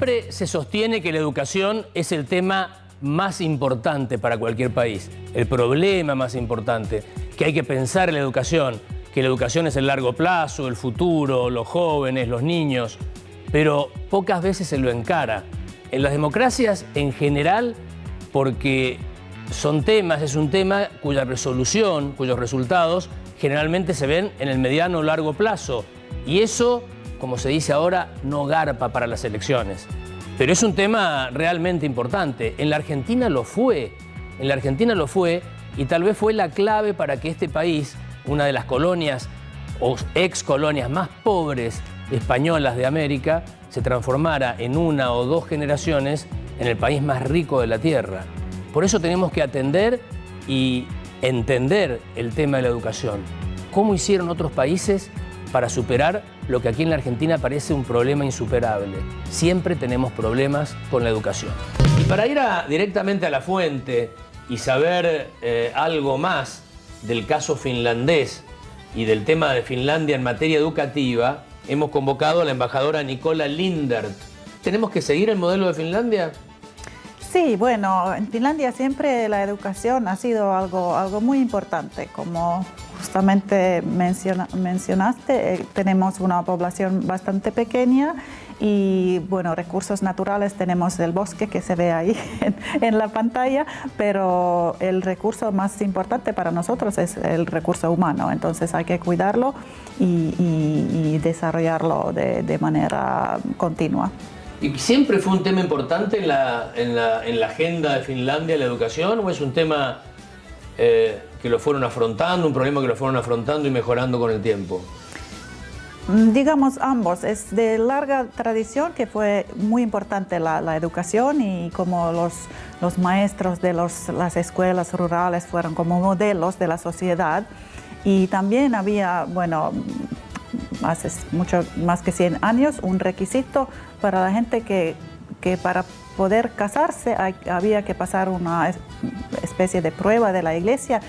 Siempre se sostiene que la educación es el tema más importante para cualquier país, el problema más importante, que hay que pensar en la educación, que la educación es el largo plazo, el futuro, los jóvenes, los niños, pero pocas veces se lo encara. En las democracias en general, porque es un tema cuya resolución, cuyos resultados generalmente se ven en el mediano o largo plazo, y eso, como se dice ahora, no garpa para las elecciones. Pero es un tema realmente importante. En la Argentina lo fue. En la Argentina lo fue y tal vez fue la clave para que este país, una de las colonias o ex colonias más pobres españolas de América, se transformara en una o dos generaciones en el país más rico de la tierra. Por eso tenemos que atender y entender el tema de la educación. ¿Cómo hicieron otros países para superar lo que aquí en la Argentina parece un problema insuperable? Siempre tenemos problemas con la educación. Y para ir directamente a la fuente y saber algo más del caso finlandés y del tema de Finlandia en materia educativa, hemos convocado a la embajadora Nicola Lindert. ¿Tenemos que seguir el modelo de Finlandia? Sí, bueno, en Finlandia siempre la educación ha sido algo muy importante. Como justamente mencionaste, tenemos una población bastante pequeña y, bueno, recursos naturales tenemos el bosque que se ve ahí en la pantalla, pero el recurso más importante para nosotros es el recurso humano. Entonces hay que cuidarlo y desarrollarlo de manera continua. ¿Y siempre fue un tema importante en la agenda de Finlandia la educación, o es un tema que lo fueron afrontando, un problema que lo fueron afrontando y mejorando con el tiempo? Digamos ambos. Es de larga tradición que fue muy importante la educación, y como los maestros de las escuelas rurales fueron como modelos de la sociedad. Y también había, bueno, hace mucho más que 100 años, un requisito para la gente que para poder casarse había que pasar una especie de prueba de la iglesia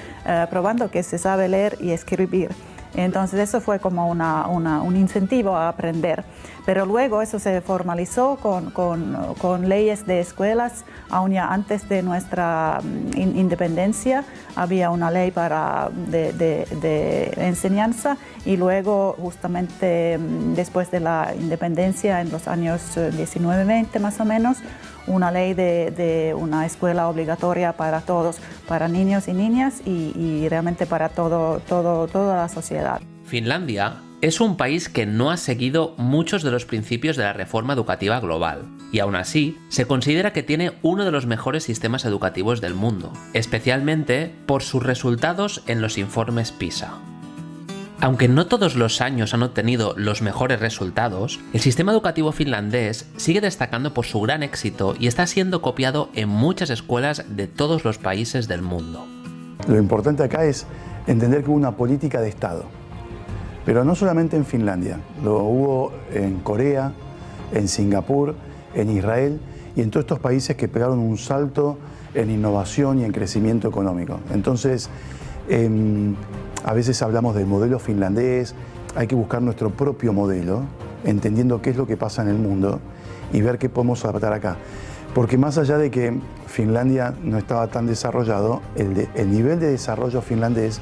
probando que se sabe leer y escribir. Entonces eso fue como un incentivo a aprender. Pero luego eso se formalizó con leyes de escuelas. Aún ya antes de nuestra independencia había una ley de enseñanza, y luego justamente después de la independencia, en los años 19-20 más o menos, una ley de una escuela obligatoria para todos, para niños y niñas y realmente para toda la sociedad. Finlandia es un país que no ha seguido muchos de los principios de la reforma educativa global, y aún así se considera que tiene uno de los mejores sistemas educativos del mundo, especialmente por sus resultados en los informes PISA. Aunque no todos los años han obtenido los mejores resultados, el sistema educativo finlandés sigue destacando por su gran éxito y está siendo copiado en muchas escuelas de todos los países del mundo. Lo importante acá es entender que hubo una política de Estado, pero no solamente en Finlandia, lo hubo en Corea, en Singapur, en Israel y en todos estos países que pegaron un salto en innovación y en crecimiento económico. Entonces, a veces hablamos del modelo finlandés, hay que buscar nuestro propio modelo, entendiendo qué es lo que pasa en el mundo y ver qué podemos adaptar acá. Porque más allá de que Finlandia no estaba tan desarrollado, el nivel de desarrollo finlandés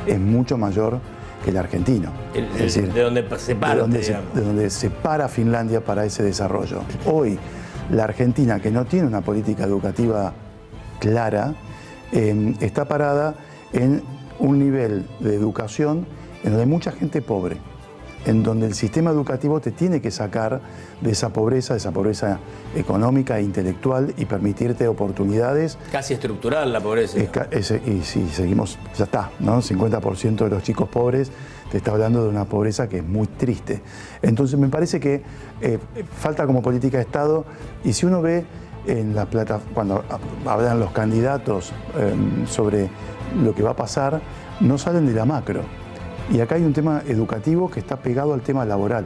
es mucho mayor que el argentino. Es decir, de donde se parte, de donde se para Finlandia para ese desarrollo. Hoy, la Argentina, que no tiene una política educativa clara, está parada en un nivel de educación en donde hay mucha gente pobre, en donde el sistema educativo te tiene que sacar de esa pobreza económica e intelectual y permitirte oportunidades. Casi estructural la pobreza. Y si seguimos, ya está, ¿no? 50% de los chicos pobres, te está hablando de una pobreza que es muy triste. Entonces me parece que falta como política de Estado, y si uno ve en la plataforma, cuando hablan los candidatos sobre lo que va a pasar, no salen de la macro. Y acá hay un tema educativo que está pegado al tema laboral.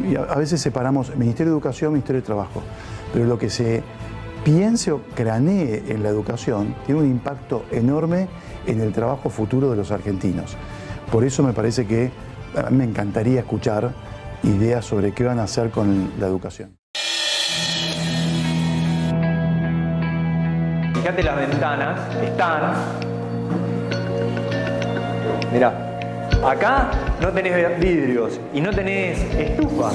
Y a veces separamos Ministerio de Educación, Ministerio de Trabajo. Pero lo que se piense o cranee en la educación tiene un impacto enorme en el trabajo futuro de los argentinos. Por eso me parece que a mí me encantaría escuchar ideas sobre qué van a hacer con la educación. fíjate las ventanas, están... Mirá, acá no tenés vidrios y no tenés estufa.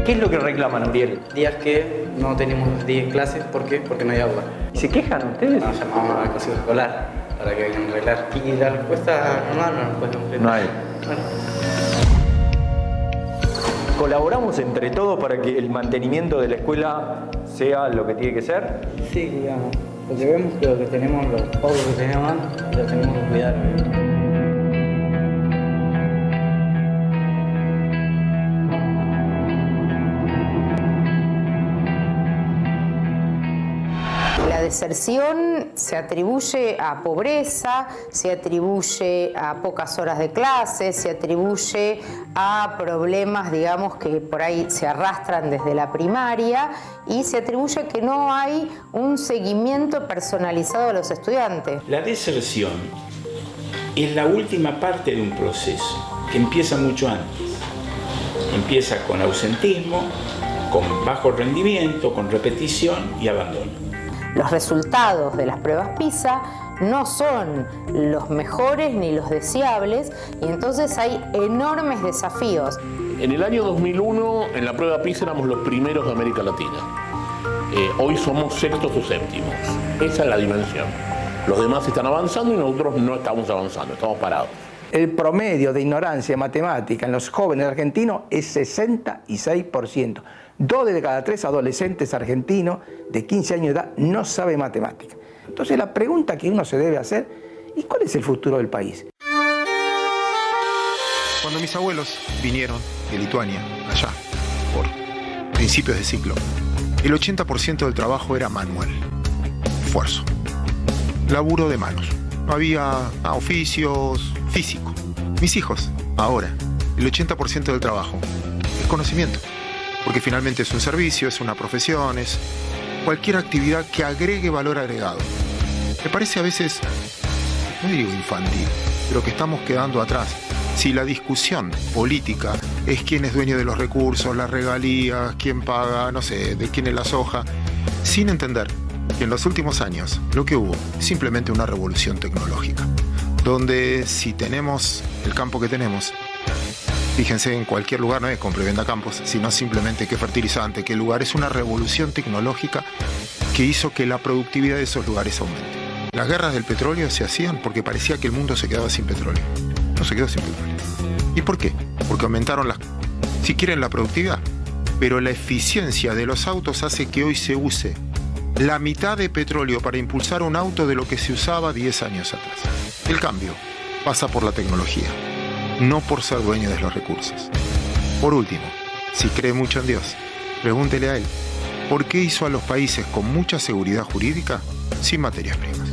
¿Qué es lo que reclaman, Ariel? Días que no tenemos días clases, ¿por qué? Porque no hay agua. ¿Se quejan ustedes? Nos llamamos al consejo escolar para que vengan a arreglar. Y la respuesta normal, una respuesta completa. No hay. Bueno. ¿Colaboramos entre todos para que el mantenimiento de la escuela sea lo que tiene que ser? Sí, digamos. Porque vemos que lo que tenemos, los pocos que tenemos, lo tenemos que cuidar. La deserción se atribuye a pobreza, se atribuye a pocas horas de clase, se atribuye a problemas, digamos, que por ahí se arrastran desde la primaria y se atribuye a que no hay un seguimiento personalizado a los estudiantes. La deserción es la última parte de un proceso que empieza mucho antes. Empieza con ausentismo, con bajo rendimiento, con repetición y abandono. Los resultados de las pruebas PISA no son los mejores ni los deseables y entonces hay enormes desafíos. En el año 2001, en la prueba PISA éramos los primeros de América Latina. Hoy somos sextos o séptimos. Esa es la dimensión. Los demás están avanzando y nosotros no estamos avanzando, estamos parados. El promedio de ignorancia matemática en los jóvenes argentinos es 66%. 2 de cada 3 adolescentes argentinos de 15 años de edad no saben matemática. Entonces la pregunta que uno se debe hacer, ¿y cuál es el futuro del país? Cuando mis abuelos vinieron de Lituania, allá, por principios de siglo, el 80% del trabajo era manual, esfuerzo, laburo de manos. No había oficios físicos. Mis hijos, ahora, el 80% del trabajo es conocimiento. Porque finalmente es un servicio, es una profesión, es cualquier actividad que agregue valor agregado. Me parece a veces, no digo infantil, pero que estamos quedando atrás. Si la discusión política es quién es dueño de los recursos, las regalías, quién paga, no sé, de quién es la soja, sin entender que en los últimos años lo que hubo es simplemente una revolución tecnológica, donde si tenemos el campo que tenemos, fíjense, en cualquier lugar no es compra y venda campos, sino simplemente qué fertilizante, qué lugar. Es una revolución tecnológica que hizo que la productividad de esos lugares aumente. Las guerras del petróleo se hacían porque parecía que el mundo se quedaba sin petróleo. No se quedó sin petróleo. ¿Y por qué? Porque aumentaron si quieren, la productividad. Pero la eficiencia de los autos hace que hoy se use la mitad de petróleo para impulsar un auto de lo que se usaba 10 años atrás. El cambio pasa por la tecnología, no por ser dueño de los recursos. Por último, si cree mucho en Dios, pregúntele a Él, ¿por qué hizo a los países con mucha seguridad jurídica sin materias primas?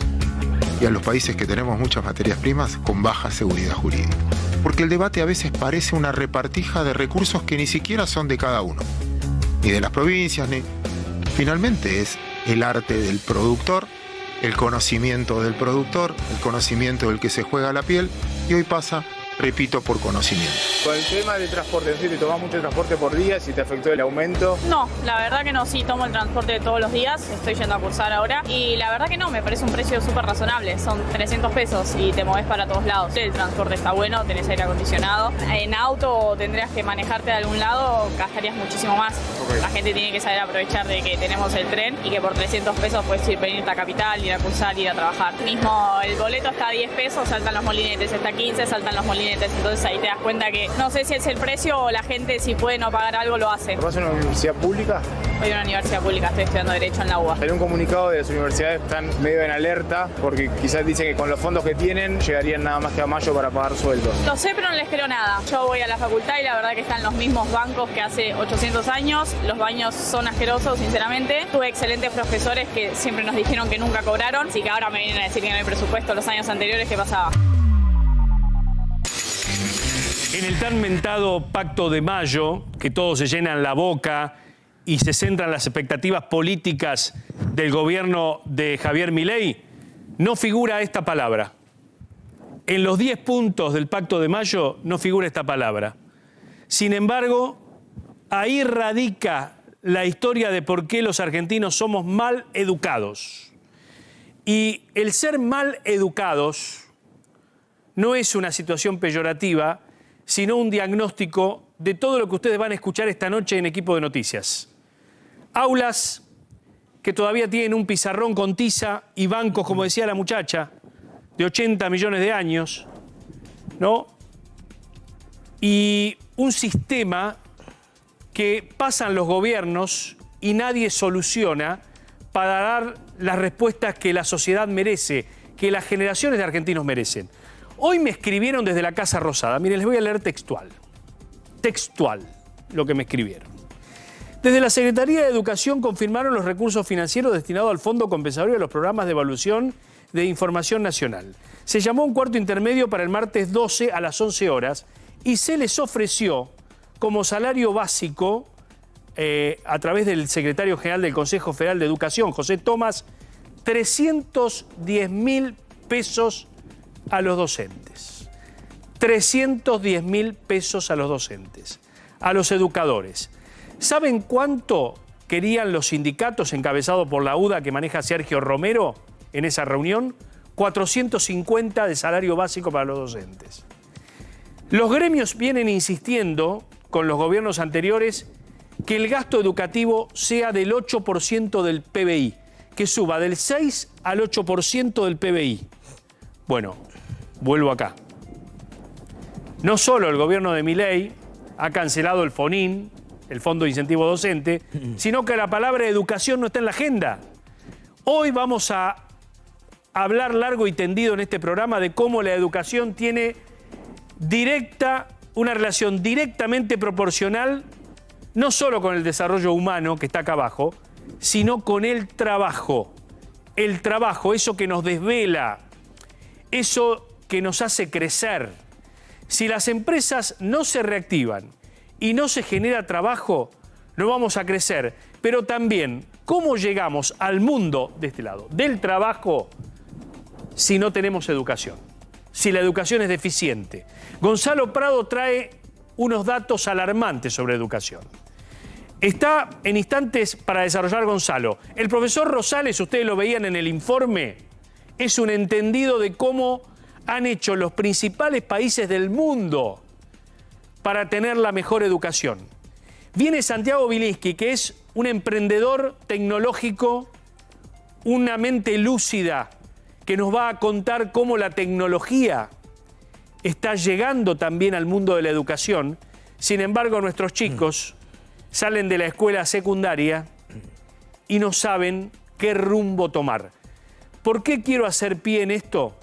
Y a los países que tenemos muchas materias primas con baja seguridad jurídica. Porque el debate a veces parece una repartija de recursos que ni siquiera son de cada uno, ni de las provincias, ni... Finalmente es el arte del productor, el conocimiento del productor, el conocimiento del que se juega la piel, y hoy pasa, repito, por conocimiento. Con el tema del transporte, ¿sí te tomás mucho transporte por día? ¿Si te afectó el aumento? No, la verdad que no, sí tomo el transporte todos los días, estoy yendo a cursar ahora y la verdad que no, me parece un precio súper razonable, son 300 pesos y te movés para todos lados. El transporte está bueno, tenés aire acondicionado, en auto tendrías que manejarte de algún lado, gastarías muchísimo más. Okay. La gente tiene que saber aprovechar de que tenemos el tren y que por 300 pesos puedes venirte a Capital, ir a cursar, ir a trabajar. Mismo el boleto está a 10 pesos, saltan los molinetes, está a 15, saltan los molinetes, entonces ahí te das cuenta que no sé si es el precio o la gente si puede no pagar algo lo hace. ¿Vas a una universidad pública? Voy a una universidad pública, estoy estudiando Derecho en la UBA. En un comunicado de las universidades están medio en alerta porque quizás dicen que con los fondos que tienen llegarían nada más que a mayo para pagar sueldos. Lo sé, pero no les creo nada. Yo voy a la facultad y la verdad que están los mismos bancos que hace 800 años. Los baños son asquerosos, sinceramente. Tuve excelentes profesores que siempre nos dijeron que nunca cobraron, así que ahora me vienen a decir que no hay presupuesto los años anteriores. ¿Qué pasaba? En el tan mentado Pacto de Mayo, que todos se llenan la boca y se centran las expectativas políticas del gobierno de Javier Milei, no figura esta palabra. En los 10 puntos del Pacto de Mayo no figura esta palabra. Sin embargo, ahí radica la historia de por qué los argentinos somos mal educados. Y el ser mal educados no es una situación peyorativa, sino un diagnóstico de todo lo que ustedes van a escuchar esta noche en Equipo de Noticias. Aulas que todavía tienen un pizarrón con tiza y bancos, como decía la muchacha, de 80 millones de años, ¿no? Y un sistema que pasan los gobiernos y nadie soluciona para dar las respuestas que la sociedad merece, que las generaciones de argentinos merecen. Hoy me escribieron desde la Casa Rosada. Miren, les voy a leer textual. Textual, lo que me escribieron. Desde la Secretaría de Educación confirmaron los recursos financieros destinados al Fondo Compensatorio de los Programas de Evaluación de Información Nacional. Se llamó un cuarto intermedio para el martes 12 a las 11 horas y se les ofreció como salario básico, a través del secretario general del Consejo Federal de Educación, José Tomás, 310.000 pesos a los docentes. 310.000 pesos a los docentes, a los educadores. ¿Saben cuánto querían los sindicatos encabezados por la UDA que maneja Sergio Romero en esa reunión? 450 de salario básico para los docentes. Los gremios vienen insistiendo con los gobiernos anteriores que el gasto educativo sea del 8% del PBI, que suba del 6 al 8% del PBI. Bueno, vuelvo acá. No solo el gobierno de Milei ha cancelado el FONIN, el Fondo de Incentivo Docente, sino que la palabra educación no está en la agenda. Hoy vamos a hablar largo y tendido en este programa de cómo la educación tiene una relación directamente proporcional, no solo con el desarrollo humano que está acá abajo, sino con el trabajo. El trabajo, eso que nos desvela, eso que nos hace crecer. Si las empresas no se reactivan y no se genera trabajo, no vamos a crecer. Pero también, ¿cómo llegamos al mundo de este lado, del trabajo, si no tenemos educación? Si la educación es deficiente. Gonzalo Prado trae unos datos alarmantes sobre educación. Está en instantes para desarrollar Gonzalo. El profesor Rosales, ustedes lo veían en el informe, es un entendido de cómo han hecho los principales países del mundo para tener la mejor educación. Viene Santiago Bilinsky, que es un emprendedor tecnológico, una mente lúcida, que nos va a contar cómo la tecnología está llegando también al mundo de la educación. Sin embargo, nuestros chicos salen de la escuela secundaria y no saben qué rumbo tomar. ¿Por qué quiero hacer pie en esto?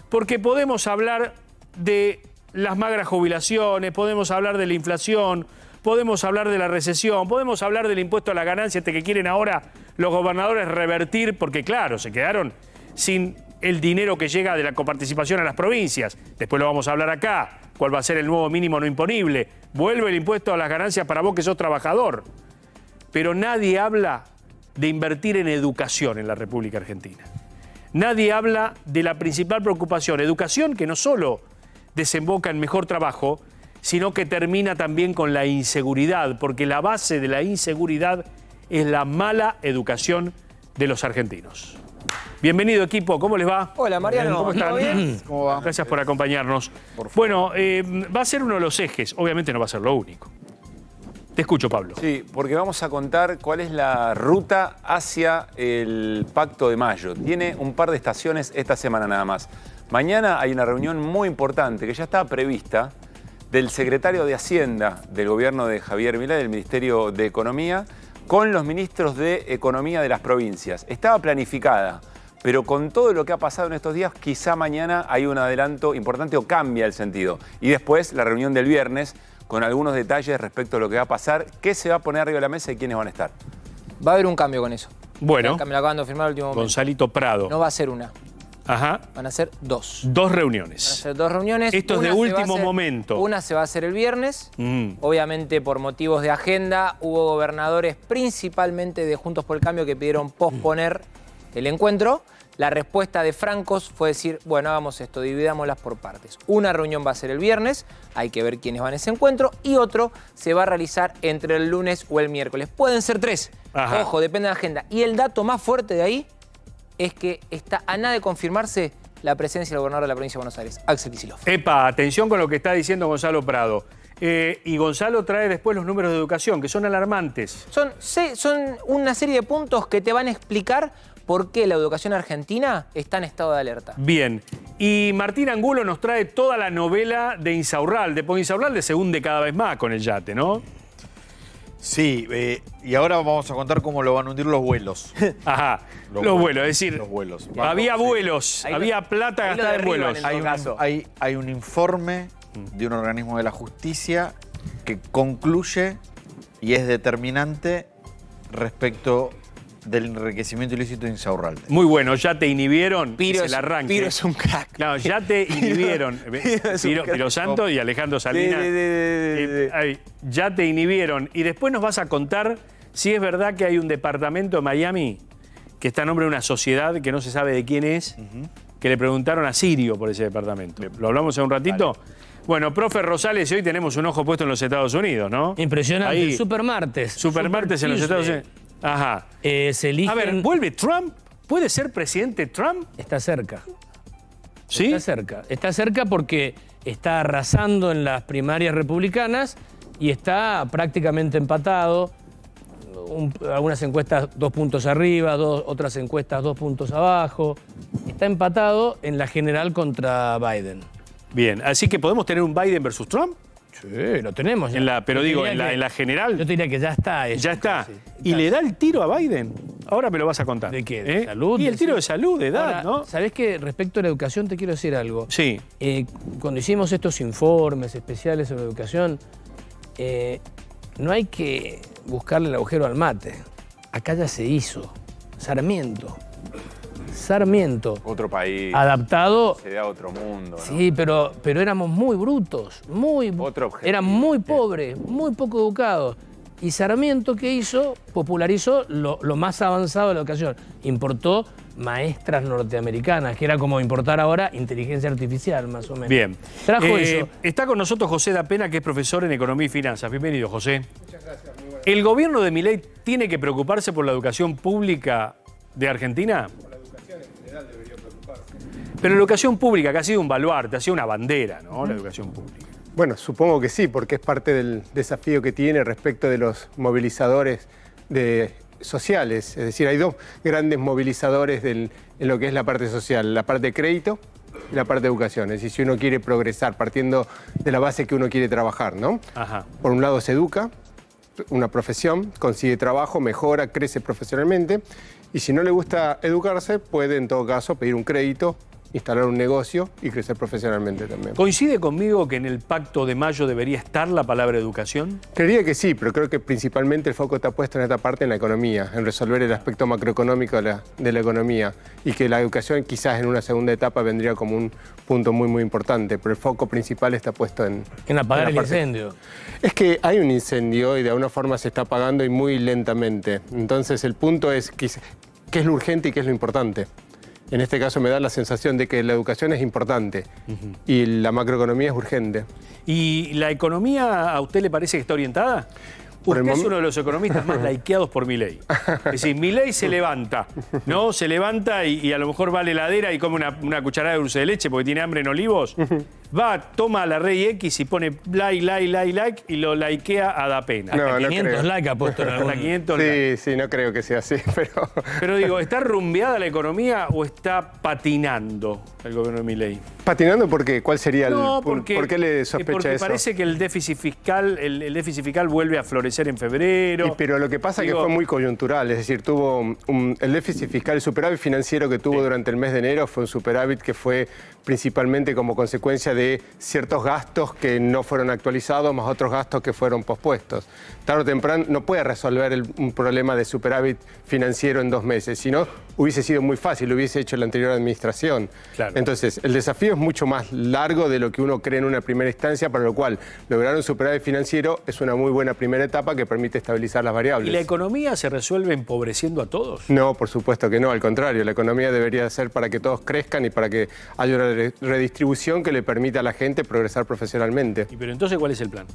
Porque podemos hablar de las magras jubilaciones, podemos hablar de la inflación, podemos hablar de la recesión, podemos hablar del impuesto a la ganancia que quieren ahora los gobernadores revertir, porque claro, se quedaron sin el dinero que llega de la coparticipación a las provincias. Después lo vamos a hablar acá, cuál va a ser el nuevo mínimo no imponible. Vuelve el impuesto a las ganancias para vos que sos trabajador. Pero nadie habla de invertir en educación en la República Argentina. Nadie habla de la principal preocupación, educación que no solo desemboca en mejor trabajo, sino que termina también con la inseguridad, porque la base de la inseguridad es la mala educación de los argentinos. Bienvenido, equipo, ¿cómo les va? Hola, Mariano. ¿Cómo están? ¿Todo bien? ¿Cómo va? Gracias por acompañarnos. Bueno, va a ser uno de los ejes, obviamente no va a ser lo único. Te escucho, Pablo. Sí, porque vamos a contar cuál es la ruta hacia el Pacto de Mayo. Tiene un par de estaciones esta semana nada más. Mañana hay una reunión muy importante que ya estaba prevista del secretario de Hacienda del gobierno de Javier Milei, del Ministerio de Economía, con los ministros de Economía de las provincias. Estaba planificada, pero con todo lo que ha pasado en estos días, quizá mañana hay un adelanto importante o cambia el sentido. Y después la reunión del viernes con algunos detalles respecto a lo que va a pasar, qué se va a poner arriba de la mesa y quiénes van a estar. Va a haber un cambio con eso. Bueno, me lo acaban de firmar al último momento. Gonzalito Prado. No va a ser una. Ajá. Van a ser dos. Dos reuniones. Van a ser dos reuniones. Esto es de último momento. Una se va a hacer el viernes. Obviamente, por motivos de agenda, hubo gobernadores, principalmente de Juntos por el Cambio, que pidieron posponer el encuentro. La respuesta de Francos fue decir, bueno, hagamos esto, dividámoslas por partes. Una reunión va a ser el viernes, hay que ver quiénes van a ese encuentro, y otro se va a realizar entre el lunes o el miércoles. Pueden ser 3. Ajá. Ojo, depende de la agenda. Y el dato más fuerte de ahí es que está a nada de confirmarse la presencia del gobernador de la provincia de Buenos Aires, Axel Kicillof. Epa, atención con lo que está diciendo Gonzalo Prado. Y Gonzalo trae después los números de educación, que son alarmantes. Son una serie de puntos que te van a explicar por qué la educación argentina está en estado de alerta. Bien. Y Martín Angulo nos trae toda la novela de Insaurralde, porque Insaurralde se hunde cada vez más con el yate, ¿no? Sí, y ahora vamos a contar cómo lo van a hundir los vuelos. Ajá, los vuelos, es decir, los vuelos. Había vuelos, había plata gastada en vuelos. Hay un informe de un organismo de la justicia que concluye y es determinante respecto del enriquecimiento ilícito de Insaurralde. Muy bueno, ya te inhibieron, Piro es el arranque. Piro es un crack. No, ya te inhibieron. Piro Santo y Alejandro Salinas. Ya te inhibieron. Y después nos vas a contar si es verdad que hay un departamento en Miami que está a nombre de una sociedad que no se sabe de quién es, que le preguntaron a Sirio por ese departamento. ¿Lo hablamos en un ratito? Vale. Bueno, profe Rosales, hoy tenemos un ojo puesto en los Estados Unidos, ¿no? Impresionante. Ahí. Supermartes en los Estados Unidos. Ajá. Se eligen... A ver, ¿vuelve Trump? ¿Puede ser presidente Trump? Está cerca. ¿Sí? Está cerca. Está cerca porque está arrasando en las primarias republicanas y está prácticamente empatado. Algunas encuestas 2 puntos arriba, otras encuestas 2 puntos abajo. Está empatado en la general contra Biden. Bien, así que ¿podemos tener un Biden versus Trump? Sí, lo tenemos. Pero digo, en la general. Yo te diría que ya está. Ya está. ¿Y le da el tiro a Biden? Ahora me lo vas a contar. ¿De qué? ¿De salud? Y el tiro de salud, de edad, ahora, ¿no? ¿Sabés qué? Respecto a la educación te quiero decir algo. Sí. Cuando hicimos estos informes especiales sobre educación, no hay que buscarle el agujero al mate. Acá ya se hizo. Sarmiento. Otro país. Adaptado. Se da otro mundo, ¿no? Sí, pero éramos muy brutos, eran muy pobres, muy poco educados. Y Sarmiento, ¿qué hizo? Popularizó lo más avanzado de la educación. Importó maestras norteamericanas, que era como importar ahora inteligencia artificial, más o menos. Bien. Trajo eso. Está con nosotros José da Pena, que es profesor en Economía y Finanzas. Bienvenido, José. Muchas gracias. Muy buenas. ¿El gobierno de Milei tiene que preocuparse por la educación pública de Argentina? Debería preocuparse. Pero la educación pública, que ha sido un baluarte, ha sido una bandera, ¿no? La educación pública. Bueno, supongo que sí, porque es parte del desafío que tiene respecto de los movilizadores sociales. Es decir, hay 2 grandes movilizadores en lo que es la parte social, la parte de crédito y la parte de educación. Es decir, si uno quiere progresar partiendo de la base que uno quiere trabajar, ¿no? Ajá. Por un lado se educa, una profesión, consigue trabajo, mejora, crece profesionalmente. Y si no le gusta educarse, puede en todo caso pedir un crédito, instalar un negocio y crecer profesionalmente también. ¿Coincide conmigo que en el Pacto de Mayo debería estar la palabra educación? Creería que sí, pero creo que principalmente el foco está puesto en esta parte, en la economía, en resolver el aspecto macroeconómico de la economía, y que la educación quizás en una segunda etapa vendría como un punto muy, muy importante, pero el foco principal está puesto en apagar el incendio. Es que hay un incendio y de alguna forma se está apagando y muy lentamente. Entonces el punto es qué es lo urgente y qué es lo importante. En este caso me da la sensación de que la educación es importante y la macroeconomía es urgente. ¿Y la economía a usted le parece que está orientada? Usted es uno de los economistas más likeados por Milei. Es decir, Milei se levanta, ¿no? Se levanta y a lo mejor va a la heladera y come una cucharada de dulce de leche porque tiene hambre en Olivos. Va, toma a la Rey X y pone like y lo likea a da pena. No, Hasta 500 creo. likes ha puesto en algún... 500 Sí, no creo que sea así, pero... Pero digo, ¿está rumbeada la economía o está patinando el gobierno de Milei? ¿Patinando por qué? ¿Cuál sería ¿por qué le sospecha porque eso? parece que el déficit fiscal vuelve a florecer en febrero. Pero lo que pasa es que fue muy coyuntural, es decir, tuvo el déficit fiscal, el superávit financiero que tuvo durante el mes de enero fue un superávit que fue principalmente como consecuencia de ciertos gastos que no fueron actualizados, más otros gastos que fueron pospuestos. Tarde o temprano no puede resolver un problema de superávit financiero en 2 meses, sino hubiese sido muy fácil, lo hubiese hecho la anterior administración. Claro. Entonces, el desafío es mucho más largo de lo que uno cree en una primera instancia, para lo cual lograr un superávit financiero es una muy buena primera etapa. etapa que permite estabilizar las variables. ¿Y la economía se resuelve empobreciendo a todos? No, por supuesto que no, al contrario, la economía debería ser para que todos crezcan y para que haya una redistribución que le permita a la gente progresar profesionalmente. ¿Y pero entonces cuál es el plan?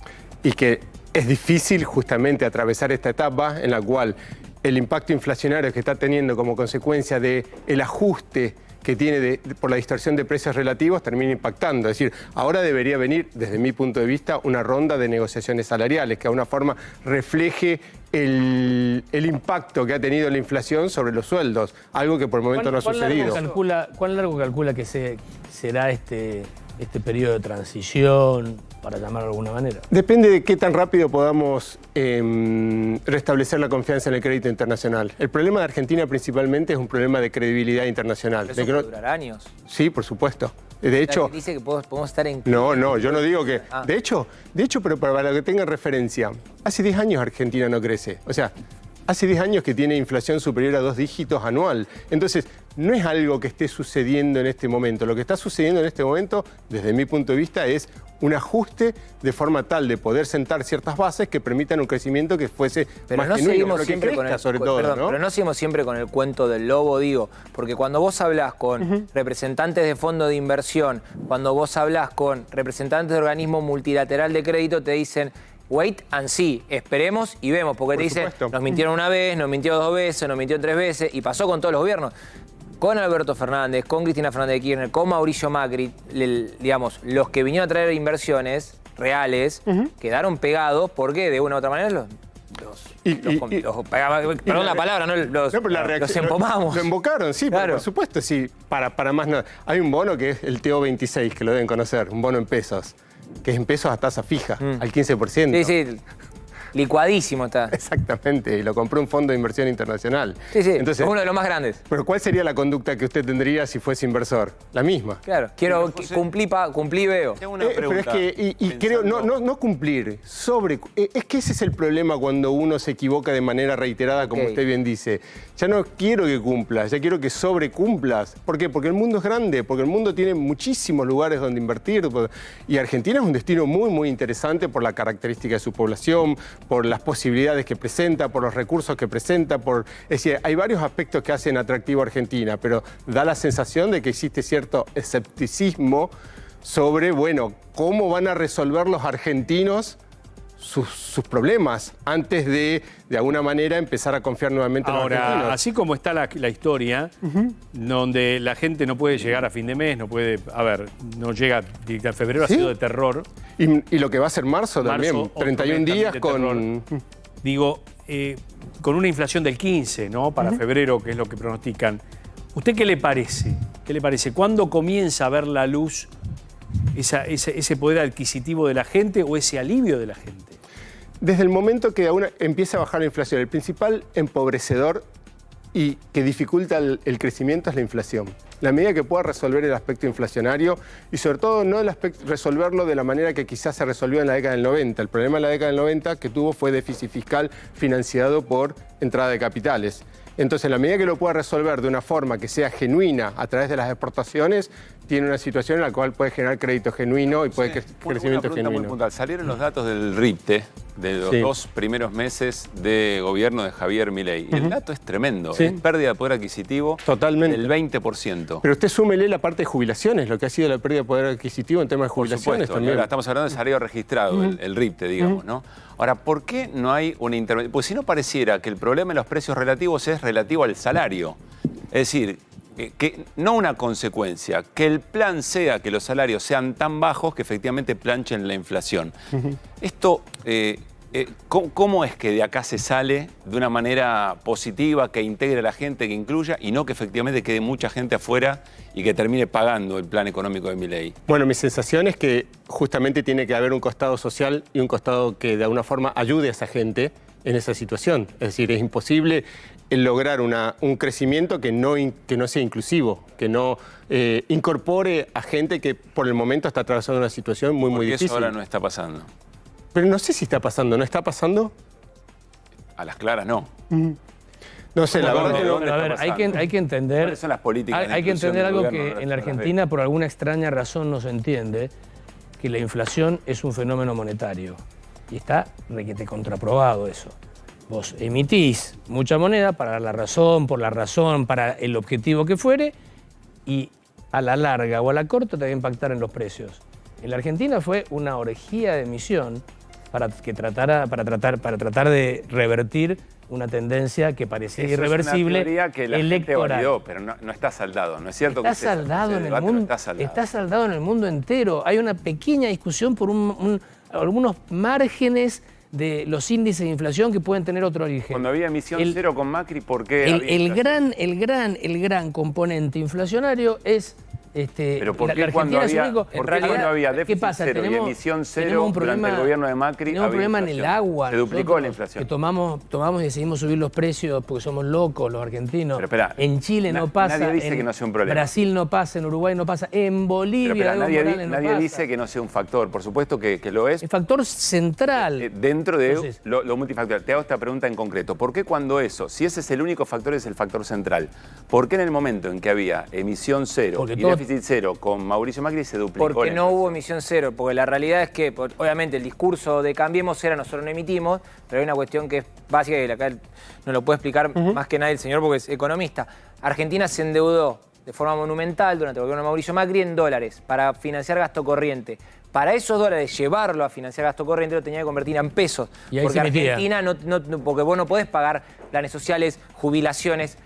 Y que es difícil justamente atravesar esta etapa en la cual el impacto inflacionario que está teniendo como consecuencia del ajuste que tiene por la distorsión de precios relativos termina impactando. Es decir, ahora debería venir, desde mi punto de vista, una ronda de negociaciones salariales que de alguna forma refleje el impacto que ha tenido la inflación sobre los sueldos, algo que por el momento no ha sucedido. ¿Cuán largo calcula que será este periodo de transición, para llamarlo de alguna manera? Depende de qué tan rápido podamos restablecer la confianza en el crédito internacional. El problema de Argentina principalmente es un problema de credibilidad internacional. ¿Eso puede durar años? Sí, por supuesto. De hecho, dice que podemos estar en... No, yo no digo que... De hecho, pero para que tengan referencia, hace 10 años Argentina no crece. O sea, hace 10 años que tiene inflación superior a 2 dígitos anual. Entonces, no es algo que esté sucediendo en este momento. Lo que está sucediendo en este momento, desde mi punto de vista, es un ajuste de forma tal de poder sentar ciertas bases que permitan un crecimiento que fuese más genuino, pero que crezca sobre todo, ¿no? Pero no seguimos siempre con el cuento del lobo, digo, porque cuando vos hablás con representantes de fondos de inversión, cuando vos hablás con representantes de organismo multilateral de crédito, te dicen... Wait and see, esperemos y vemos, porque te dicen, nos mintieron una vez, nos mintió 2 veces, nos mintió 3 veces, y pasó con todos los gobiernos. Con Alberto Fernández, con Cristina Fernández de Kirchner, con Mauricio Macri, digamos, los que vinieron a traer inversiones reales, quedaron pegados, porque de una u otra manera perdón la palabra, los empomamos. Lo embocaron, sí, claro. Por supuesto, sí, para más nada. Hay un bono que es el TO26, que lo deben conocer, un bono en pesos, que es en pesos a tasa fija, al 15%. Sí, licuadísimo está. Exactamente, y lo compró un fondo de inversión internacional. Sí, entonces, es uno de los más grandes. Pero ¿cuál sería la conducta que usted tendría si fuese inversor? La misma. Claro, quiero cumplir, veo. Tengo una pregunta. Pero es que, creo, no cumplir, es que ese es el problema cuando uno se equivoca de manera reiterada, como usted bien dice. Ya no quiero que cumplas, ya quiero que sobrecumplas. ¿Por qué? Porque el mundo es grande, porque el mundo tiene muchísimos lugares donde invertir. Y Argentina es un destino muy, muy interesante por la característica de su población, por las posibilidades que presenta, por los recursos que presenta, es decir, hay varios aspectos que hacen atractivo a Argentina, pero da la sensación de que existe cierto escepticismo sobre, bueno, cómo van a resolver los argentinos sus problemas antes de alguna manera, empezar a confiar nuevamente en los argentinos. Ahora, así como está la historia, donde la gente no puede llegar a fin de mes, no llega a febrero, ¿sí? Ha sido de terror. Y lo que va a ser marzo también, 31 días con... Digo, con una inflación del 15, ¿no? Para febrero, que es lo que pronostican. ¿Usted qué le parece? ¿Qué le parece? ¿Cuándo comienza a ver la luz ese poder adquisitivo de la gente o ese alivio de la gente? Desde el momento que empieza a bajar la inflación, el principal empobrecedor y que dificulta el crecimiento es la inflación. La medida que pueda resolver el aspecto inflacionario y sobre todo no resolverlo de la manera que quizás se resolvió en la década del 90. El problema en la década del 90 que tuvo fue déficit fiscal financiado por entrada de capitales. Entonces, en la medida que lo pueda resolver de una forma que sea genuina a través de las exportaciones, tiene una situación en la cual puede generar crédito genuino y puede crecimiento genuino. Muy puntual. Salieron los datos del RIPTE de los 2 primeros meses de gobierno de Javier Milei. El dato es tremendo. Es pérdida de poder adquisitivo del 20%. Pero usted súmele la parte de jubilaciones, lo que ha sido la pérdida de poder adquisitivo en temas de jubilaciones también. Ahora estamos hablando de salario registrado, el RIPTE, digamos, ¿no? Ahora, ¿por qué no hay una intervención? Pues si no pareciera que el problema de los precios relativos es relativo al salario. Es decir, que no una consecuencia, que el plan sea que los salarios sean tan bajos que efectivamente planchen la inflación. Esto, ¿cómo es que de acá se sale de una manera positiva, que integre a la gente, que incluya, y no que efectivamente quede mucha gente afuera y que termine pagando el plan económico de Milei? Bueno, mi sensación es que justamente tiene que haber un costado social y un costado que de alguna forma ayude a esa gente en esa situación. Es decir, es imposible lograr un crecimiento que no sea inclusivo, que no incorpore a gente que por el momento está atravesando una situación muy difícil. Eso ahora no está pasando. Pero no sé si está pasando. ¿No está pasando? A las claras no. No sé, la verdad que no. A ver, hay que entender... ¿Cuáles son las políticas? Hay que entender algo que en la Argentina por alguna extraña razón no se entiende, que la inflación es un fenómeno monetario. Y está requete contraprobado eso. Vos emitís mucha moneda para la razón, por la razón, para el objetivo que fuere, y a la larga o a la corta te va a impactar en los precios. En la Argentina fue una orgía de emisión para tratar de revertir una tendencia que parecía irreversible, es una teoría que la gente validó, pero no está saldado, ¿no es cierto? Está saldado en el mundo, está saldado en el mundo entero. Hay una pequeña discusión por algunos márgenes de los índices de inflación que pueden tener otro origen. Cuando había emisión cero con Macri, ¿por qué? El gran componente inflacionario es pero ¿por qué cuando había déficit cero y emisión cero durante el gobierno de Macri? Tenemos un problema en el agua. Se duplicó la inflación. Que tomamos y decidimos subir los precios porque somos locos los argentinos. Pero espera, en Chile no pasa. Nadie dice que no sea un problema. Brasil no pasa, en Uruguay no pasa, en Bolivia nadie dice que no sea un factor. Por supuesto que lo es. El factor central. Dentro de lo multifactorial. Te hago esta pregunta en concreto. ¿Por qué cuando si ese es el único factor, es el factor central, por qué en el momento en que había emisión cero y déficit cero con Mauricio Macri se duplicó? Porque no hubo emisión cero, porque la realidad es que, obviamente, el discurso de cambiemos era nosotros no emitimos, pero hay una cuestión que es básica y acá no lo puede explicar más que nadie el señor porque es economista. Argentina se endeudó de forma monumental durante el gobierno de Mauricio Macri en dólares para financiar gasto corriente. Para esos dólares, llevarlo a financiar gasto corriente, lo tenía que convertir en pesos. Porque Argentina, porque vos no podés pagar planes sociales, jubilaciones,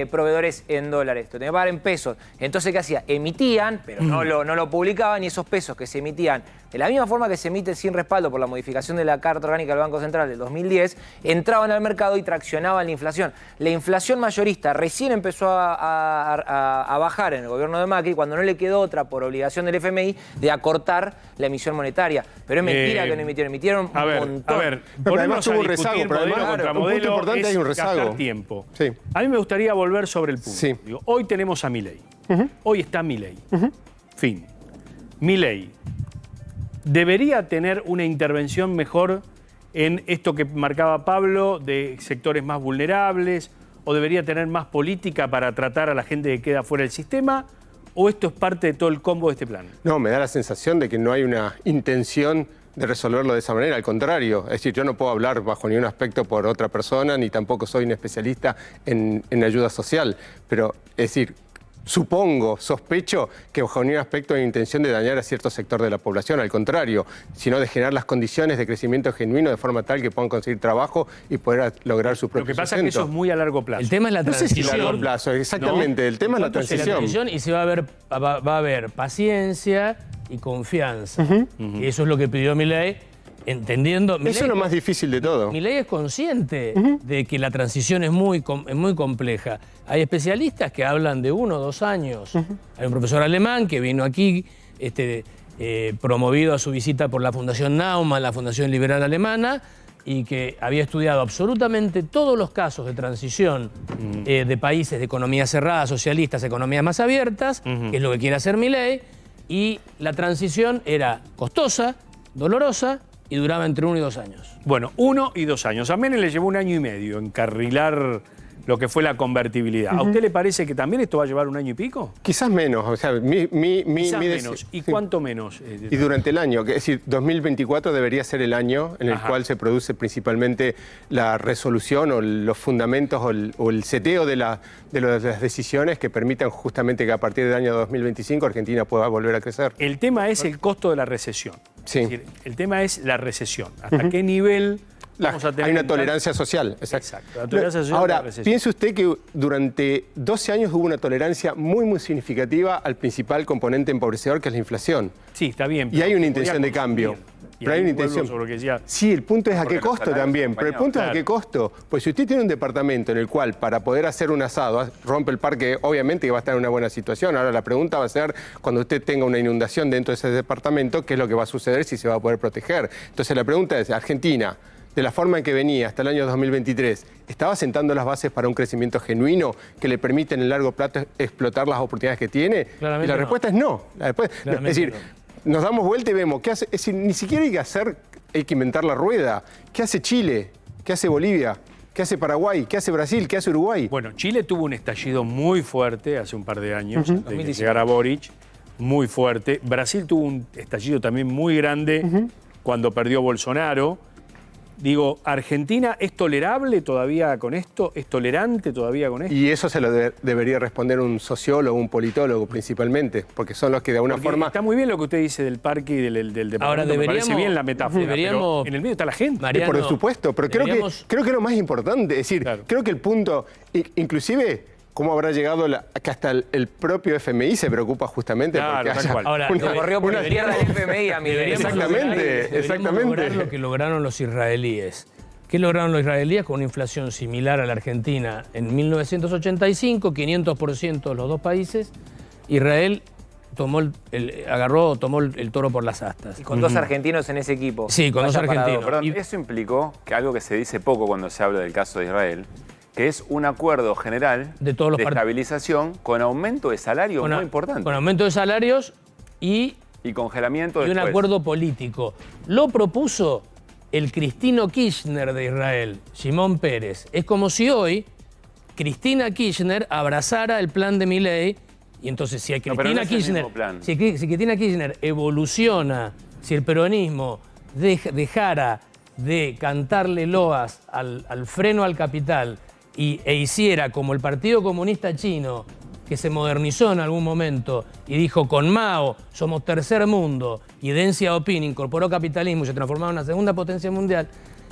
proveedores en dólares, lo tenía que pagar en pesos. Entonces, ¿qué hacía? Emitían, pero no lo publicaban, y esos pesos que se emitían, de la misma forma que se emite sin respaldo por la modificación de la Carta Orgánica del Banco Central del 2010, entraban al mercado y traccionaban la inflación. La inflación mayorista recién empezó a bajar en el gobierno de Macri cuando no le quedó otra, por obligación del FMI, de acortar la emisión monetaria. Pero es mentira que no emitieron un montón. A ver, además tuvo un rezago, pero contra modelo, punto importante, hay un rezago. Gastar tiempo. Sí. A mí me gustaría volver sobre el punto. Sí. Digo, hoy tenemos a Milei. Hoy está Milei. Fin. Milei debería tener una intervención mejor en esto que marcaba Pablo, de sectores más vulnerables, o debería tener más política para tratar a la gente que queda fuera del sistema, o esto es parte de todo el combo de este plan. No, me da la sensación de que no hay una intención de resolverlo de esa manera, al contrario. Es decir, yo no puedo hablar bajo ningún aspecto por otra persona, ni tampoco soy un especialista en ayuda social, pero es decir, sospecho que bajo ningún aspecto hay intención de dañar a cierto sector de la población, al contrario, sino de generar las condiciones de crecimiento genuino de forma tal que puedan conseguir trabajo y poder lograr su propio Lo que pasa sustento. es que eso es muy a largo plazo. El tema es la transición. No sé si a largo plazo, exactamente. ¿No? El tema es la transición. Y se va a haber paciencia y confianza. Y eso es lo que pidió Milei, entendiendo... Eso es lo más difícil de todo. Milei es consciente de que la transición es muy compleja. Hay especialistas que hablan de 1 o 2 años. Hay un profesor alemán que vino aquí, promovido a su visita por la Fundación Naumann, la Fundación Liberal Alemana, y que había estudiado absolutamente todos los casos de transición de países de economía cerrada, socialistas, economías más abiertas, que es lo que quiere hacer Milei, y la transición era costosa, dolorosa, y duraba entre 1 y 2 años. Bueno, 1 y 2 años. A Menem le llevó 1 año y medio encarrilar lo que fue la convertibilidad. ¿A usted le parece que también esto va a llevar 1 año y pico? Quizás menos. O sea, Quizás menos. ¿Y cuánto menos? Y durante el año, es decir, 2024 debería ser el año en el cual se produce principalmente la resolución o los fundamentos o el seteo de las decisiones que permitan justamente que a partir del año 2025 Argentina pueda volver a crecer. El tema es el costo de la recesión. Sí. Es decir, el tema es la recesión. ¿Hasta qué nivel vamos a tener? Hay una tolerancia social. Exacto. La tolerancia social. Ahora, piense usted que durante 12 años hubo una tolerancia muy significativa al principal componente empobrecedor, que es la inflación. Sí, está bien. Y hay una intención de cambio. Pero hay una intención. Sí, el punto es a qué costo también. Pero el punto es a qué costo. Pues si usted tiene un departamento en el cual para poder hacer un asado rompe el parque, obviamente que va a estar en una buena situación. Ahora la pregunta va a ser cuando usted tenga una inundación dentro de ese departamento, ¿qué es lo que va a suceder si se va a poder proteger? Entonces la pregunta es, Argentina, de la forma en que venía hasta el año 2023, ¿estaba sentando las bases para un crecimiento genuino que le permite en el largo plazo explotar las oportunidades que tiene? Claramente y la respuesta es no. Es decir, nos damos vuelta y vemos qué hace. Es decir, ni siquiera hay que inventar la rueda. ¿Qué hace Chile? ¿Qué hace Bolivia? ¿Qué hace Paraguay? ¿Qué hace Brasil? ¿Qué hace Uruguay? Bueno, Chile tuvo un estallido muy fuerte hace un par de años, antes de que llegara Boric, muy fuerte. Brasil tuvo un estallido también muy grande cuando perdió Bolsonaro. Digo, ¿Argentina es tolerable todavía con esto? ¿Es tolerante todavía con esto? Y eso se lo debería responder un sociólogo, un politólogo principalmente, porque son los que de alguna forma... Está muy bien lo que usted dice del parque y del departamento. Ahora, me parece bien la metáfora, pero en el medio está la gente. Mariano, por supuesto, pero creo que lo más importante, es decir, creo que el punto, inclusive... ¿Cómo habrá llegado que hasta el propio FMI se preocupa justamente porque haya Ahora, corrió por la tierra del FMI a Milei. Exactamente. Lograr lo que lograron los israelíes. ¿Qué lograron los israelíes con una inflación similar a la Argentina? En 1985, 500% los dos países. Israel tomó el toro por las astas. Y con dos argentinos en ese equipo. Sí, con dos argentinos. Perdón, eso implicó que algo que se dice poco cuando se habla del caso de Israel, que es un acuerdo general de estabilización con aumento de salario muy importante. Con aumento de salarios y congelamiento y un acuerdo político. Lo propuso el Cristino Kirchner de Israel, Shimon Peres. Es como si hoy Cristina Kirchner abrazara el plan de Milei, y entonces si Cristina Kirchner evoluciona, si el peronismo dejara de cantarle loas al freno al capital e hiciera como el Partido Comunista Chino, que se modernizó en algún momento y dijo con Mao somos tercer mundo, y Deng Xiaoping incorporó capitalismo y se transformó en una segunda potencia mundial,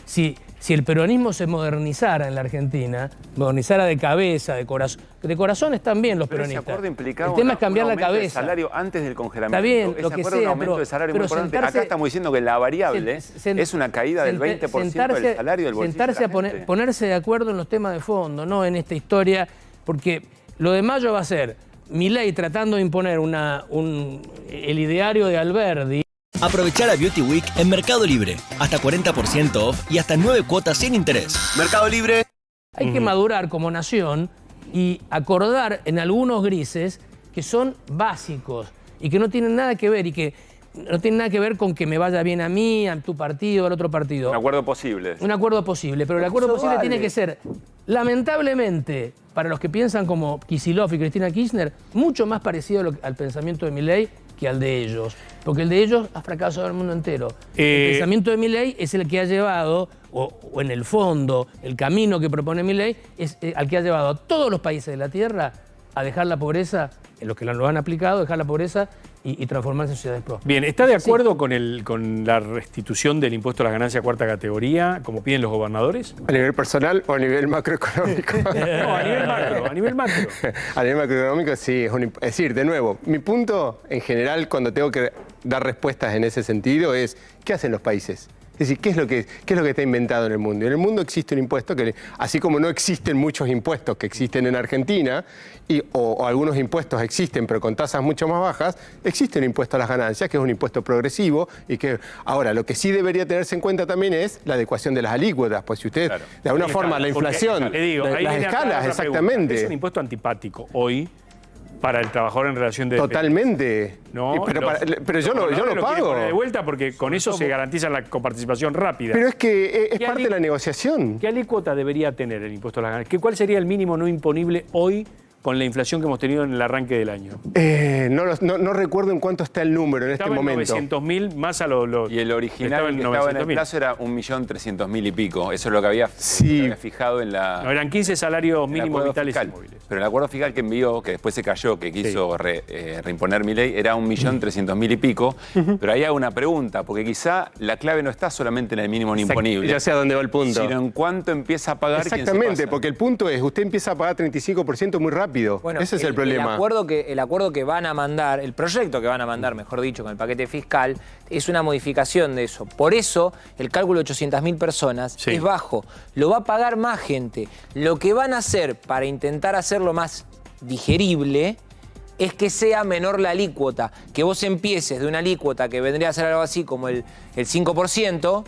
si el peronismo se modernizara en la Argentina, modernizara de cabeza, de corazones también los peronistas. Ese acuerdo implicaba el tema es cambiar la cabeza. De salario antes del congelamiento. Está bien, ese lo que acuerdo sea, un aumento de salario muy importante. Acá estamos diciendo que la variable es una caída del 20% del salario del bolsillo. Sentarse a ponerse de acuerdo en los temas de fondo, no en esta historia, porque lo de mayo va a ser Milei tratando de imponer el ideario de Alberdi. Aprovechá la Beauty Week en Mercado Libre. Hasta 40% off y hasta 9 cuotas sin interés. Mercado Libre. Hay que madurar como nación y acordar en algunos grises que son básicos y que no tienen nada que ver con que me vaya bien a mí, a tu partido, al otro partido. Un acuerdo posible. Un acuerdo posible, pero el acuerdo posible tiene que ser, lamentablemente, para los que piensan como Kicillof y Cristina Kirchner, mucho más parecido al pensamiento de Milei que al de ellos, porque el de ellos ha fracasado en el mundo entero. El pensamiento de Milei es el que ha llevado, o en el fondo, el camino que propone Milei es al que ha llevado a todos los países de la Tierra a dejar la pobreza, en los que lo han aplicado, dejar la pobreza y transformarse en sociedades prósperas. Bien, ¿está de acuerdo con la restitución del impuesto a las ganancias cuarta categoría, como piden los gobernadores? ¿A nivel personal o a nivel macroeconómico? No, a nivel macro. A nivel macroeconómico sí. Es decir, de nuevo, mi punto en general cuando tengo que dar respuestas en ese sentido es ¿qué hacen los países? Es decir, ¿qué es lo que está inventado en el mundo? En el mundo existe un impuesto que, así como no existen muchos impuestos que existen en Argentina, o algunos impuestos existen pero con tasas mucho más bajas, existe un impuesto a las ganancias, que es un impuesto progresivo, y que ahora lo que sí debería tenerse en cuenta también es la adecuación de las alícuotas, pues si usted, de alguna forma, la inflación, las escalas, exactamente. Es un impuesto antipático hoy para el trabajador en relación de... Totalmente. No, pero yo lo pago. De vuelta porque con eso se garantiza la coparticipación rápida. Pero es que es parte de la negociación. ¿Qué alícuota debería tener el impuesto a las ganancias? ¿Cuál sería el mínimo no imponible hoy con la inflación que hemos tenido en el arranque del año? No recuerdo en cuánto está el número en este momento. Estaba en 900.000 más a los... Y el original que estaba en el plazo era 1.300.000 y pico. Eso es lo que había fijado en la... No, eran 15 salarios mínimos vitales y móviles. Pero el acuerdo fiscal que envió, que después se cayó, que quiso reimponer Milei, era 1.300.000 y pico. Pero ahí hago una pregunta, porque quizá la clave no está solamente en el mínimo no imponible. Ya sé a dónde va el punto. Sino en cuánto empieza a pagar quien se Exactamente, pasa. porque el punto es, usted empieza a pagar 35% muy rápido. Bueno, ese es el problema. El acuerdo que van a mandar, el proyecto que van a mandar, mejor dicho, con el paquete fiscal, es una modificación de eso. Por eso, el cálculo de 800.000 personas es bajo. Lo va a pagar más gente. Lo que van a hacer para intentar hacerlo más digerible es que sea menor la alícuota. Que vos empieces de una alícuota que vendría a ser algo así como el 5%,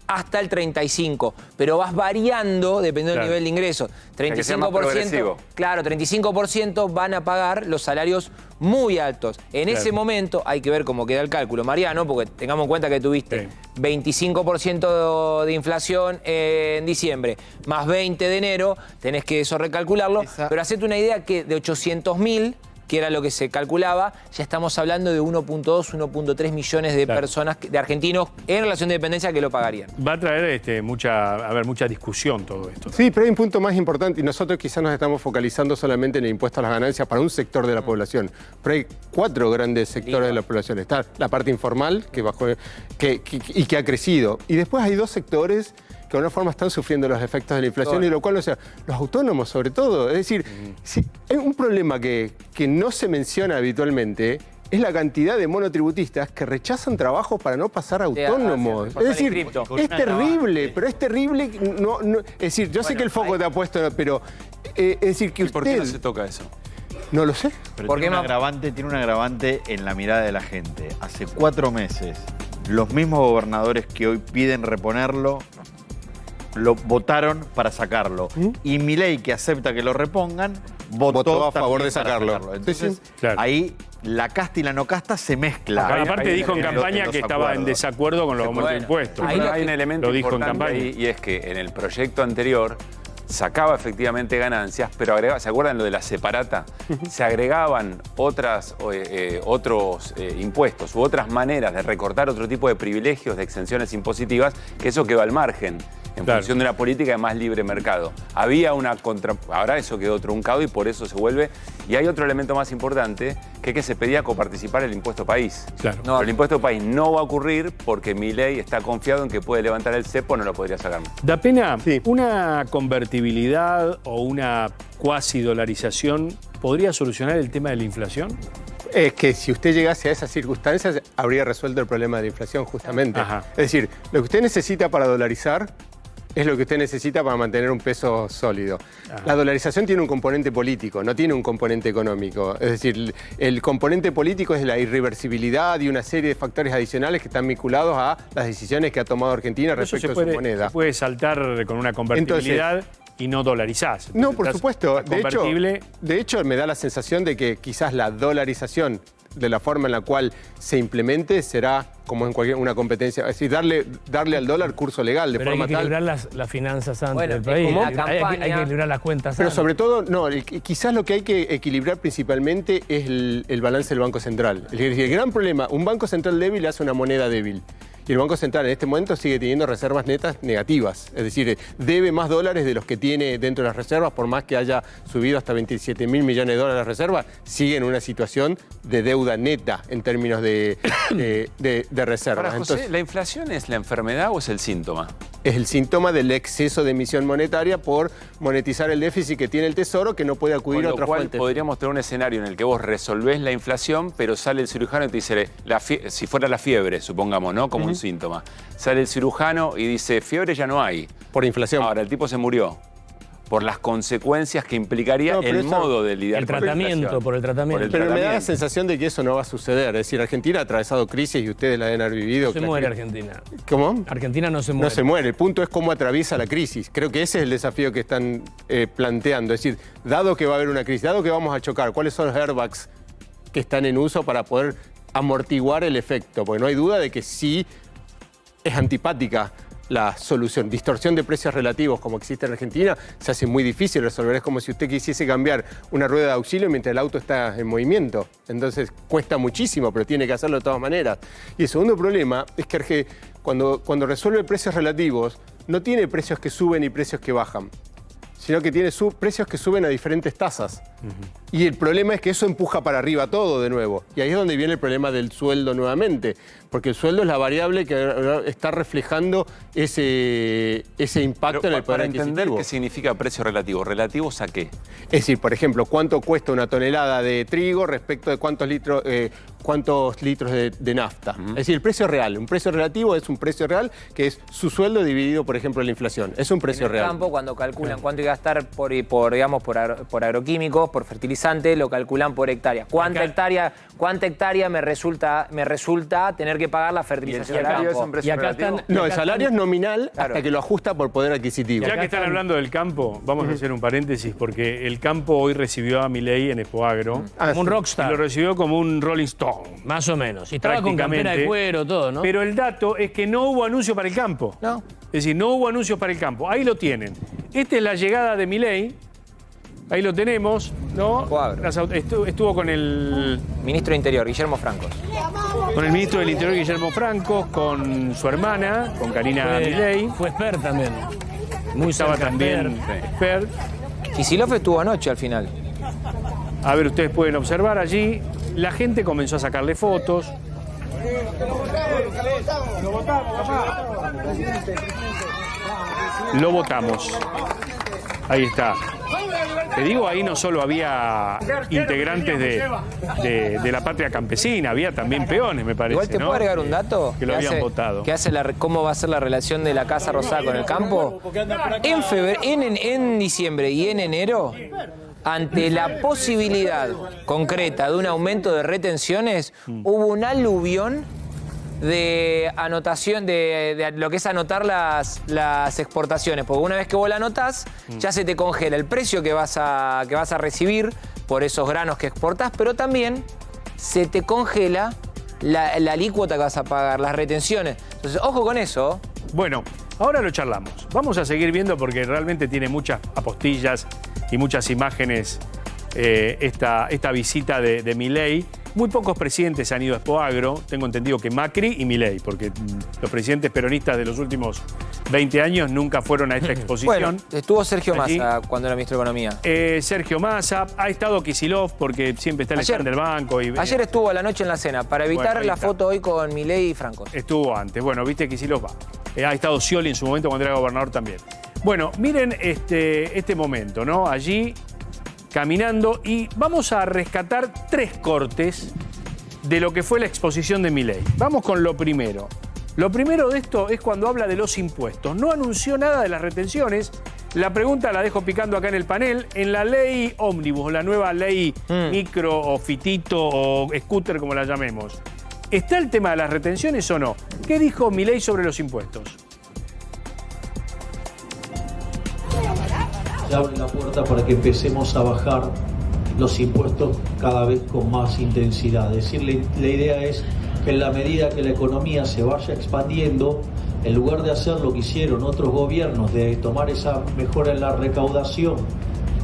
hasta el 35%, pero vas variando dependiendo del nivel de ingresos. 35%, claro, 35% van a pagar los salarios muy altos. En ese momento hay que ver cómo queda el cálculo, Mariano, porque tengamos en cuenta que tuviste 25% de inflación en diciembre, más 20 de enero, tenés que eso recalcularlo, pero hacete una idea que de 800.000 que era lo que se calculaba, ya estamos hablando de 1.2, 1.3 millones de personas, de argentinos en relación de dependencia que lo pagarían. Va a traer mucha discusión todo esto. Sí, pero hay un punto más importante y nosotros quizás nos estamos focalizando solamente en el impuesto a las ganancias para un sector de la población, pero hay 4 grandes sectores de la población. Está la parte informal y que ha crecido, y después hay 2 sectores que de alguna forma están sufriendo los efectos de la inflación, y lo cual, o sea, los autónomos sobre todo. Es decir, si hay un problema que no se menciona habitualmente, es la cantidad de monotributistas que rechazan trabajo para no pasar a autónomos. Es decir, es terrible, pero es terrible. Es decir, yo sé que el foco te ha puesto, pero es decir que usted... ¿Por qué no se toca eso? No lo sé. Pero tiene un agravante en la mirada de la gente. Hace 4 meses, los mismos gobernadores que hoy piden reponerlo, lo votaron para sacarlo. Y Milei, que acepta que lo repongan, votó a favor de sacarlo. Entonces, ahí la casta y la no casta se mezclan. Aparte dijo en campaña que estaba en desacuerdo con los aumentos de impuestos. Hay un elemento importante ahí, y es que en el proyecto anterior sacaba efectivamente ganancias, pero agregaba, ¿se acuerdan lo de la separata? Se agregaban otros impuestos u otras maneras de recortar otro tipo de privilegios, de exenciones impositivas, que eso quedó al margen en función de una política de más libre mercado. Había una ahora eso quedó truncado y por eso se vuelve. Y hay otro elemento más importante, que es que se pedía coparticipar el impuesto país. Pero el impuesto país no va a ocurrir porque Milei está confiado en que puede levantar el cepo, no lo podría sacar más. Da pena, una convertibilidad o una cuasi dolarización podría solucionar el tema de la inflación. Es que si usted llegase a esas circunstancias, habría resuelto el problema de la inflación justamente. Es decir, lo que usted necesita para dolarizar es lo que usted necesita para mantener un peso sólido. La dolarización tiene un componente político, no tiene un componente económico. Es decir, el componente político es la irreversibilidad y una serie de factores adicionales que están vinculados a las decisiones que ha tomado Argentina respecto a su moneda. Se puede saltar con una convertibilidad y no dolarizás. No, por supuesto. De hecho, me da la sensación de que quizás la dolarización, de la forma en la cual se implemente, será como en cualquier una competencia, es decir, darle al dólar curso legal de pero forma hay que tal. equilibrar las finanzas antes del país. Hay que equilibrar las cuentas Pero antes. sobre todo, quizás lo que hay que equilibrar principalmente es el balance del Banco Central. El gran problema, un Banco Central débil hace una moneda débil. Y el Banco Central en este momento sigue teniendo reservas netas negativas. Es decir, debe más dólares de los que tiene dentro de las reservas, por más que haya subido hasta 27.000 millones de dólares las reservas, sigue en una situación de deuda neta en términos de reservas. Ahora, José, ¿la inflación es la enfermedad o es el síntoma? Es el síntoma del exceso de emisión monetaria por monetizar el déficit que tiene el Tesoro, que no puede acudir a otras fuentes. Podríamos tener un escenario en el que vos resolvés la inflación, pero sale el cirujano y te dice, si fuera la fiebre, supongamos, ¿no? Como un síntoma. Sale el cirujano y dice, fiebre ya no hay. Por inflación. Ahora, el tipo se murió. Por las consecuencias que implicaría el modo de lidiar con la inflación. Por el tratamiento. Pero me da la sensación de que eso no va a suceder. Es decir, Argentina ha atravesado crisis y ustedes la deben haber vivido. No se muere Argentina. ¿Cómo? Argentina no se muere. No se muere. El punto es cómo atraviesa la crisis. Creo que ese es el desafío que están planteando. Es decir, dado que va a haber una crisis, dado que vamos a chocar, ¿cuáles son los airbags que están en uso para poder amortiguar el efecto? Porque no hay duda de que sí es antipática la solución. Distorsión de precios relativos como existe en Argentina se hace muy difícil resolver. Es como si usted quisiese cambiar una rueda de auxilio mientras el auto está en movimiento. Entonces cuesta muchísimo, pero tiene que hacerlo de todas maneras. Y el segundo problema es que cuando resuelve precios relativos, no tiene precios que suben y precios que bajan, sino que tiene precios que suben a diferentes tasas. Y el problema es que eso empuja para arriba todo de nuevo. Y ahí es donde viene el problema del sueldo nuevamente. Porque el sueldo es la variable que está reflejando ese impacto en el poder adquisitivo. Para entender qué significa precio relativo, ¿relativos a qué? Es decir, por ejemplo, cuánto cuesta una tonelada de trigo respecto de cuántos litros de nafta. Es decir, el precio real. Un precio relativo es un precio real que es su sueldo dividido, por ejemplo, la inflación. Es un precio real. En el campo, cuando calculan cuánto hay que gastar por agroquímicos, por fertilizante, lo calculan por hectárea. ¿Cuánta hectárea me resulta tener que pagar la fertilización del campo? Y acá están, no, el salario es nominal hasta que lo ajusta por poder adquisitivo. Ya que están hablando del campo, vamos a hacer un paréntesis, porque el campo hoy recibió a Milei en Expo Agro como un rockstar. Y lo recibió como un Rolling Stone. Más o menos. Y estaba con campera de cuero, todo, ¿no? Pero el dato es que no hubo anuncio para el campo. No. Es decir, no hubo anuncios para el campo. Ahí lo tienen. Esta es la llegada de Milei Ahí lo tenemos, ¿no? Estuvo con el ministro de Interior, Guillermo Francos. Con el ministro del Interior, Guillermo Francos, con su hermana, con Karina Milei. Fue expert también. Estaba también expert. Kicillof estuvo anoche al final. A ver, ustedes pueden observar allí, la gente comenzó a sacarle fotos. Lo votamos. Ahí está. Te digo, ahí no solo había integrantes de la patria campesina, había también peones, me parece. Igual te puedo agregar un dato que lo habían votado. ¿Cómo va a ser la relación de la Casa Rosada con el campo? En diciembre y en enero, ante la posibilidad concreta de un aumento de retenciones, hubo un aluvión de anotación, de lo que es anotar las exportaciones, porque una vez que vos la anotás, ya se te congela el precio que vas a recibir por esos granos que exportás, pero también se te congela la alícuota que vas a pagar, las retenciones. Entonces, ojo con eso. Bueno, ahora lo charlamos. Vamos a seguir viendo porque realmente tiene muchas apostillas y muchas imágenes esta visita de Milei. Muy pocos presidentes han ido a Expo Agro, tengo entendido que Macri y Milei, porque los presidentes peronistas de los últimos 20 años nunca fueron a esta exposición. Bueno, estuvo Sergio Massa cuando era ministro de Economía. Sergio Massa, ha estado Kicillof, porque siempre está el stand del banco. Ayer estuvo a la noche en la cena, para evitar la foto hoy con Milei y Francos. Estuvo antes, bueno, viste Kicillof va. Ha estado Scioli en su momento cuando era gobernador también. Bueno, miren este momento, ¿no? Allí caminando, y vamos a rescatar 3 cortes de lo que fue la exposición de Milei. Vamos con lo primero. Lo primero de esto es cuando habla de los impuestos. No anunció nada de las retenciones. La pregunta la dejo picando acá en el panel. En la ley ómnibus, la nueva ley micro o fitito o scooter, como la llamemos, ¿está el tema de las retenciones o no? ¿Qué dijo Milei sobre los impuestos? Abre la puerta para que empecemos a bajar los impuestos cada vez con más intensidad. Es decir, la idea es que en la medida que la economía se vaya expandiendo, en lugar de hacer lo que hicieron otros gobiernos, de tomar esa mejora en la recaudación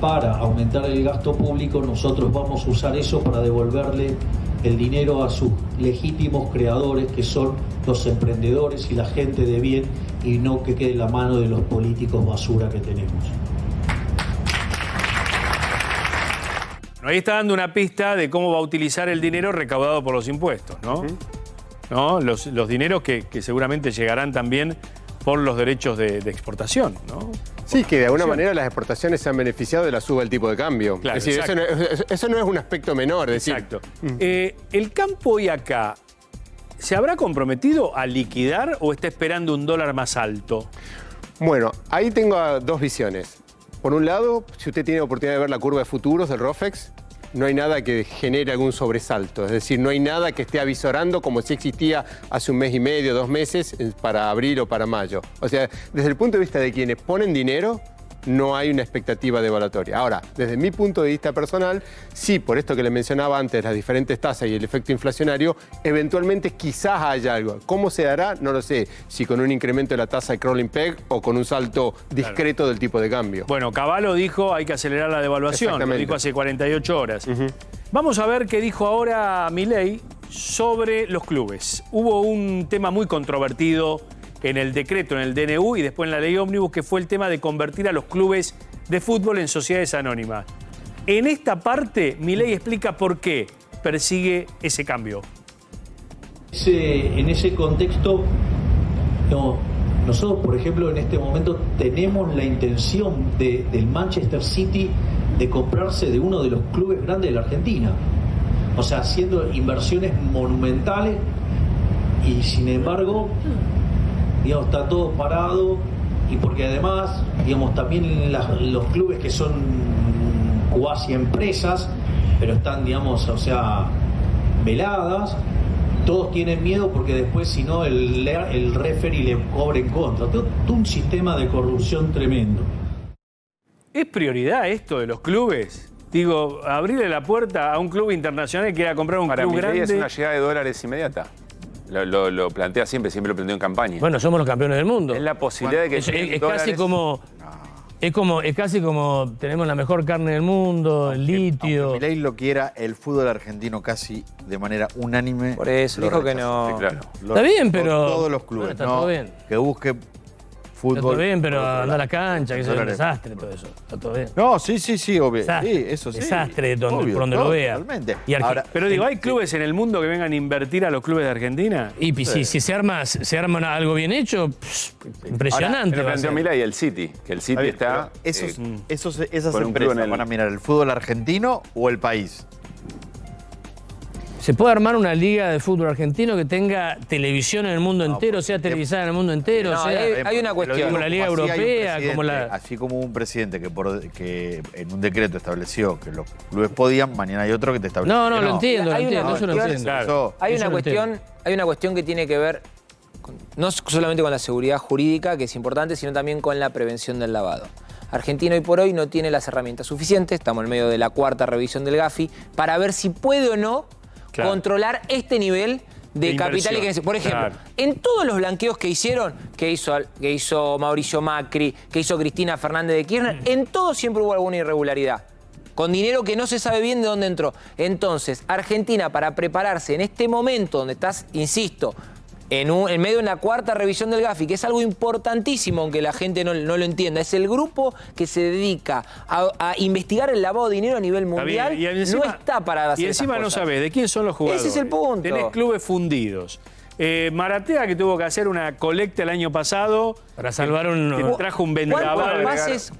para aumentar el gasto público, nosotros vamos a usar eso para devolverle el dinero a sus legítimos creadores, que son los emprendedores y la gente de bien, y no que quede en la mano de los políticos basura que tenemos. Ahí está dando una pista de cómo va a utilizar el dinero recaudado por los impuestos, ¿no? ¿No? Los dineros que seguramente llegarán también por los derechos de exportación, ¿no? Sí, que de alguna manera las exportaciones se han beneficiado de la suba del tipo de cambio. Claro, es decir, eso no es un aspecto menor. Es exacto. ¿El campo hoy acá se habrá comprometido a liquidar o está esperando un dólar más alto? Bueno, ahí tengo 2 visiones. Por un lado, si usted tiene oportunidad de ver la curva de futuros del ROFEX, no hay nada que genere algún sobresalto. Es decir, no hay nada que esté avisorando como si existía hace un mes y medio, 2 meses, para abril o para mayo. O sea, desde el punto de vista de quienes ponen dinero, no hay una expectativa devaluatoria. Ahora, desde mi punto de vista personal, sí, por esto que le mencionaba antes, las diferentes tasas y el efecto inflacionario, eventualmente quizás haya algo. ¿Cómo se dará? No lo sé. Si con un incremento de la tasa de crawling peg o con un salto discreto del tipo de cambio. Bueno, Cavallo dijo hay que acelerar la devaluación, lo dijo hace 48 horas. Vamos a ver qué dijo ahora Milei sobre los clubes. Hubo un tema muy controvertido en el decreto, en el DNU y después en la ley ómnibus, que fue el tema de convertir a los clubes de fútbol en sociedades anónimas. En esta parte, Milei explica por qué persigue ese cambio. En ese contexto, nosotros, por ejemplo, en este momento tenemos la intención del Manchester City de comprarse de uno de los clubes grandes de la Argentina. O sea, haciendo inversiones monumentales y, sin embargo, digamos, está todo parado, y porque además, digamos, también los clubes que son cuasi empresas, pero están, digamos, o sea, veladas, todos tienen miedo porque después, si no, el referee le cobra en contra. Todo un sistema de corrupción tremendo. ¿Es prioridad esto de los clubes? Digo, abrirle la puerta a un club internacional que quiera comprar un club grande. Es una llegada de dólares inmediata. Lo plantea siempre lo planteó en campaña. Bueno, somos los campeones del mundo. Es la posibilidad de que es casi como Es casi como tenemos la mejor carne del mundo, el litio. Aunque Milei lo quiera, el fútbol argentino casi de manera unánime. Por eso, dijo que no. Sí, claro. Está bien, pero... Todos los clubes, Está todo bien. Que busque fútbol. Está todo bien, pero anda a la cancha, que eso es un desastre todo eso. Está todo bien. No, sí, obvio. Desastre, Sí, eso sí. desastre por donde todo, lo vea. Totalmente. Y Ahora, Pero digo, ¿hay clubes en el mundo que vengan a invertir a los clubes de Argentina? Y si se arma algo bien hecho, impresionante. Ahora, va a ser. Milei, el City, que el City está... esas con un empresas club en el- van a mirar el fútbol argentino o el país. ¿Se puede armar una liga de fútbol argentino que tenga televisión en el mundo entero, sea televisada en el mundo entero? No, sea, hay una cuestión. Como la Liga Así hay un Europea, como presidente, la... Así como hubo un presidente que en un decreto estableció que los clubes podían, mañana hay otro que te establece No, que lo entiendo, Hay una eso lo cuestión- entiendo. Eso- Hay Eso una lo cuestión, hay una cuestión que tiene que ver no solamente con la seguridad jurídica, que es importante, sino también con la prevención del lavado. Argentina hoy por hoy no tiene las herramientas suficientes, estamos en medio de la 4ª revisión del GAFI, para ver si puede o no controlar este nivel de capital. Por ejemplo, en todos los blanqueos que hicieron, que hizo Mauricio Macri, que hizo Cristina Fernández de Kirchner, en todos siempre hubo alguna irregularidad. Con dinero que no se sabe bien de dónde entró. Entonces, Argentina, para prepararse en este momento donde estás, insisto, en medio de la 4ª revisión del GAFI, que es algo importantísimo, aunque la gente no lo entienda, es el grupo que se dedica a investigar el lavado de dinero a nivel mundial, no está para hacer Y encima esas no cosas. sabés de quién son los jugadores. Ese es el punto. Tenés clubes fundidos. Maratea, que tuvo que hacer una colecta el año pasado para salvar que trajo un vendaval. ¿Cuántos pases?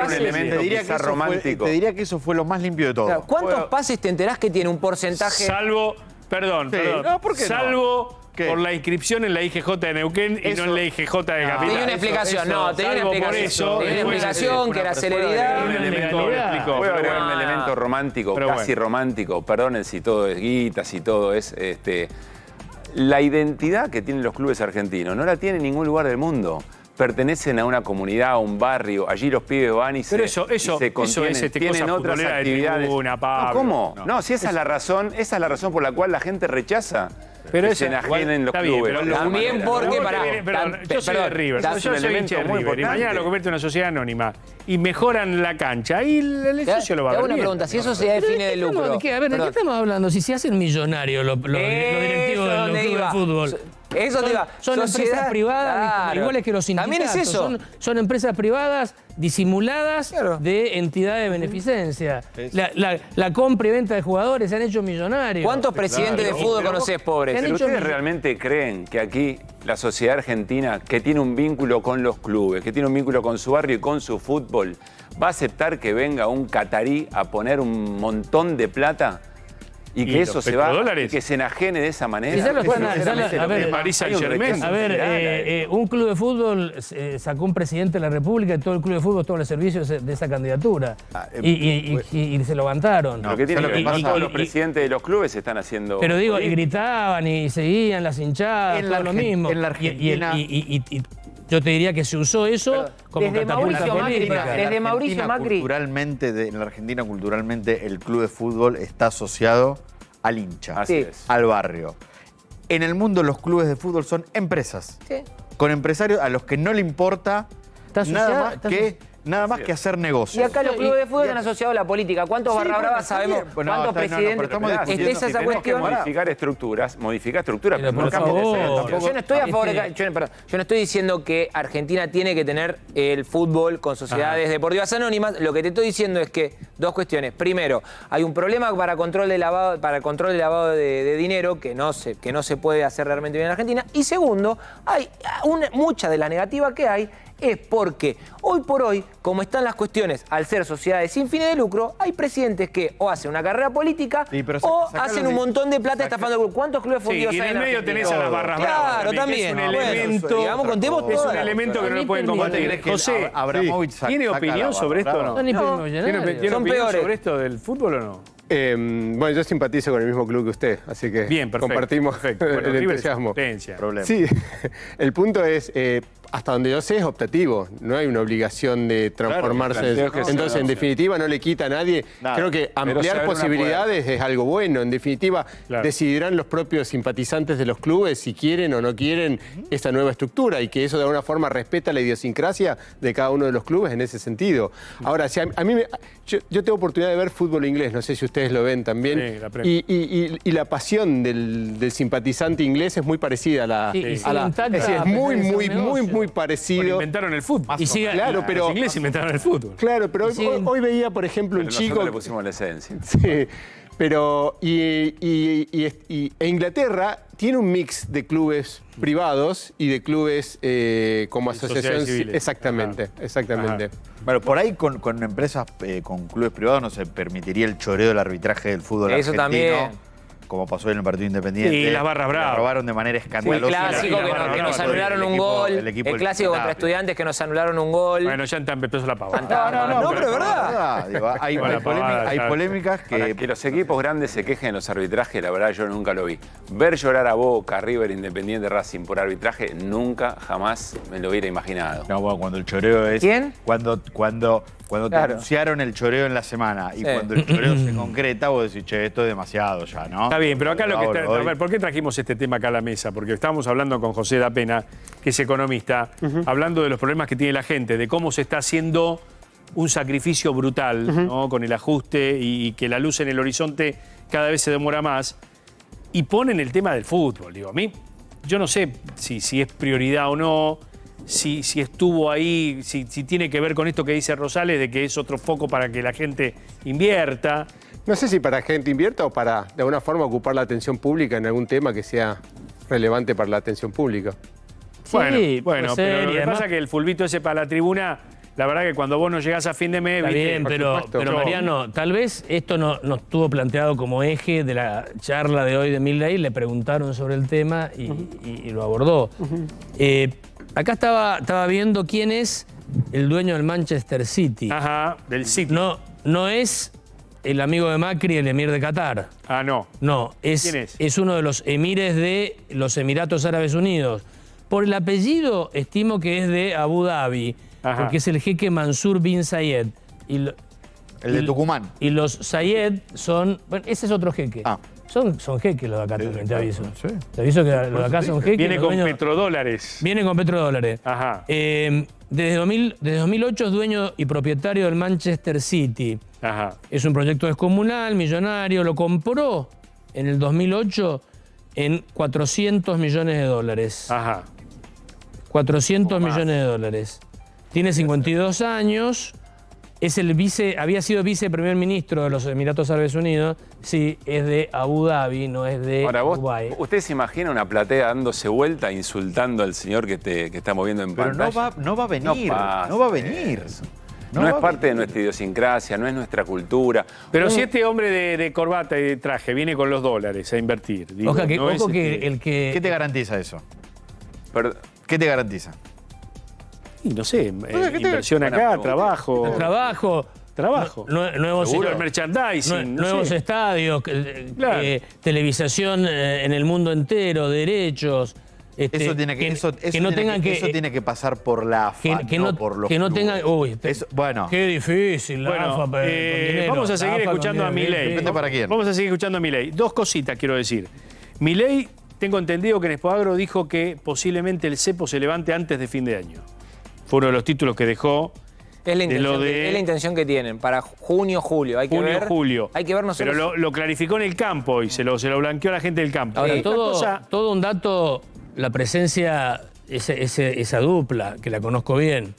un elemento te quizás romántico. te diría que eso fue lo más limpio de todo. Claro, ¿cuántos pases te enterás que tiene un porcentaje? Salvo, perdón, No, ¿por qué no? salvo por la inscripción en la IGJ de Neuquén y no en la IGJ de Capital. Tenía una explicación, tenía una explicación. Tenía una explicación que era celeridad. Puede haber un elemento romántico, casi romántico, perdonen si todo es guita, si todo es... La identidad que tienen los clubes argentinos no la tiene en ningún lugar del mundo. Pertenecen a una comunidad, a un barrio, allí los pibes van y Pero se contienen, es tienen cosa otras futbolera de actividades. tribuna, Pablo. No, ¿cómo? No, si esa es la razón por la cual la gente rechaza. Pero que eso, se enajenen los está bien, clubes. pero También porque yo soy de River, yo soy hincha de River y mañana lo convierte en una sociedad anónima y mejoran la cancha y el socio lo va a ver. Te hago una pregunta, si eso se define de lucro. ¿De qué estamos hablando? Si se hacen millonarios los directivos de los clubes de fútbol. Eso te iba. Son empresas privadas, iguales que los sindicatos. También es eso. Son empresas privadas disimuladas de entidades de beneficencia. La compra y venta de jugadores se han hecho millonarios. ¿Cuántos presidentes de fútbol conocés, pobres? ¿Pero ustedes realmente creen que aquí la sociedad argentina, que tiene un vínculo con los clubes, que tiene un vínculo con su barrio y con su fútbol, va a aceptar que venga un catarí a poner un montón de plata? Y que eso se va, y que se enajene de esa manera. Quizás lo puedan a ver, un club de fútbol sacó un presidente de la República y todo el club de fútbol, todos los servicios de esa candidatura. Y se lo levantaron. Lo que tiene que ver todos los presidentes de los clubes están haciendo... Pero digo, y gritaban y seguían las hinchadas, todo lo mismo. En la Argentina... Y yo te diría que se usó eso como catapulta política. Desde Mauricio Macri. En la Argentina, culturalmente, el club de fútbol está asociado al hincha, al barrio. En el mundo, los clubes de fútbol son empresas. Sí. Con empresarios a los que no le importa nada más que hacer negocios. Y acá los clubes de fútbol están asociados a la política. ¿Cuántos barra bravas sabemos? ¿Cuántos presidentes? ¿Es esa cuestión? Modificar estructuras, pero por favor. Yo no estoy a favor de... Yo no estoy diciendo que Argentina tiene que tener el fútbol con sociedades deportivas anónimas. Lo que te estoy diciendo es que dos cuestiones. Primero, hay un problema para control de lavado, de dinero que no se puede hacer realmente bien en Argentina. Y segundo, hay mucha de la negativa que hay es porque hoy por hoy, como están las cuestiones, al ser sociedades sin fines de lucro, hay presidentes que o hacen una carrera política o hacen un montón de plata estafando al club. ¿Cuántos clubes fundidos hay en Argentina? Y en el medio tenés a las barras bravas. Claro, también. Es un elemento, digamos, contemos es todo. un elemento que no lo pueden combatir. José, ¿tiene opinión sobre esto o no? ¿Tiene opinión sobre esto del fútbol o no? Bueno, yo simpatizo con el mismo club que usted, así que bien, perfecto, compartimos bueno, el entusiasmo. Sí, el punto es, hasta donde yo sé, es optativo. No hay una obligación de transformarse. Claro, entonces, en definitiva, no le quita a nadie. Nada. Creo que ampliar posibilidades es algo bueno. En definitiva, decidirán los propios simpatizantes de los clubes si quieren o no quieren esta nueva estructura y que eso de alguna forma respeta la idiosincrasia de cada uno de los clubes en ese sentido. Ahora, si a mí yo tengo oportunidad de ver fútbol inglés, no sé si ustedes lo ven también, y la pasión del simpatizante inglés es muy parecida a la... es muy parecido. Bueno, inventaron el fútbol. Claro, pero... Los ingleses inventaron el fútbol. Claro, pero hoy veía, por ejemplo, un chico... Nosotros le pusimos la esencia. Sí, pero... Inglaterra tiene un mix de clubes privados y de clubes como asociaciones civiles. Exactamente. Bueno, por ahí con empresas, con clubes privados no se permitiría el choreo del arbitraje del fútbol Eso argentino. también. Como pasó en el partido Independiente. Y las barras bravas. Robaron de manera escandalosa. El clásico que nos anularon un gol. El clásico contra Estudiantes que nos anularon un gol. Bueno, ya empezó la pavada. No, pero es verdad. Digo, hay polémicas que... Para que los equipos grandes se quejen de los arbitrajes, la verdad yo nunca lo vi. Ver llorar a Boca, River, Independiente, Racing por arbitraje, nunca, jamás me lo hubiera imaginado. No, bueno, cuando el choreo es... ¿Quién? Cuando te anunciaron el choreo en la semana y cuando el choreo se concreta, vos decís, che, esto es demasiado ya, ¿no? Está bien, pero acá lo que está... A ver, ¿por qué trajimos este tema acá a la mesa? Porque estábamos hablando con José Da Pena, que es economista, hablando de los problemas que tiene la gente, de cómo se está haciendo un sacrificio brutal, ¿no? Con el ajuste y que la luz en el horizonte cada vez se demora más. Y ponen el tema del fútbol. Digo, a mí, yo no sé si es prioridad o no, si estuvo ahí, si tiene que ver con esto que dice Rosales, de que es otro foco para que la gente invierta. No sé si para que la gente invierta o para, de alguna forma, ocupar la atención pública en algún tema que sea relevante para la atención pública. Bueno, pero lo que pasa es que el fulbito ese para la tribuna, la verdad que cuando vos no llegás a fin de mes... Está bien, pero Mariano, tal vez esto no estuvo planteado como eje de la charla de hoy de Milei, le preguntaron sobre el tema y lo abordó. Acá estaba viendo quién es el dueño del Manchester City. Ajá, del City. No es el amigo de Macri, el emir de Qatar. Ah, no. No, ¿Quién es? Es uno de los emires de los Emiratos Árabes Unidos. Por el apellido, estimo que es de Abu Dhabi, porque es el jeque Mansur bin Zayed. El de Tucumán. Y los Zayed son... Bueno, ese es otro jeque. Son jeques los de acá también, te aviso. Te aviso que los de acá son jeques. Viene con petrodólares. Viene con petrodólares. Ajá. Desde 2008 es dueño y propietario del Manchester City. Ajá. Es un proyecto descomunal, millonario. Lo compró en el 2008 en 400 millones de dólares. Ajá. 400 millones de dólares. Tiene 52 años. Es había sido viceprimer ministro de los Emiratos Árabes Unidos. Sí, es de Abu Dhabi, no es de Dubái. ¿Usted se imagina una platea dándose vuelta insultando al señor que está moviendo en pantalla? Pero no va a venir. No va a venir. No es parte de nuestra idiosincrasia, no es nuestra cultura. Pero si este hombre de corbata y de traje viene con los dólares a invertir... Ojo que ¿Qué te garantiza eso? ¿Qué te garantiza? Y no sé, inversión acá, trabajo. Nuevos merchandising. Nuevos estadios, televisación en el mundo entero, derechos. Eso tiene que pasar por la AFA, no por los clubes. Bueno. Qué difícil, la AFA. Vamos a seguir escuchando a Milei. Depende para quién. Vamos a seguir escuchando a Milei. Dos cositas quiero decir. Milei, tengo entendido que en Expoagro dijo que posiblemente el cepo se levante antes de fin de año. Fue uno de los títulos que dejó. Es la intención que tienen para junio, julio. Hay que ver nosotros. Pero lo clarificó en el campo y se lo blanqueó a la gente del campo. Ahora, todo un dato, la presencia, esa dupla, que la conozco bien,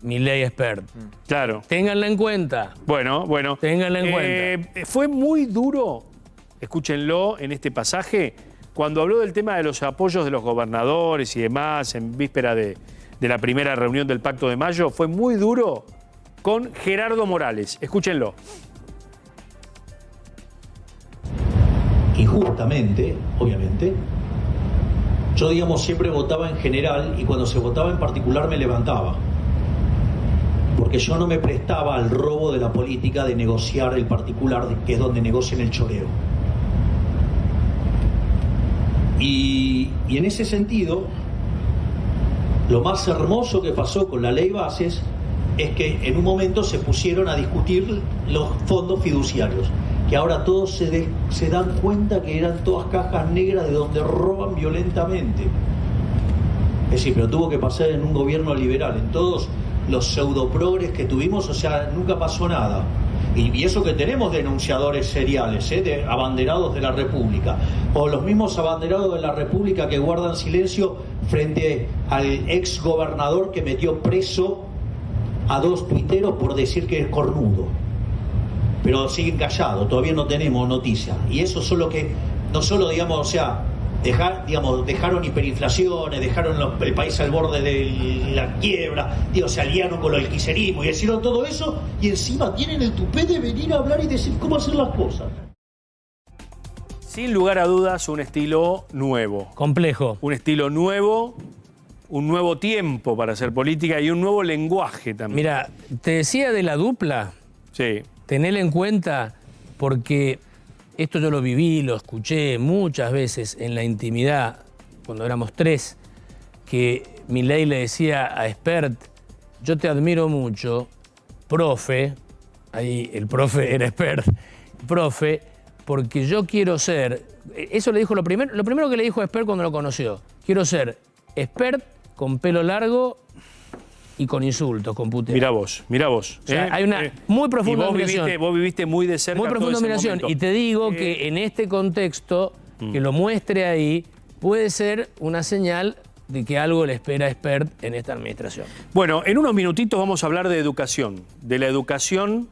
Milei Expert. Claro. Ténganla en cuenta. Bueno. Ténganla en cuenta. Fue muy duro, escúchenlo en este pasaje, cuando habló del tema de los apoyos de los gobernadores y demás en víspera de la primera reunión del Pacto de Mayo, fue muy duro con Gerardo Morales. Escúchenlo. Injustamente, obviamente, yo, siempre votaba en general y cuando se votaba en particular me levantaba. Porque yo no me prestaba al robo de la política de negociar el particular, que es donde negocian el choreo. Y en ese sentido... Lo más hermoso que pasó con la ley bases es que en un momento se pusieron a discutir los fondos fiduciarios, que ahora todos se dan cuenta que eran todas cajas negras de donde roban violentamente. Es decir, pero tuvo que pasar en un gobierno liberal, en todos los pseudoprogres que tuvimos, o sea, nunca pasó nada. Y eso que tenemos denunciadores seriales, de abanderados de la República, o los mismos abanderados de la República que guardan silencio frente al ex gobernador que metió preso a 2 tuiteros por decir que es cornudo. Pero siguen callados, todavía no tenemos noticia. Y eso solo que, no solo, digamos, o sea, dejaron hiperinflaciones, dejaron el país al borde de la quiebra, se aliaron con el kirchnerismo y hicieron todo eso, y encima tienen el tupé de venir a hablar y decir cómo hacer las cosas. Sin lugar a dudas, un estilo nuevo. Complejo. Un estilo nuevo, un nuevo tiempo para hacer política y un nuevo lenguaje también. Mira, te decía de la dupla. Sí. Tenela en cuenta porque esto yo lo viví, lo escuché muchas veces en la intimidad, cuando éramos 3, que Milei le decía a Espert, yo te admiro mucho, profe, ahí el profe era Espert, profe, porque yo quiero ser, eso le dijo lo primero que le dijo a Espert cuando lo conoció, quiero ser Espert con pelo largo y con insultos, con puteos. Mirá vos. O sea, hay una muy profunda admiración. Vos viviste muy de cerca. Muy profunda admiración. Y te digo que en este contexto, que lo muestre ahí, puede ser una señal de que algo le espera a Espert en esta administración. Bueno, en unos minutitos vamos a hablar de educación, de la educación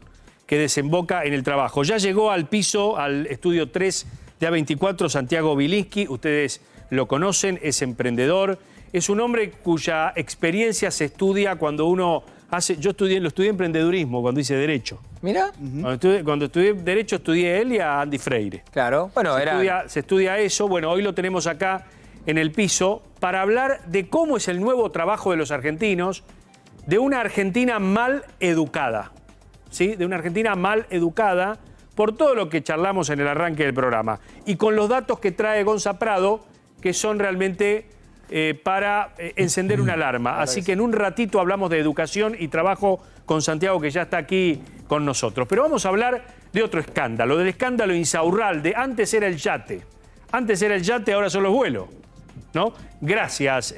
que desemboca en el trabajo. Ya llegó al piso, al estudio 3 de A24, Santiago Bilinski. Ustedes lo conocen, es emprendedor. Es un hombre cuya experiencia se estudia cuando uno hace... Yo lo estudié emprendedurismo cuando hice Derecho. Mira. Cuando estudié Derecho estudié a él y a Andy Freire. Claro, bueno, se estudia eso. Bueno, hoy lo tenemos acá en el piso para hablar de cómo es el nuevo trabajo de los argentinos, de una Argentina mal educada. ¿Sí? De una Argentina mal educada por todo lo que charlamos en el arranque del programa. Y con los datos que trae Gonza Prado, que son realmente... para encender una alarma. Así que en un ratito hablamos de educación y trabajo con Santiago, que ya está aquí con nosotros. Pero vamos a hablar de otro escándalo, del escándalo Insaurralde. Antes era el yate, ahora son los vuelos, ¿no? Gracias,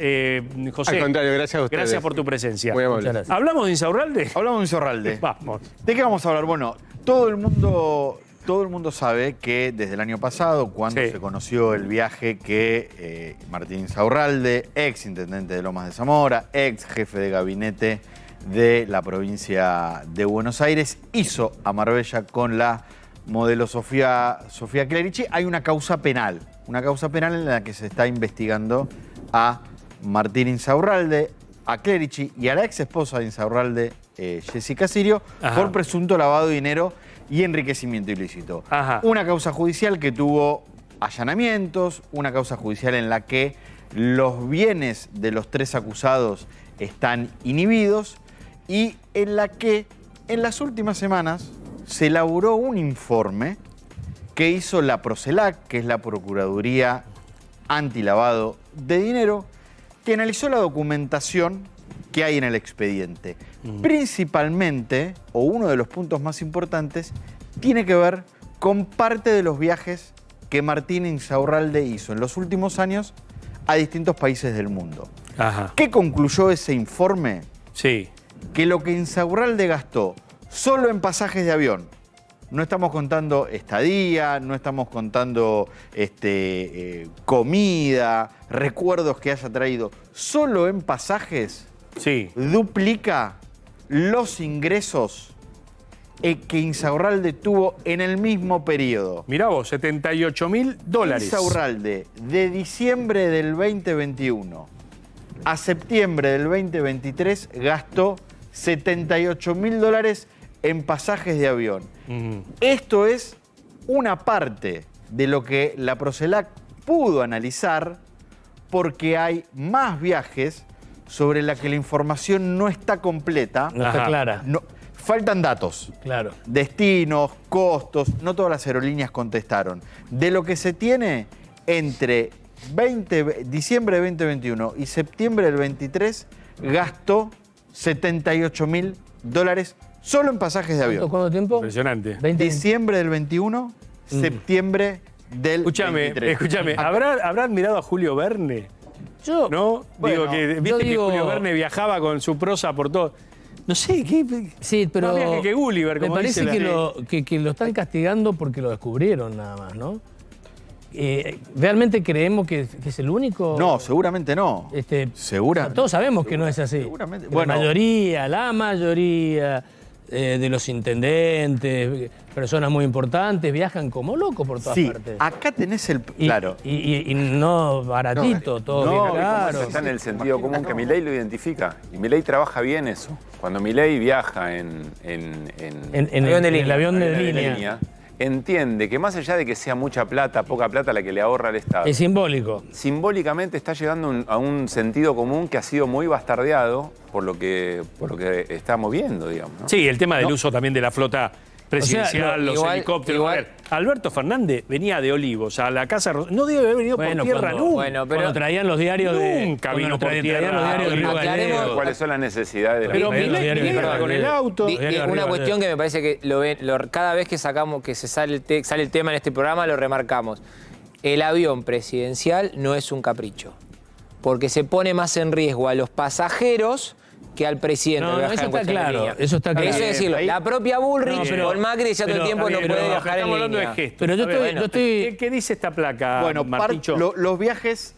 José. Al contrario, gracias a ustedes. Gracias por tu presencia. Muy amable. ¿Hablamos de Insaurralde? Hablamos de Insaurralde. Vamos. ¿De qué vamos a hablar? Bueno, todo el mundo sabe que desde el año pasado, cuando se conoció el viaje que Martín Insaurralde, ex intendente de Lomas de Zamora, ex jefe de gabinete de la provincia de Buenos Aires, hizo a Marbella con la modelo Sofía Clerici, hay una causa penal en la que se está investigando a Martín Insaurralde, a Clerici y a la ex esposa de Insaurralde, Jessica Sirio, por presunto lavado de dinero y enriquecimiento ilícito. Una causa judicial que tuvo allanamientos, una causa judicial en la que los bienes de los 3 acusados están inhibidos y en la que en las últimas semanas se elaboró un informe que hizo la Procelac, que es la Procuraduría Antilavado de Dinero, que analizó la documentación que hay en el expediente. Principalmente, o uno de los puntos más importantes, tiene que ver con parte de los viajes que Martín Insaurralde hizo en los últimos años a distintos países del mundo. ¿Qué concluyó ese informe? Sí. Que lo que Insaurralde gastó solo en pasajes de avión, no estamos contando estadía, no estamos contando comida, recuerdos que haya traído, solo en pasajes, duplica los ingresos que Insaurralde tuvo en el mismo periodo. Mirá vos, $78.000. Insaurralde, de diciembre del 2021 a septiembre del 2023, gastó $78.000 en pasajes de avión. Esto es una parte de lo que la Procelac pudo analizar, porque hay más viajes sobre la que la información no está completa. No está clara. Faltan datos. Claro. Destinos, costos, no todas las aerolíneas contestaron. De lo que se tiene entre diciembre de 2021 y septiembre del 23 gastó $78.000 solo en pasajes de avión. ¿Cuánto tiempo? Impresionante. Diciembre del 21, septiembre del 23. Escúchame, ¿habrán mirado a Julio Verne? Yo, ¿no? Bueno, Viste que Julio Verne viajaba con su prosa por todo. No sé, ¿qué? Sí, pero más viaje que Gulliver, como me parece dice que lo están castigando porque lo descubrieron nada más, ¿no? ¿Realmente creemos que es el único? No, seguramente no. Seguramente. Todos sabemos que no es así. Seguramente. La mayoría de los intendentes, personas muy importantes, viajan como locos por todas partes. Acá tenés el... Claro. Y no baratito, todo bien caro. Está en el sentido común que Milei lo identifica. Y Milei trabaja bien eso. Cuando Milei viaja en el avión de línea, entiende que más allá de que sea mucha plata, poca plata la que le ahorra al Estado. Es simbólico. Simbólicamente está llegando a un sentido común que ha sido muy bastardeado por lo que estamos viendo, digamos, ¿no? Sí, el tema del uso también de la flota presidencial, los helicópteros. A ver, Alberto Fernández venía de Olivos a la Casa Rosada. No debe haber venido por tierra nunca. Cuando traían los diarios nunca vino por tierra. ¿Cuáles son las necesidades de la Pero Milei con el auto. Una cuestión que me parece que cada vez que sale el tema en este programa lo remarcamos. El avión presidencial no es un capricho, porque se pone más en riesgo a los pasajeros que al presidente. Eso está claro. Eso está claro. Eso es decirlo. La propia Bullrich con Macri ya todo el tiempo no puede viajar en línea. Pero yo estoy... ¿Qué dice esta placa, Marticho? Los viajes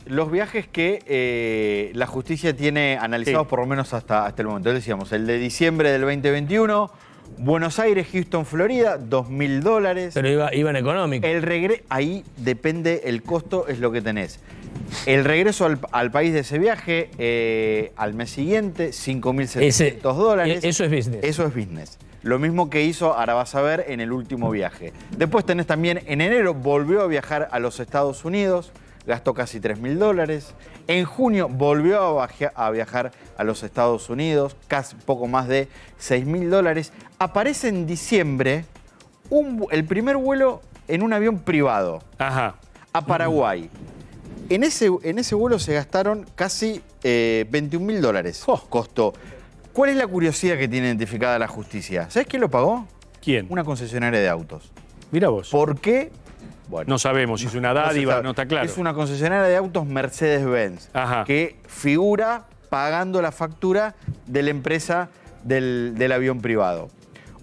que la justicia tiene analizados por lo menos hasta el momento. Decíamos, el de diciembre del 2021, Buenos Aires, Houston, Florida, $2.000. Pero iba en económico. Ahí depende el costo, es lo que tenés. El regreso al país de ese viaje, al mes siguiente, $5.700. Eso es business. Eso es business. Lo mismo que hizo, ahora vas a ver, en el último viaje. Después tenés también, en enero, volvió a viajar a los Estados Unidos, gastó casi $3.000. En junio volvió a viajar a los Estados Unidos, casi poco más de $6.000. Aparece en diciembre el primer vuelo en un avión privado a Paraguay. En ese vuelo se gastaron casi $21.000. Costó. ¿Cuál es la curiosidad que tiene identificada la justicia? ¿Sabés quién lo pagó? ¿Quién? Una concesionaria de autos. Mira vos. ¿Por qué? Bueno, no sabemos si es una dádiva, no está claro. Es una concesionaria de autos Mercedes-Benz que figura pagando la factura de la empresa del avión privado.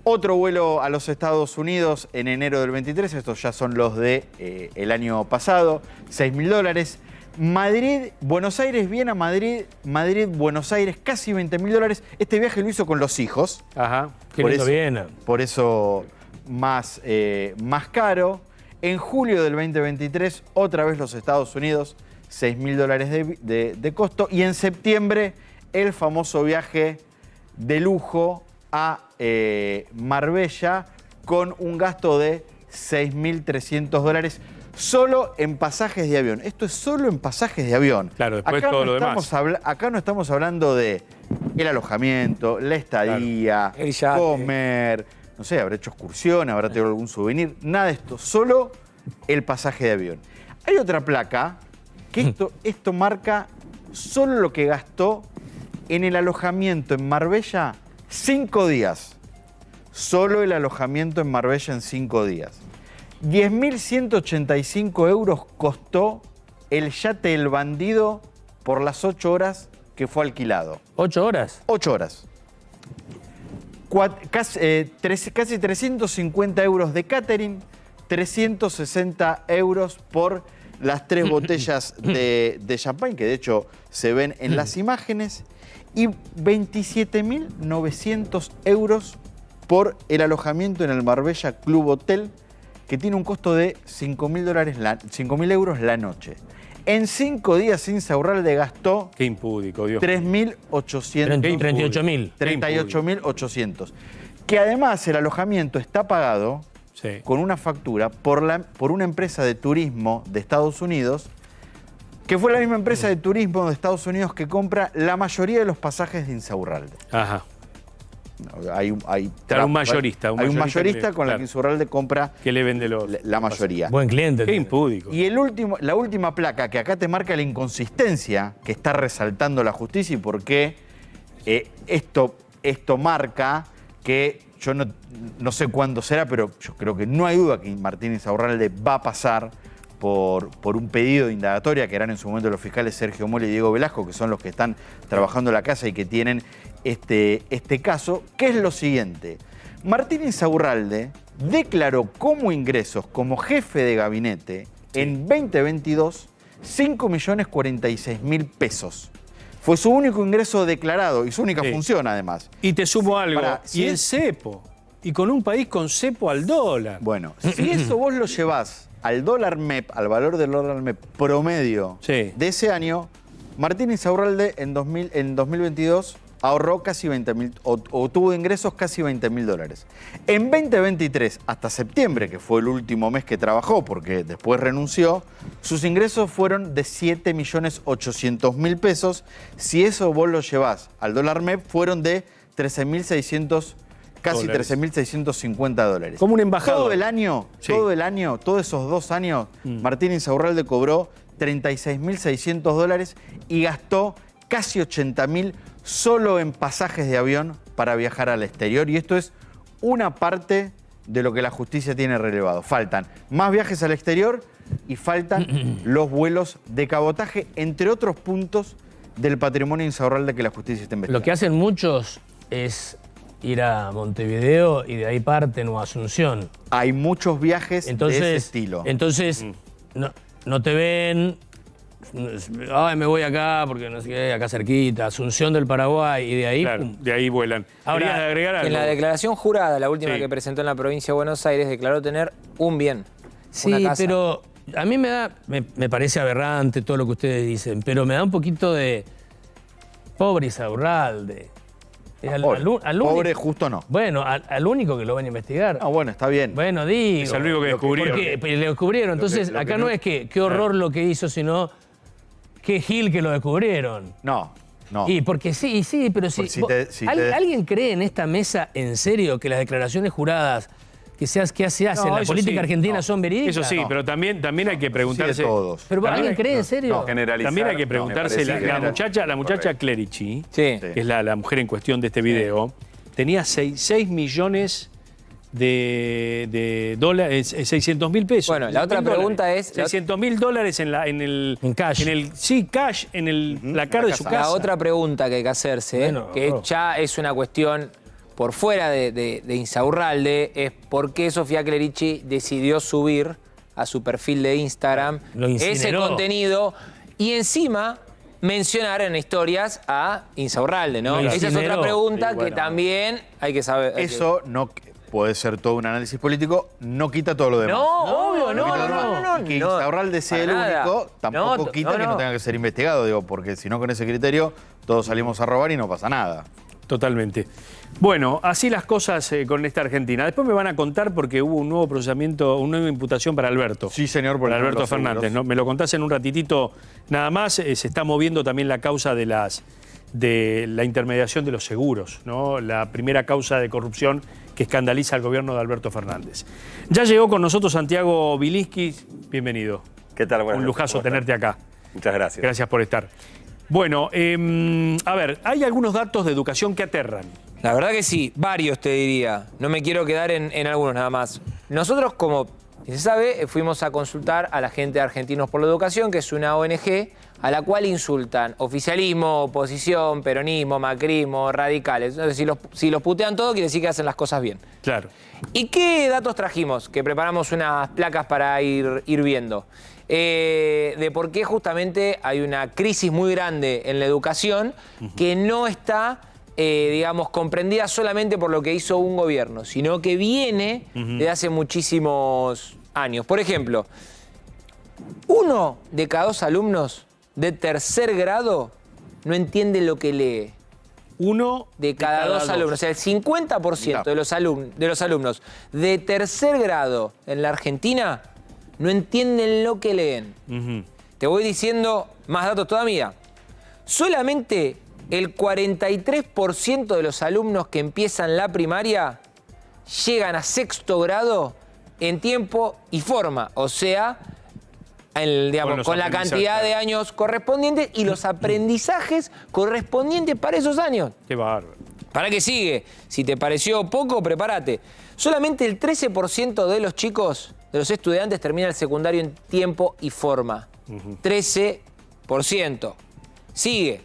Otro vuelo a los Estados Unidos en enero del 23, estos ya son los de el año pasado, $6.000. Madrid, Buenos Aires, Viena, Madrid, Buenos Aires, casi $20.000. Este viaje lo hizo con los hijos. Qué lindo Viena. Por eso más caro. En julio del 2023, otra vez los Estados Unidos, $6.000 de costo. Y en septiembre, el famoso viaje de lujo a Marbella con un gasto de $6.300 solo en pasajes de avión. Esto es solo en pasajes de avión. Claro, después todo lo demás. Acá no estamos hablando de el alojamiento, la estadía, comer, no sé, habrá hecho excursión, habrá tenido algún souvenir, nada de esto, solo el pasaje de avión. Hay otra placa que esto marca solo lo que gastó en el alojamiento en Marbella 5 días. Solo el alojamiento en Marbella en 5 días. 10.185 euros costó el yate El Bandido por las 8 horas que fue alquilado. ¿8 horas? 8 horas. Casi 350 euros de catering, 360 euros por las 3 botellas de champán, que de hecho se ven en las imágenes, y 27.900 euros por el alojamiento en el Marbella Club Hotel, que tiene un costo de $5.000 euros la noche. En 5 días Insaurralde gastó... Qué impúdico, Dios. 3.800. 38.800. Que además el alojamiento está pagado con una factura por una empresa de turismo de Estados Unidos, que fue la misma empresa de turismo de Estados Unidos que compra la mayoría de los pasajes de Insaurralde. Ajá. No. Hay un mayorista. Hay un mayorista con la que Insaurralde compra que le vende la mayoría. Buen cliente. Qué impúdico. Y la última placa que acá te marca la inconsistencia que está resaltando la justicia y por qué esto marca que yo no sé cuándo será, pero yo creo que no hay duda que Martín Insaurralde va a pasar por un pedido de indagatoria que eran en su momento los fiscales Sergio Mole y Diego Velasco, que son los que están trabajando la casa y que tienen este caso, que es lo siguiente. Martín Insaurralde declaró como ingresos, como jefe de gabinete, en 2022, 5.046.000 pesos. Fue su único ingreso declarado y su única función, además. Y te sumo algo, y el cepo. Y con un país con cepo al dólar. Bueno, si eso vos lo llevás al dólar MEP, al valor del dólar MEP promedio de ese año, Martín Insaurralde en 2022 ahorró casi 20.000, o tuvo ingresos casi 20.000 dólares. En 2023, hasta septiembre, que fue el último mes que trabajó, porque después renunció, sus ingresos fueron de 7.800.000 pesos. Si eso vos lo llevás al dólar MEP, fueron de 13.600, casi 13.650 dólares. Como un embajador. Todo el año, todos esos 2 años, Martín Insaurralde cobró 36.600 dólares y gastó casi 80.000 solo en pasajes de avión para viajar al exterior. Y esto es una parte de lo que la justicia tiene relevado. Faltan más viajes al exterior y faltan los vuelos de cabotaje, entre otros puntos del patrimonio Insaurralde que la justicia está investigando. Lo que hacen muchos es ir a Montevideo y de ahí parten o a Asunción. Hay muchos viajes de ese estilo. Entonces, no te ven, ay, me voy acá porque no sé qué, acá cerquita, Asunción del Paraguay, y de ahí... Claro, de ahí vuelan. Ahora, agregar algo? En la declaración jurada, la última que presentó en la provincia de Buenos Aires, declaró tener un bien, una casa. Pero a mí me parece aberrante todo lo que ustedes dicen, pero me da un poquito de pobre Insaurralde. Pobre justo no. Bueno, al único que lo van a investigar. Ah, bueno, está bien. Bueno, digo. Es el único que descubrieron. Porque le descubrieron. Entonces, acá no es que qué horror lo que hizo, sino qué gil que lo descubrieron. No. Y porque sí, pero si ¿alguien cree en esta mesa en serio que las declaraciones juradas que se hacen en la política argentina son verídicas? Eso sí, pero también hay que preguntarse... ¿Pero alguien cree en serio? También hay que preguntarse, la muchacha Clerici, que es la mujer en cuestión de este video, tenía 6 millones de dólares, 600.000 pesos. Bueno, la otra pregunta es... 600.000 dólares en cash. Cash en la cara de su casa. La otra pregunta que hay que hacerse, que ya es una cuestión por fuera de Insaurralde, es por qué Sofía Clerici decidió subir a su perfil de Instagram ese contenido y encima mencionar en historias a Insaurralde, ¿no? Esa es otra pregunta que también hay que saber. Eso no puede ser todo un análisis político, no quita todo lo demás. No, obvio, no. Que Insaurralde sea el único, tampoco quita que no tenga que ser investigado, digo, porque si no con ese criterio todos salimos a robar y no pasa nada. Totalmente. Bueno, así las cosas con esta Argentina. Después me van a contar porque hubo un nuevo procesamiento, una nueva imputación para Alberto. Sí, señor. Para Alberto Fernández, ¿no? Me lo contás en un ratitito nada más. Se está moviendo también la causa de la intermediación de los seguros, ¿no? La primera causa de corrupción que escandaliza al gobierno de Alberto Fernández. Ya llegó con nosotros Santiago Bilinski. Bienvenido. ¿Qué tal? Buenas Un lujazo tenerte acá. Muchas gracias. Gracias por estar. Bueno, a ver, hay algunos datos de educación que aterran. La verdad que sí, varios te diría. No me quiero quedar en algunos nada más. Nosotros, como se sabe, fuimos a consultar a la gente de Argentinos por la Educación, que es una ONG a la cual insultan oficialismo, oposición, peronismo, macrismo, radicales. Entonces, si los putean todo, quiere decir que hacen las cosas bien. Claro. ¿Y qué datos trajimos? Que preparamos unas placas para ir viendo. De por qué justamente hay una crisis muy grande en la educación que no está, digamos, comprendida solamente por lo que hizo un gobierno, sino que viene desde hace muchísimos años. Por ejemplo, 1 de cada 2 alumnos de tercer grado no entiende lo que lee. 1 de cada 2 alumnos. O sea, el 50% de los alumnos de tercer grado en la Argentina no entienden lo que leen. Te voy diciendo más datos todavía. Solamente el 43% de los alumnos que empiezan la primaria llegan a 6º grado en tiempo y forma, o sea, con la cantidad de años correspondientes y los aprendizajes correspondientes para esos años. Qué bárbaro. ¿Para qué sigue? Si te pareció poco, prepárate. Solamente el 13% de los chicos, de los estudiantes, termina el secundario en tiempo y forma. 13%. Sigue.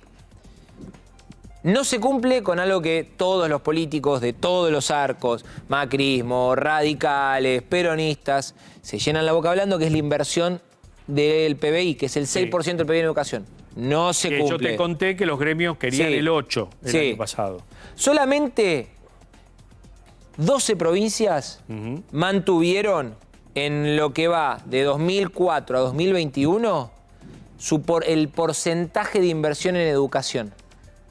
No se cumple con algo que todos los políticos de todos los arcos, macrismo, radicales, peronistas, se llenan la boca hablando, que es la inversión del PBI, que es el 6% del PBI en educación. No se cumple. Yo te conté que los gremios querían el 8% el año pasado. Solamente 12 provincias mantuvieron en lo que va de 2004 a 2021 el porcentaje de inversión en educación.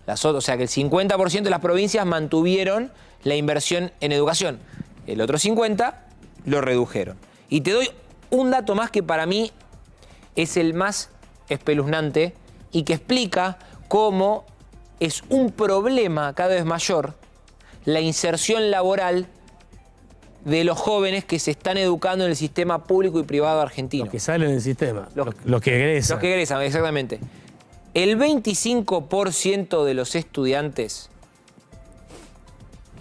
O sea que el 50% de las provincias mantuvieron la inversión en educación. El otro 50% lo redujeron. Y te doy un dato más que para mí es el más espeluznante y que explica cómo es un problema cada vez mayor la inserción laboral de los jóvenes que se están educando en el sistema público y privado argentino. Los que salen del sistema, los que egresan. Los que egresan, exactamente. El 25% de los estudiantes,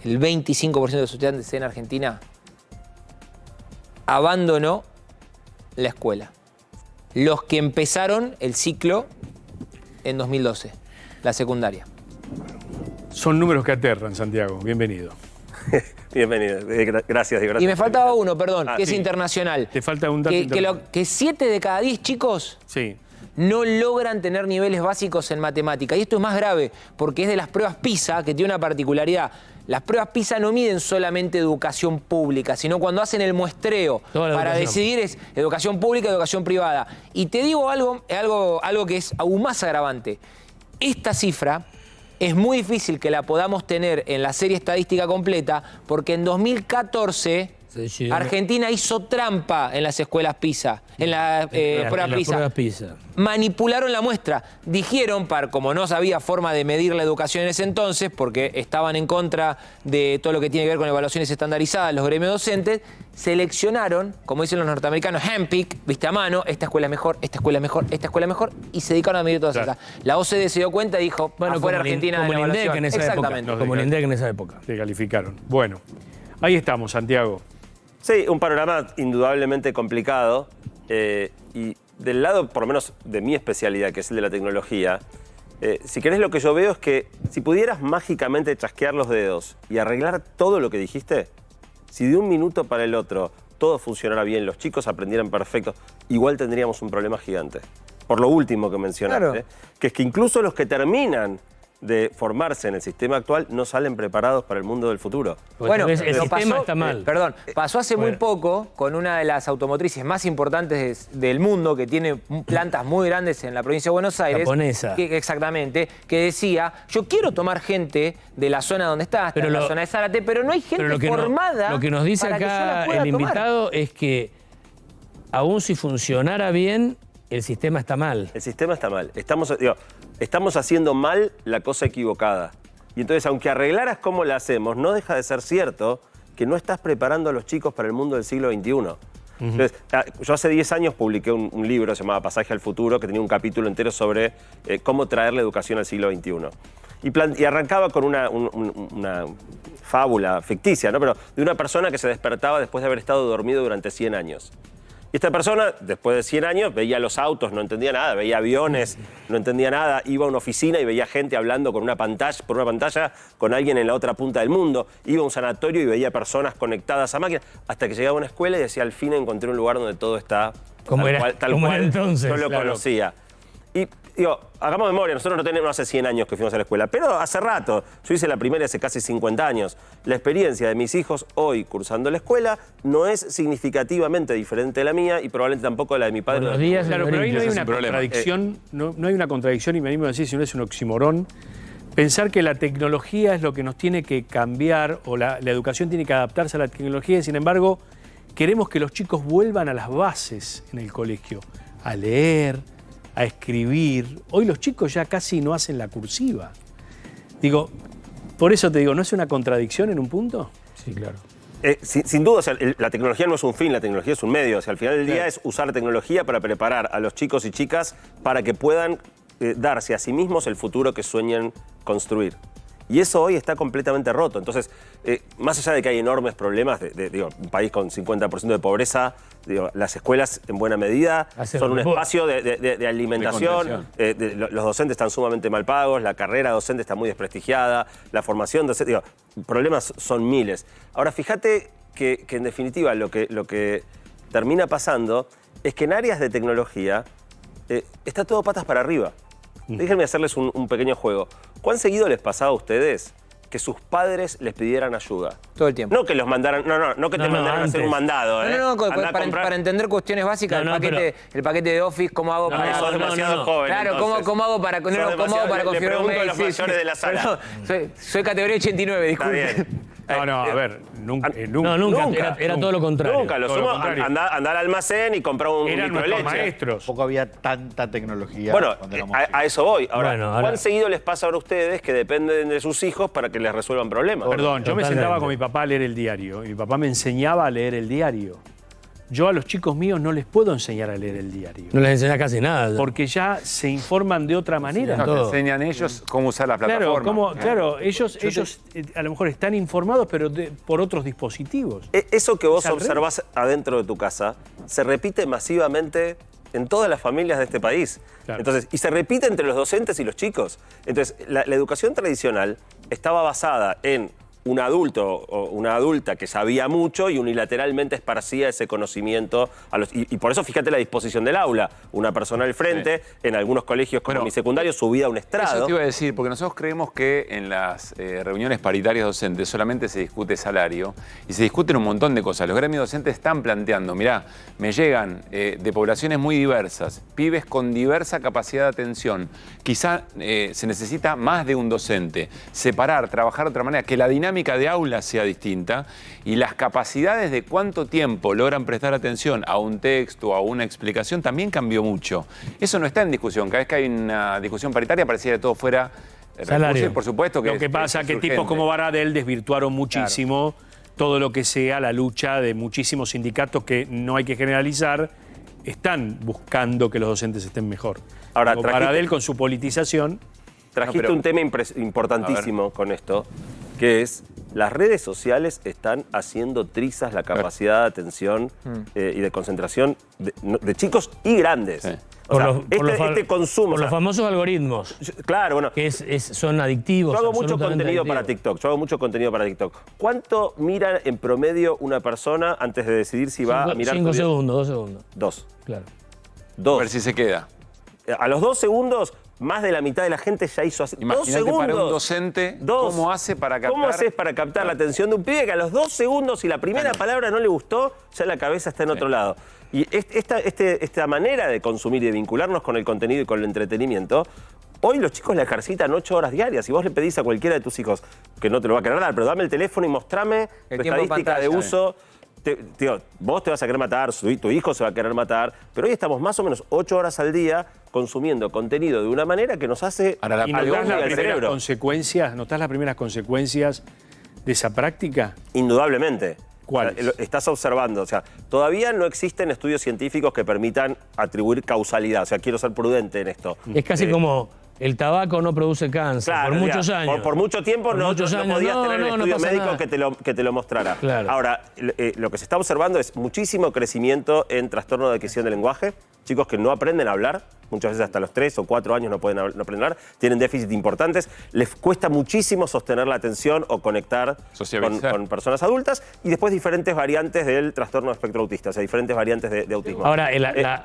el 25% de los estudiantes en Argentina abandonó la escuela. Los que empezaron el ciclo en 2012, la secundaria. Son números que aterran, Santiago. Bienvenido. Bienvenido. Gracias. Y me faltaba uno, perdón, que es internacional. Te falta un dato internacional. Que 7 de cada 10 chicos no logran tener niveles básicos en matemática. Y esto es más grave, porque es de las pruebas PISA, que tiene una particularidad. Las pruebas PISA no miden solamente educación pública, sino cuando hacen el muestreo para decidir es educación pública, educación privada. Y te digo algo que es aún más agravante. Esta cifra es muy difícil que la podamos tener en la serie estadística completa, porque en 2014 Argentina hizo trampa en las escuelas PISA, en la prueba PISA. Manipularon la muestra. Dijeron, como no había forma de medir la educación en ese entonces, porque estaban en contra de todo lo que tiene que ver con evaluaciones estandarizadas, los gremios docentes, seleccionaron, como dicen los norteamericanos, handpick, viste a mano, esta escuela es mejor, esta escuela es mejor, esta escuela es mejor, y se dedicaron a medir todas esas. La OCDE se dio cuenta y dijo, afuera Argentina de la evaluación. Exactamente. Como el INDEC en esa época. Se calificaron. Bueno, ahí estamos, Santiago. Sí, un panorama indudablemente complicado y del lado, por lo menos de mi especialidad, que es el de la tecnología, si querés lo que yo veo es que si pudieras mágicamente chasquear los dedos y arreglar todo lo que dijiste, si de un minuto para el otro todo funcionara bien, los chicos aprendieran perfecto, igual tendríamos un problema gigante. Por lo último que mencionaste, que es que incluso los que terminan de formarse en el sistema actual no salen preparados para el mundo del futuro. Bueno, el sistema está mal. Perdón, pasó hace muy poco con una de las automotrices más importantes del mundo, que tiene plantas muy grandes en la provincia de Buenos Aires. Japonesa. Exactamente, que decía, yo quiero tomar gente de la zona donde está en la zona de Zárate, pero no hay gente formada. Lo que nos dice acá el invitado es que aún si funcionara bien, el sistema está mal. El sistema está mal. Estamos haciendo mal la cosa equivocada. Y entonces, aunque arreglaras cómo la hacemos, no deja de ser cierto que no estás preparando a los chicos para el mundo del siglo XXI. Entonces, yo hace 10 años publiqué un libro que se llamaba Pasaje al Futuro, que tenía un capítulo entero sobre cómo traer la educación al siglo XXI. Y arrancaba con una fábula ficticia, ¿no? Pero de una persona que se despertaba después de haber estado dormido durante 100 años. Y esta persona, después de 100 años, veía los autos, no entendía nada, veía aviones, no entendía nada, iba a una oficina y veía gente hablando por una pantalla con alguien en la otra punta del mundo, iba a un sanatorio y veía personas conectadas a máquinas, hasta que llegaba a una escuela y decía, al fin encontré un lugar donde todo está tal cual entonces, yo lo conocía. Y digo, hagamos memoria, nosotros no tenemos hace 100 años que fuimos a la escuela, pero hace rato, yo hice la primaria hace casi 50 años. La experiencia de mis hijos hoy cursando la escuela no es significativamente diferente de la mía y probablemente tampoco de la de mi padre. Buenos días, claro, pero ahí no hay una contradicción, no hay una contradicción, y me animo a decir, si no es un oximorón, pensar que la tecnología es lo que nos tiene que cambiar, o la educación tiene que adaptarse a la tecnología, y sin embargo, queremos que los chicos vuelvan a las bases en el colegio, a leer, a escribir. Hoy los chicos ya casi no hacen la cursiva. Digo, por eso te digo, ¿no es una contradicción en un punto? Sí, claro. Sin duda, o sea, la tecnología no es un fin, la tecnología es un medio. O sea, al final del día es usar tecnología para preparar a los chicos y chicas para que puedan darse a sí mismos el futuro que sueñan construir. Y eso hoy está completamente roto. Entonces, más allá de que hay enormes problemas, digo, un país con 50% de pobreza, digo, las escuelas en buena medida son un espacio de alimentación. Los docentes están sumamente mal pagos, la carrera docente está muy desprestigiada, la formación docente, digo, problemas son miles. Ahora, fíjate que en definitiva lo que termina pasando es que en áreas de tecnología está todo patas para arriba. Déjenme hacerles un pequeño juego. ¿Cuán seguido les pasaba a ustedes que sus padres les pidieran ayuda? Todo el tiempo. No que los mandaran, no que te mandaran a hacer un mandado. Para entender cuestiones básicas, el paquete de Office, ¿cómo hago para... Sos demasiado joven. Claro, ¿cómo hago para configurar un mail? Le pregunto a los mayores de la sala. Soy categoría 89, disculpe. A ver, nunca. Era todo lo contrario. Nunca, lo sumo, andar al almacén y comprar un litro de leche. Maestros. Tampoco había tanta tecnología. Bueno, a eso voy. Ahora, ¿cuán seguido les pasa ahora a ustedes que dependen de sus hijos para que les resuelvan problemas? Perdón, yo me sentaba con mi papá a leer el diario y mi papá me enseñaba a leer el diario. Yo a los chicos míos no les puedo enseñar a leer el diario. No les enseña casi nada. Porque ya se informan de otra manera. No, te enseñan ellos cómo usar la plataforma. Claro, ellos a lo mejor están informados, pero por otros dispositivos. Eso que vos observás adentro de tu casa se repite masivamente en todas las familias de este país. Claro. Entonces, y se repite entre los docentes y los chicos. Entonces, la educación tradicional estaba basada en un adulto o una adulta que sabía mucho y unilateralmente esparcía ese conocimiento a los... Y por eso fíjate la disposición del aula. Una persona al frente, en algunos colegios como mi secundario, subida a un estrado. Eso te iba a decir, porque nosotros creemos que en las reuniones paritarias docentes solamente se discute salario y se discuten un montón de cosas. Los gremios docentes están planteando, mirá, me llegan de poblaciones muy diversas, pibes con diversa capacidad de atención. Quizá se necesita más de un docente. Separar, trabajar de otra manera, que la dinámica de aula sea distinta y las capacidades de cuánto tiempo logran prestar atención a un texto o a una explicación también cambió mucho. Eso no está en discusión. Cada vez que hay una discusión paritaria pareciera que todo fuera salario. Por supuesto que lo que pasa es que tipos como Baradel desvirtuaron muchísimo todo lo que sea la lucha de muchísimos sindicatos que no hay que generalizar, están buscando que los docentes estén mejor. Ahora, Baradel con su politización... Trajiste un tema importantísimo con esto, que es las redes sociales están haciendo trizas la capacidad de atención y de concentración de chicos y grandes. Sí. Este consumo. Por los famosos algoritmos. Claro, bueno. Que son adictivos. Yo hago mucho contenido para TikTok. ¿Cuánto mira en promedio una persona antes de decidir si va a mirar? 5 segundos, 2 segundos. 2. Claro. 2. A ver si se queda. A los 2 segundos, más de la mitad de la gente ya hizo así. Imagínate 2 segundos. Para un docente, ¿cómo hace para captar? ¿Cómo haces para captar la atención de un pibe que a los 2 segundos, si la primera palabra no le gustó, ya la cabeza está en otro lado? Y esta manera de consumir y de vincularnos con el contenido y con el entretenimiento, hoy los chicos la ejercitan 8 horas diarias. Si vos le pedís a cualquiera de tus hijos, que no te lo va a querer dar, pero dame el teléfono y mostrame tu estadística de uso. Tío, vos te vas a querer matar, tu hijo se va a querer matar, pero hoy estamos más o menos 8 horas al día consumiendo contenido de una manera que nos hace ¿Notás las primeras consecuencias de esa práctica? Indudablemente. ¿Cuáles? Estás observando, o sea, todavía no existen estudios científicos que permitan atribuir causalidad, o sea, quiero ser prudente en esto. Es casi como... El tabaco no produce cáncer, claro, por muchos años. Por mucho tiempo no podías tener el estudio médico que te lo mostrara. Claro. Ahora, lo que se está observando es muchísimo crecimiento en trastorno de adquisición del lenguaje. Chicos que no aprenden a hablar, muchas veces hasta los 3 o 4 años no aprenden a hablar, tienen déficits importantes, les cuesta muchísimo sostener la atención o conectar con personas adultas, y después diferentes variantes del trastorno de espectro autista, o sea, diferentes variantes de autismo. Ahora,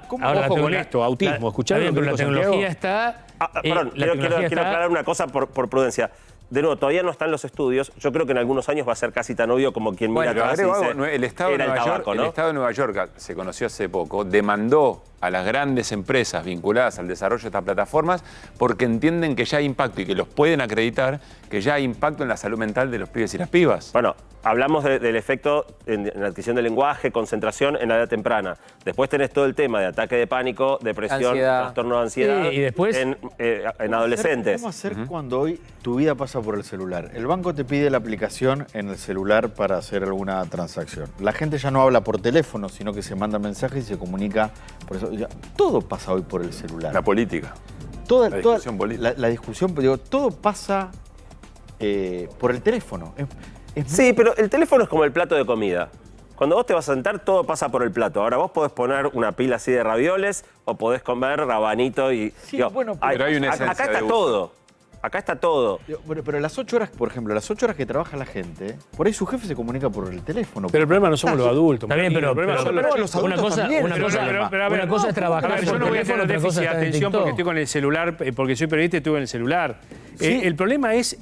ojo con esto, autismo, escuchar pero la tecnología está... Perdón, quiero aclarar una cosa por prudencia. De nuevo, todavía no están los estudios. Yo creo que en algunos años va a ser casi tan obvio como quien mira que dice, el Estado de Nueva York, se conoció hace poco, demandó a las grandes empresas vinculadas al desarrollo de estas plataformas porque entienden que ya hay impacto y que los pueden acreditar que ya hay impacto en la salud mental de los pibes y las pibas. Bueno, hablamos del efecto en la adquisición del lenguaje, concentración en la edad temprana. Después tenés todo el tema de ataque de pánico, depresión, trastorno de ansiedad y después, en adolescentes. ¿Cómo hacer cuando hoy tu vida pasa por el celular. El banco te pide la aplicación en el celular para hacer alguna transacción. La gente ya no habla por teléfono, sino que se manda mensajes y se comunica por eso. Todo pasa hoy por el celular. La política. La discusión política. La discusión, digo, todo pasa por el teléfono. Sí, pero el teléfono es como el plato de comida. Cuando vos te vas a sentar, todo pasa por el plato. Ahora vos podés poner una pila así de ravioles o podés comer rabanito y... Sí, bueno, pero hay una esencia acá está de gusto. todo. Acá está todo. Pero las 8 horas, por ejemplo, las 8 horas que trabaja la gente, por ahí su jefe se comunica por el teléfono. Pero el problema no somos los adultos. Está bien, pero el problema son los chicos. una cosa es trabajar yo por no voy a teléfono, tener otra cosa déficit de es estar en atención TikTok. porque estoy con el celular, porque soy periodista y estuve en el celular. Sí. El problema es,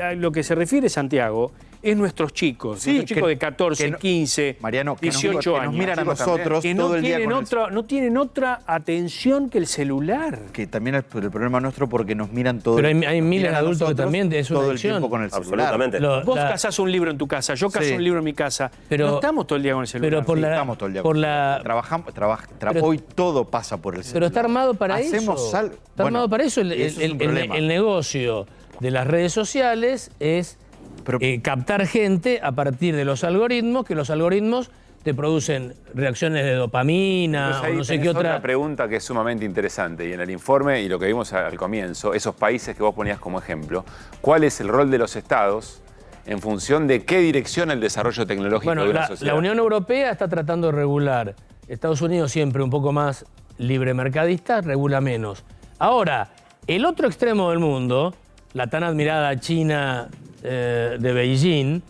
a lo que se refiere Santiago, es nuestros chicos. Sí, nuestros chicos que- de 14, 15, Mariano, que 18 nos años. miran a nosotros que todo el día tienen con no tienen otra atención que el celular. Que también es el problema nuestro porque nos miran todo Pero el hay miles miran de a adultos que nosotros también es una todo el adicción. tiempo con el celular. Absolutamente. Vos casás un libro en tu casa, yo caso Sí. un libro en mi casa. Pero- no estamos todo el día con el celular. Pero por Sí, la, estamos todo el día por con la, Pero hoy todo pasa por el celular. pero está armado para Hacemos eso. algo. Está armado para eso. eso es un problema. El negocio de las redes sociales es captar gente a partir de los algoritmos, que los algoritmos te producen reacciones de dopamina Entonces, o ahí no sé tenés qué otra. pregunta que es sumamente interesante. Y en el informe, y lo que vimos al comienzo, esos países que vos ponías como ejemplo, ¿cuál es el rol de los estados en función de qué dirección el desarrollo tecnológico Bueno, de una la sociedad? Unión Europea está tratando de regular. Estados Unidos siempre un poco más libre mercadista, regula menos. Ahora, el otro extremo del mundo, la tan admirada China de Beijing,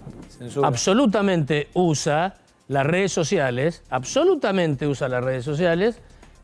absolutamente usa las redes sociales,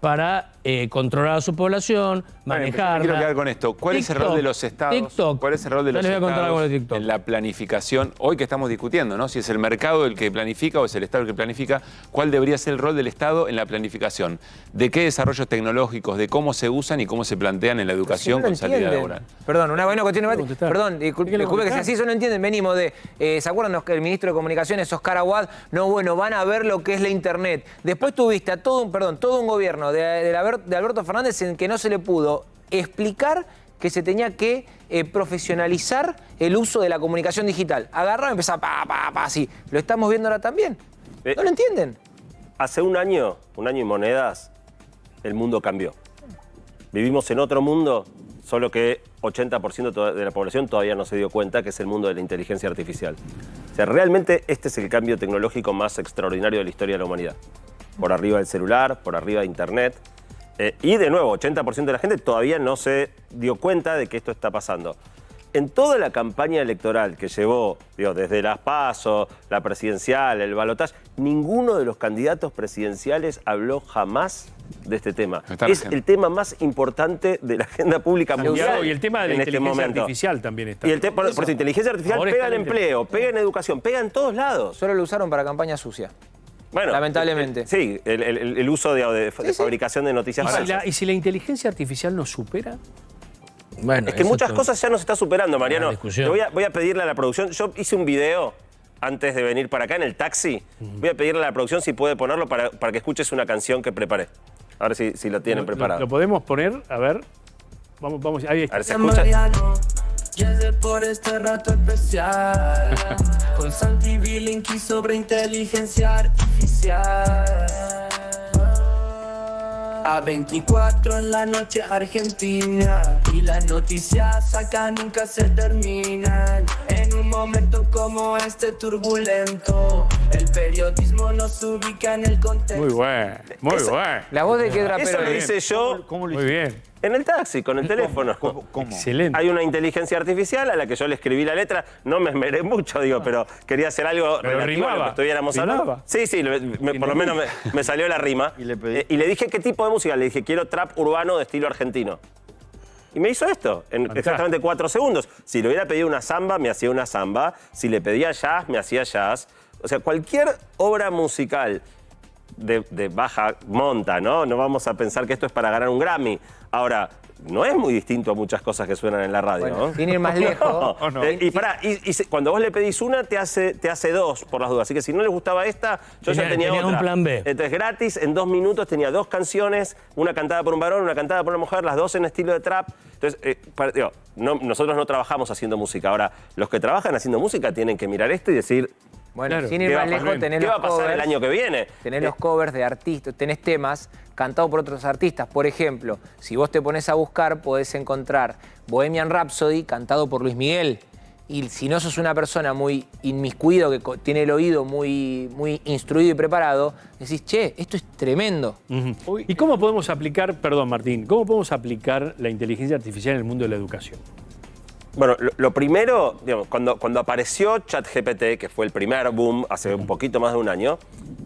para controlar a su población, manejarla. Quiero quedar con esto. ¿Cuál es el rol de los estados? TikTok. ¿Cuál es el rol de Ya los les voy a contar algo de estados TikTok. en la planificación? Hoy que estamos discutiendo, ¿no? Si es el mercado el que planifica o es el Estado el que planifica, ¿cuál debería ser el rol del Estado en la planificación? ¿De qué desarrollos tecnológicos, de cómo se usan y cómo se plantean en la educación con salida laboral? Perdón, una buena cuestión. Perdón, disculpe que sea así, eso no entienden. Venimos de. ¿Se acuerdan que el ministro de Comunicaciones, Oscar Aguad? No, bueno, van a ver lo que es la Internet. Después tuviste a todo un gobierno de Alberto Fernández en que no se le pudo explicar que se tenía que profesionalizar el uso de la comunicación digital. Agarraba y empezaba así. Lo estamos viendo ahora también. ¿No lo entienden? Hace un año y monedas, el mundo cambió. Vivimos en otro mundo, solo que 80% de la población todavía no se dio cuenta que es el mundo de la inteligencia artificial. O sea, realmente este es el cambio tecnológico más extraordinario de la historia de la humanidad. Por arriba del celular, por arriba de Internet. Y de nuevo, 80% de la gente todavía no se dio cuenta de que esto está pasando. En toda la campaña electoral que llevó, desde las PASO, la presidencial, el balotaje, ninguno de los candidatos presidenciales habló jamás de este tema. Es el tema más importante de la agenda pública mundial. Y el tema de la en este inteligencia momento. artificial también está. Y por eso, inteligencia artificial Ahora pega en está el empleo, pega en educación, pega en todos lados. Solo lo usaron para campaña sucia. Bueno, lamentablemente. Sí, el uso de fabricación de noticias falsas. ¿Y si la inteligencia artificial nos supera? Bueno, Es que muchas cosas ya nos está superando, Mariano. discusión. Voy a pedirle a la producción. Yo hice un video antes de venir para acá en el taxi. Voy a pedirle a la producción si puede ponerlo para que escuches una canción que preparé. A ver si lo tienen preparado. ¿Lo podemos poner? A ver. Vamos, ahí está. A ver, ¿se escucha? Por este rato especial con Santi Bilinki sobre inteligencia artificial. A 24 en la noche Argentina y las noticias acá nunca se terminan. En un momento como este turbulento, el periodismo nos ubica en el contexto. Muy bueno, muy bueno. La voz de qué trapero. Eso lo hice yo. ¿Cómo lo Muy bien. En el taxi, con el teléfono. ¿Cómo? Excelente. Hay una inteligencia artificial a la que yo le escribí la letra. No me esmeré mucho, pero quería hacer algo Pero relativo a lo rimaba. que estuviéramos ¿Rimaba? hablando. Sí, por lo menos me salió la rima. Y le pedí. Y le dije qué tipo de música. Le dije, quiero trap urbano de estilo argentino. Y me hizo esto, en exactamente 4 segundos. Si le hubiera pedido una samba, me hacía una samba. Si le pedía jazz, me hacía jazz. O sea, cualquier obra musical de baja monta, ¿no? No vamos a pensar que esto es para ganar un Grammy. Ahora, no es muy distinto a muchas cosas que suenan en la radio, Bueno, ¿no? sin ir más lejos. Cuando vos le pedís una, te hace 2 por las dudas. Así que si no les gustaba esta, yo ya tenía otra. un plan B. Entonces, gratis, en 2 minutos tenía 2 canciones, una cantada por un varón, una cantada por una mujer, las 2 en estilo de trap. Entonces, nosotros no trabajamos haciendo música. Ahora, los que trabajan haciendo música tienen que mirar esto y decir... Bueno, sin ir más lejos, tenés ¿qué los va a pasar covers, el año que viene? Tenés los covers de artistas, tenés temas cantados por otros artistas. Por ejemplo, si vos te pones a buscar, podés encontrar Bohemian Rhapsody cantado por Luis Miguel. Y si no sos una persona muy inmiscuido, que tiene el oído muy instruido y preparado, decís, che, esto es tremendo. ¿Y cómo podemos aplicar, perdón Martín, cómo podemos aplicar la inteligencia artificial en el mundo de la educación? Bueno, lo primero, digamos, cuando apareció ChatGPT, que fue el primer boom hace un poquito más de un año,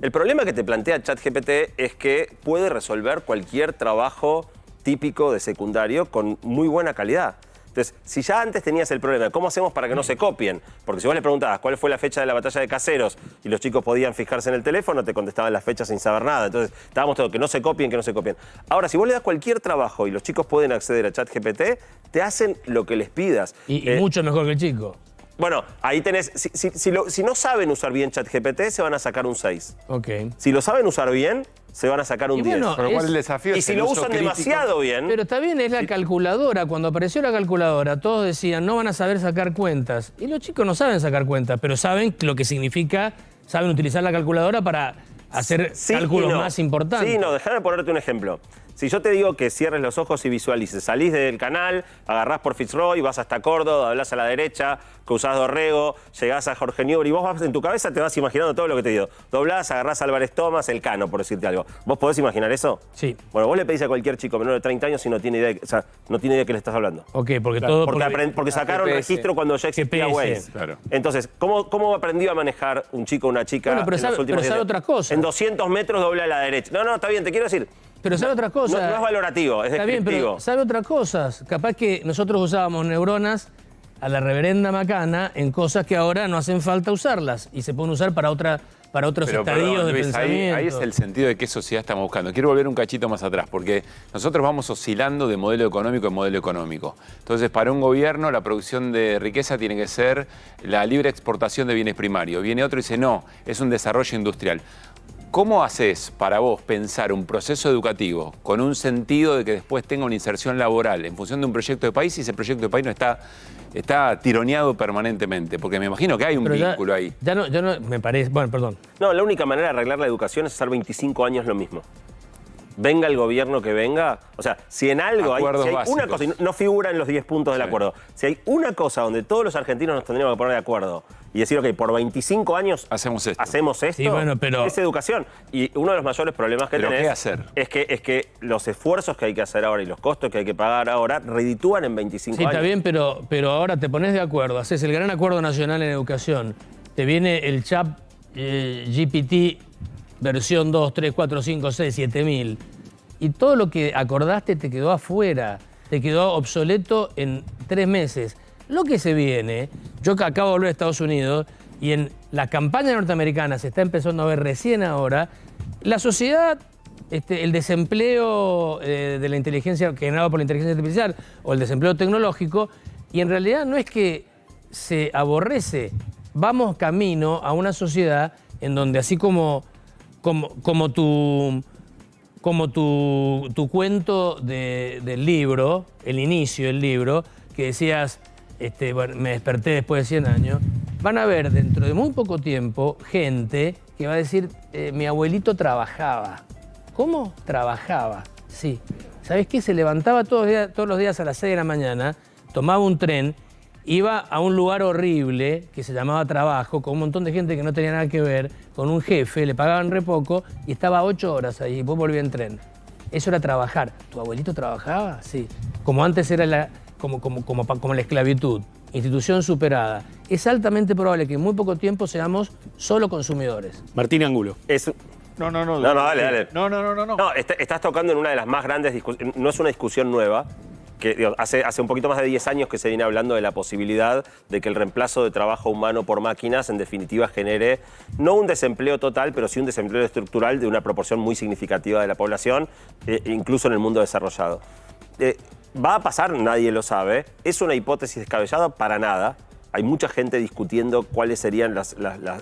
el problema que te plantea ChatGPT es que puede resolver cualquier trabajo típico de secundario con muy buena calidad. Entonces, si ya antes tenías el problema de cómo hacemos para que no se copien, porque si vos le preguntabas cuál fue la fecha de la batalla de Caseros y los chicos podían fijarse en el teléfono, te contestaban las fechas sin saber nada. Entonces, estábamos todos que no se copien, que no se copien. Ahora, si vos le das cualquier trabajo y los chicos pueden acceder a ChatGPT, te hacen lo que les pidas. Y mucho mejor que el chico. Bueno, ahí tenés, si no saben usar bien ChatGPT, se van a sacar un 6. Ok. Si lo saben usar bien, se van a sacar un 10. Bueno, Con lo cual el desafío y si lo usan demasiado bien... Pero está bien, es la calculadora. Cuando apareció la calculadora, todos decían, no van a saber sacar cuentas. Y los chicos no saben sacar cuentas, pero saben lo que significa, saben utilizar la calculadora para hacer cálculos más importantes. Sí, no, déjame ponerte un ejemplo. Si yo te digo que cierres los ojos y visualices, salís del canal, agarrás por Fitzroy, vas hasta Córdoba, hablás a la derecha, cruzás Dorrego, llegás a Jorge Newbery, vos vas en tu cabeza te vas imaginando todo lo que te digo. Doblás, agarrás a Álvarez Thomas, El Cano, por decirte algo. ¿Vos podés imaginar eso? Sí. Bueno, vos le pedís a cualquier chico menor de 30 años y no tiene idea, no tiene idea de qué le estás hablando. Ok, porque Claro, todo... porque sacaron registro cuando ya existía Waze. Claro. Entonces, ¿cómo aprendió a manejar un chico o una chica Bueno, pero en los sabe, últimos pero sabe 10 otra años? cosa. En 200 metros dobla a la derecha. No, está bien, te quiero decir. Pero sabe otra cosa. No es valorativo, es Está bien, descriptivo. pero sabe otras cosas. Capaz que nosotros usábamos neuronas a la reverenda macana en cosas que ahora no hacen falta usarlas y se pueden usar para otros Pero, estadios de Luis, pensamiento. ahí es el sentido de qué sociedad estamos buscando. Quiero volver un cachito más atrás, porque nosotros vamos oscilando de modelo económico en modelo económico. Entonces, para un gobierno, la producción de riqueza tiene que ser la libre exportación de bienes primarios. Viene otro y dice, no, es un desarrollo industrial. ¿Cómo haces para vos pensar un proceso educativo con un sentido de que después tenga una inserción laboral en función de un proyecto de país si ese proyecto de país no está tironeado permanentemente? Porque me imagino que hay un vínculo ahí. Ya no, me parece... Bueno, perdón. No, la única manera de arreglar la educación es hacer 25 años lo mismo. Venga el gobierno que venga, o sea, si en algo hay una cosa, y no figura en los 10 puntos del acuerdo, si hay una cosa donde todos los argentinos nos tendríamos que poner de acuerdo y decir, ok, por 25 años hacemos esto, Sí, bueno, pero... es educación. Y uno de los mayores problemas que ¿Pero tenés qué hacer? Es que los esfuerzos que hay que hacer ahora y los costos que hay que pagar ahora reditúan en 25 Sí, años. está bien, pero ahora te pones de acuerdo, haces el gran acuerdo nacional en educación, te viene el chat GPT versión 2, 3, 4, 5, 6, 7000, y todo lo que acordaste te quedó afuera, te quedó obsoleto en 3 meses. Lo que se viene, yo que acabo de volver a Estados Unidos, y en la campaña norteamericana se está empezando a ver recién ahora, la sociedad, el desempleo de la inteligencia, generado por la inteligencia artificial, o el desempleo tecnológico, y en realidad no es que se aborrece, vamos camino a una sociedad en donde así como tu cuento del libro, el inicio del libro, que decías, bueno, me desperté después de 100 años, van a ver dentro de muy poco tiempo gente que va a decir, mi abuelito trabajaba. ¿Cómo? Trabajaba, sí. ¿Sabés qué? Se levantaba todos los días a las 6 de la mañana, tomaba un tren, iba a un lugar horrible que se llamaba trabajo, con un montón de gente que no tenía nada que ver, con un jefe, le pagaban re poco y estaba 8 horas ahí y después volvía en tren. Eso era trabajar. ¿Tu abuelito trabajaba? Sí. Como antes era como la esclavitud, institución superada. Es altamente probable que en muy poco tiempo seamos solo consumidores. Martín Angulo. No, dale. No, estás tocando en una de las más grandes discusiones, no es una discusión nueva, que digo, hace un poquito más de 10 años que se viene hablando de la posibilidad de que el reemplazo de trabajo humano por máquinas en definitiva genere no un desempleo total, pero sí un desempleo estructural de una proporción muy significativa de la población, incluso en el mundo desarrollado. va a pasar, nadie lo sabe. Es una hipótesis descabellada para nada. Hay mucha gente discutiendo cuáles serían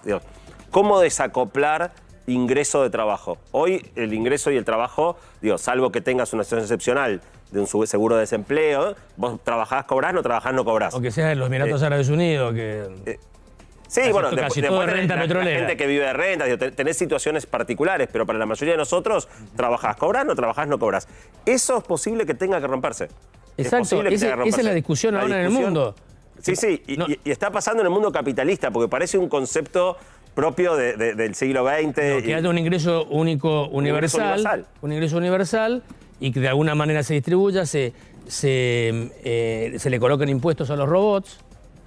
digamos, cómo desacoplar ingreso de trabajo. Hoy el ingreso y el trabajo, salvo que tengas una situación excepcional de un seguro de desempleo, vos trabajás, cobrás, no trabajás, no cobrás. O que sea en los Emiratos Árabes Unidos, que... Sí, casi bueno, casi después todo renta la petrolera. gente que vive de renta, tenés situaciones particulares, pero para la mayoría de nosotros, trabajás, cobrás, no trabajás, no cobrás. Eso es posible que tenga que romperse. Exacto, esa es la discusión ahora en el mundo. Sí, y está pasando en el mundo capitalista, porque parece un concepto propio del siglo XX. Que haya un ingreso único universal, un ingreso universal, y que de alguna manera se distribuya, se le coloquen impuestos a los robots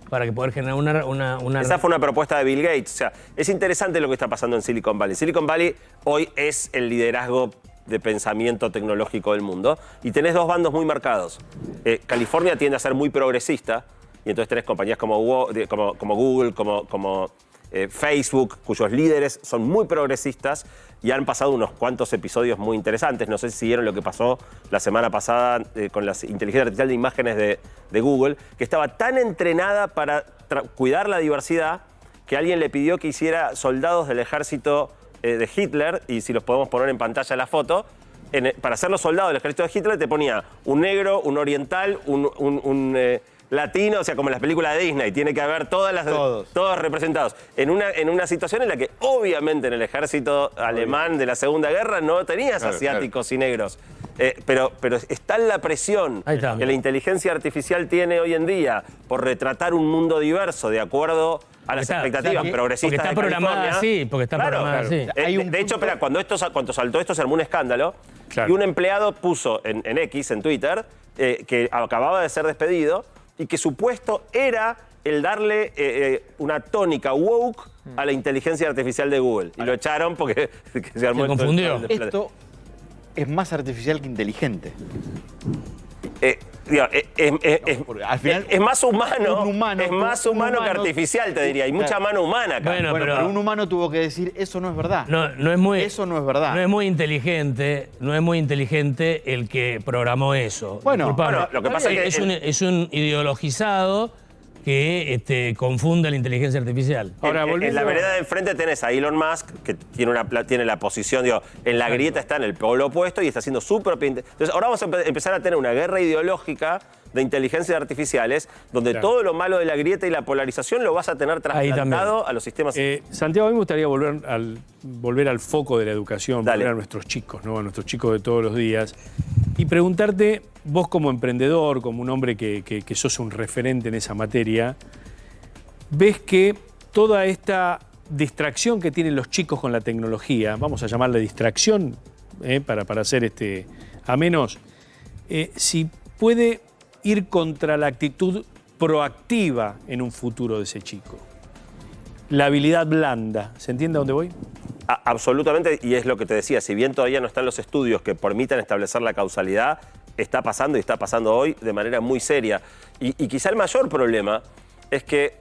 para que poder generar una... Esa fue una propuesta de Bill Gates. O sea, es interesante lo que está pasando en Silicon Valley. Silicon Valley hoy es el liderazgo de pensamiento tecnológico del mundo, y tenés dos bandos muy marcados. California tiende a ser muy progresista, y entonces tenés compañías como Google, como Facebook, cuyos líderes son muy progresistas y han pasado unos cuantos episodios muy interesantes. No sé si siguieron lo que pasó la semana pasada con la inteligencia artificial de imágenes de Google, que estaba tan entrenada para cuidar la diversidad que alguien le pidió que hiciera soldados del ejército de Hitler, y si los podemos poner en pantalla la foto, para ser los soldados del ejército de Hitler te ponía un negro, un oriental, un latino, o sea, como en las películas de Disney, tiene que haber todos representados. En una situación en la que obviamente en el ejército alemán de la Segunda Guerra no tenías asiáticos y negros. Pero está en la presión que la inteligencia artificial tiene hoy en día por retratar un mundo diverso de acuerdo a las expectativas progresistas. Porque está programada así, así. De hecho, cuando saltó esto se armó un escándalo, y un empleado puso en X, en Twitter, que acababa de ser despedido, y que su puesto era el darle una tónica woke a la inteligencia artificial de Google. Y lo echaron porque se armó. Se confundió. Esto es más artificial que inteligente. Al final, es más humano, que artificial, te diría. Hay mucha mano humana acá. Bueno, pero un humano tuvo que decir, eso no es verdad. Eso no es verdad. No es muy inteligente el que programó eso. Bueno, lo que pasa es que es un ideologizado que confunde la inteligencia artificial. Ahora, en la vereda de enfrente tenés a Elon Musk, que tiene la posición, en la grieta está en el polo opuesto y está haciendo su propia... Entonces, ahora vamos a empezar a tener una guerra ideológica de inteligencias artificiales, donde todo lo malo de la grieta y la polarización lo vas a tener trasplantado a los sistemas. Santiago, a mí me gustaría volver al foco de la educación, volver a nuestros chicos, ¿no? A nuestros chicos de todos los días, y preguntarte, vos como emprendedor, como un hombre que sos un referente en esa materia, ¿ves que toda esta distracción que tienen los chicos con la tecnología, vamos a llamarle distracción, para hacer a menos, si puede ir contra la actitud proactiva en un futuro de ese chico? La habilidad blanda, ¿se entiende a dónde voy? Absolutamente, y es lo que te decía, si bien todavía no están los estudios que permitan establecer la causalidad, está pasando y está pasando hoy de manera muy seria. Y quizá el mayor problema es que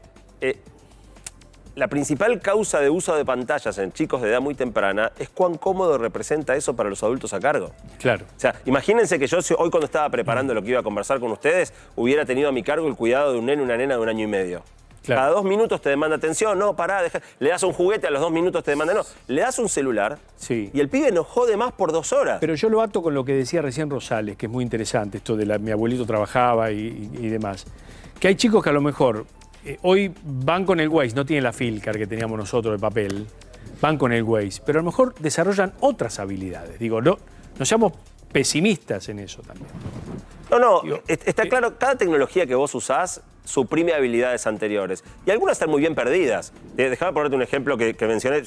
la principal causa de uso de pantallas en chicos de edad muy temprana es cuán cómodo representa eso para los adultos a cargo. Claro. O sea, imagínense que yo hoy, cuando estaba preparando lo que iba a conversar con ustedes, hubiera tenido a mi cargo el cuidado de un nene o una nena de 1 año y medio. Claro. Cada 2 minutos te demanda atención, no, pará, le das un juguete, a los 2 minutos te demanda, no. Le das un celular y el pibe no jode más por 2 horas. Pero yo lo ato con lo que decía recién Rosales, que es muy interesante, esto de mi abuelito trabajaba y demás. Que hay chicos que a lo mejor hoy van con el Waze, no tienen la Filcar que teníamos nosotros de papel, van con el Waze, pero a lo mejor desarrollan otras habilidades. Digo, no seamos pesimistas en eso también. No, está claro, cada tecnología que vos usás suprime habilidades anteriores. Y algunas están muy bien perdidas. Déjame ponerte un ejemplo que mencioné.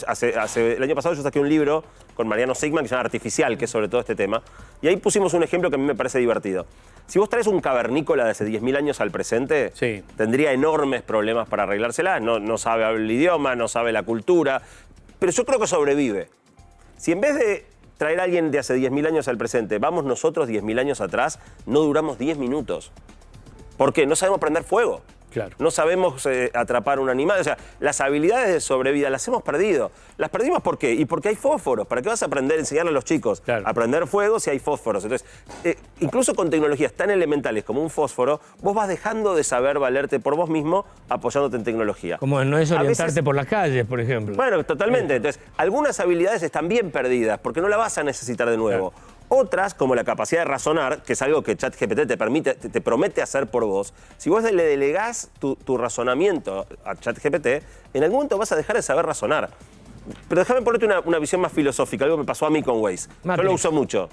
El año pasado yo saqué un libro con Mariano Sigman que se llama Artificial, que es sobre todo este tema. Y ahí pusimos un ejemplo que a mí me parece divertido. Si vos traes un cavernícola de hace 10.000 años al presente, tendría enormes problemas para arreglárselas. No sabe el idioma, no sabe la cultura. Pero yo creo que sobrevive. Si en vez de traer a alguien de hace 10.000 años al presente, vamos nosotros 10.000 años atrás, no duramos 10 minutos. ¿Por qué? No sabemos prender fuego. Claro. No sabemos atrapar un animal. O sea, las habilidades de sobrevida las hemos perdido. ¿Las perdimos por qué? Y porque hay fósforos. ¿Para qué vas a aprender, enseñarle a los chicos a prender fuego si hay fósforos? Entonces, incluso con tecnologías tan elementales como un fósforo, vos vas dejando de saber valerte por vos mismo apoyándote en tecnología. Como no es orientarte por las calles, por ejemplo. Bueno, totalmente. Entonces, algunas habilidades están bien perdidas porque no la vas a necesitar de nuevo. Otras, como la capacidad de razonar, que es algo que ChatGPT te promete hacer por vos, si vos le delegás tu razonamiento a ChatGPT, en algún momento vas a dejar de saber razonar. Pero déjame ponerte una visión más filosófica, algo que me pasó a mí con Waze. Yo lo uso mucho,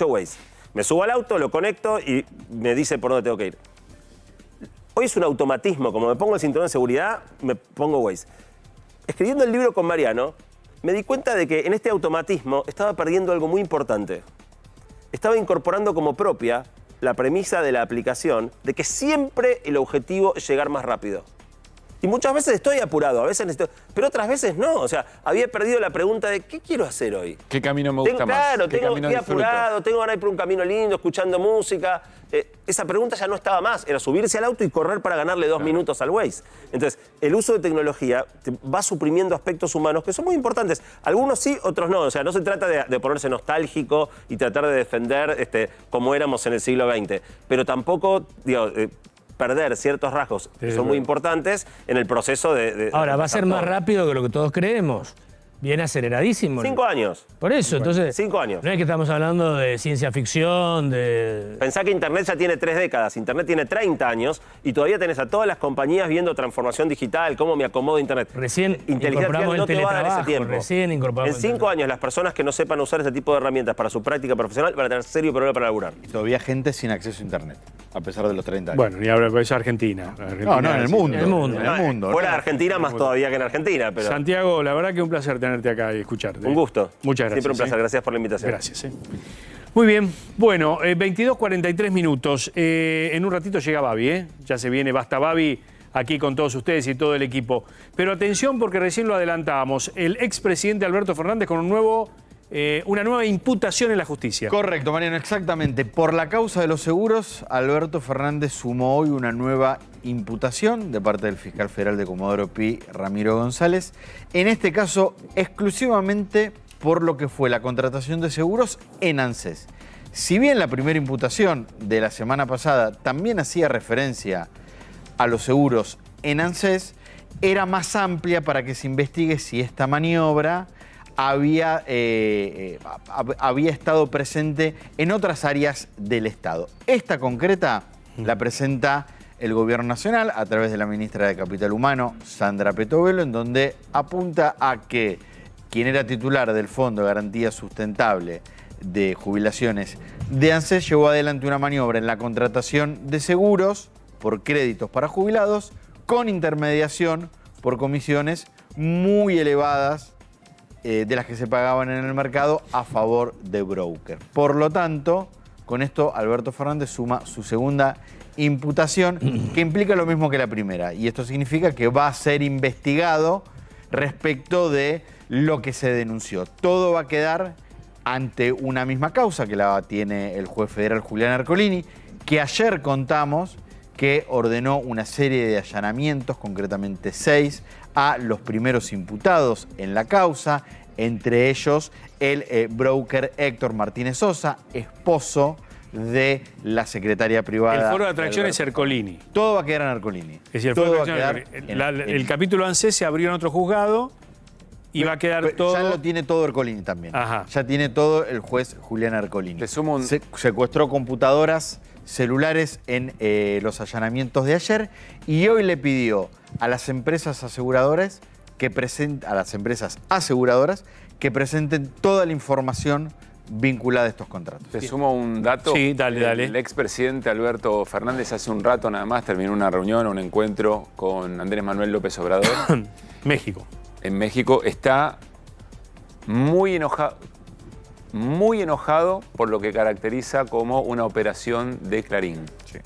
Waze. Me subo al auto, lo conecto y me dice por dónde tengo que ir. Hoy es un automatismo, como me pongo el cinturón de seguridad, me pongo Waze. Escribiendo el libro con Mariano, me di cuenta de que en este automatismo estaba perdiendo algo muy importante. Estaba incorporando como propia la premisa de la aplicación de que siempre el objetivo es llegar más rápido. Y muchas veces estoy apurado, a veces necesito, pero otras veces no. O sea, había perdido la pregunta de ¿qué quiero hacer hoy? ¿Qué camino me gusta más? Claro, estoy apurado, tengo ganas de ir por un camino lindo, escuchando música. Esa pregunta ya no estaba más, era subirse al auto y correr para ganarle 2 minutos al Waze. Entonces, el uso de tecnología va suprimiendo aspectos humanos que son muy importantes. Algunos sí, otros no. O sea, no se trata de ponerse nostálgico y tratar de defender como éramos en el siglo XX. Pero tampoco, perder ciertos rasgos que son muy importantes en el proceso de Ahora, va a ser más rápido que lo que todos creemos. Viene aceleradísimo. 5 años. Por eso, entonces... 5 años. No es que estamos hablando de ciencia ficción, de... Pensá que Internet ya tiene 3 décadas, Internet tiene 30 años y todavía tenés a todas las compañías viendo transformación digital, cómo me acomodo Internet. Recién Inteligencia incorporamos no el te va a dar ese teletrabajo, tiempo. recién incorporamos En 5 años, las personas que no sepan usar ese tipo de herramientas para su práctica profesional van a tener serio problema para laburar. Y todavía gente sin acceso a Internet, a pesar de los 30 años. Bueno, ni hablar, es Argentina. No, en el mundo. En el mundo. Fuera de Argentina, más todavía que en Argentina. Pero... Santiago, la verdad que un placer tenerte acá y escucharte. Un gusto. Muchas gracias. Siempre un placer. Gracias por la invitación. Gracias. Muy bien. Bueno, 22:43 minutos. En un ratito llega Babi, Ya se viene Basta Babi aquí con todos ustedes y todo el equipo. Pero atención porque recién lo adelantábamos. El expresidente Alberto Fernández con una nueva imputación en la justicia. Correcto, Mariano, exactamente. Por la causa de los seguros, Alberto Fernández sumó hoy una nueva imputación de parte del fiscal federal de Comodoro Pi, Ramiro González. En este caso, exclusivamente por lo que fue la contratación de seguros en ANSES. Si bien la primera imputación de la semana pasada también hacía referencia a los seguros en ANSES, era más amplia para que se investigue si esta maniobra había estado presente en otras áreas del Estado. Esta concreta la presenta el Gobierno Nacional a través de la ministra de Capital Humano, Sandra Petovelo, en donde apunta a que quien era titular del Fondo de Garantía Sustentable de Jubilaciones de ANSES llevó adelante una maniobra en la contratación de seguros por créditos para jubilados con intermediación por comisiones muy elevadas de las que se pagaban en el mercado a favor de broker. Por lo tanto, con esto Alberto Fernández suma su segunda imputación que implica lo mismo que la primera. Y esto significa que va a ser investigado respecto de lo que se denunció. Todo va a quedar ante una misma causa que la tiene el juez federal Julián Ercolini, que ayer contamos que ordenó una serie de allanamientos, concretamente 6, a los primeros imputados en la causa, entre ellos el broker Héctor Martínez Sosa, esposo de la secretaria privada. El foro de atracción es Ercolini. Todo va a quedar en Ercolini. Es decir, el capítulo ANSES se abrió en otro juzgado y va a quedar todo... Ya lo tiene todo Ercolini también. Ajá. Ya tiene todo el juez Julián Ercolini. Le sumo un... Secuestró computadoras, celulares en los allanamientos de ayer y hoy le pidió a las empresas aseguradoras que presenten toda la información vinculada a estos contratos. Te sumo un dato. Sí, dale. El expresidente Alberto Fernández hace un rato nada más terminó una reunión, un encuentro con Andrés Manuel López Obrador. México. En México está muy enojado por lo que caracteriza como una operación de Clarín. Sí,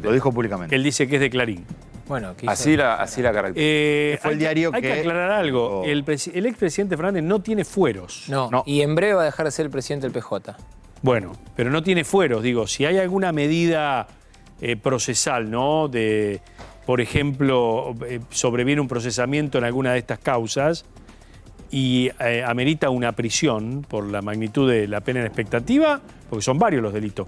lo dijo públicamente. Él dice que es de Clarín. Bueno, así la caracteriza. Fue el diario hay que aclarar algo. El expresidente Fernández no tiene fueros. No, y en breve va a dejar de ser el presidente del PJ. Bueno, pero no tiene fueros. Digo, si hay alguna medida procesal, ¿no? por ejemplo, sobreviene un procesamiento en alguna de estas causas y amerita una prisión por la magnitud de la pena en expectativa, porque son varios los delitos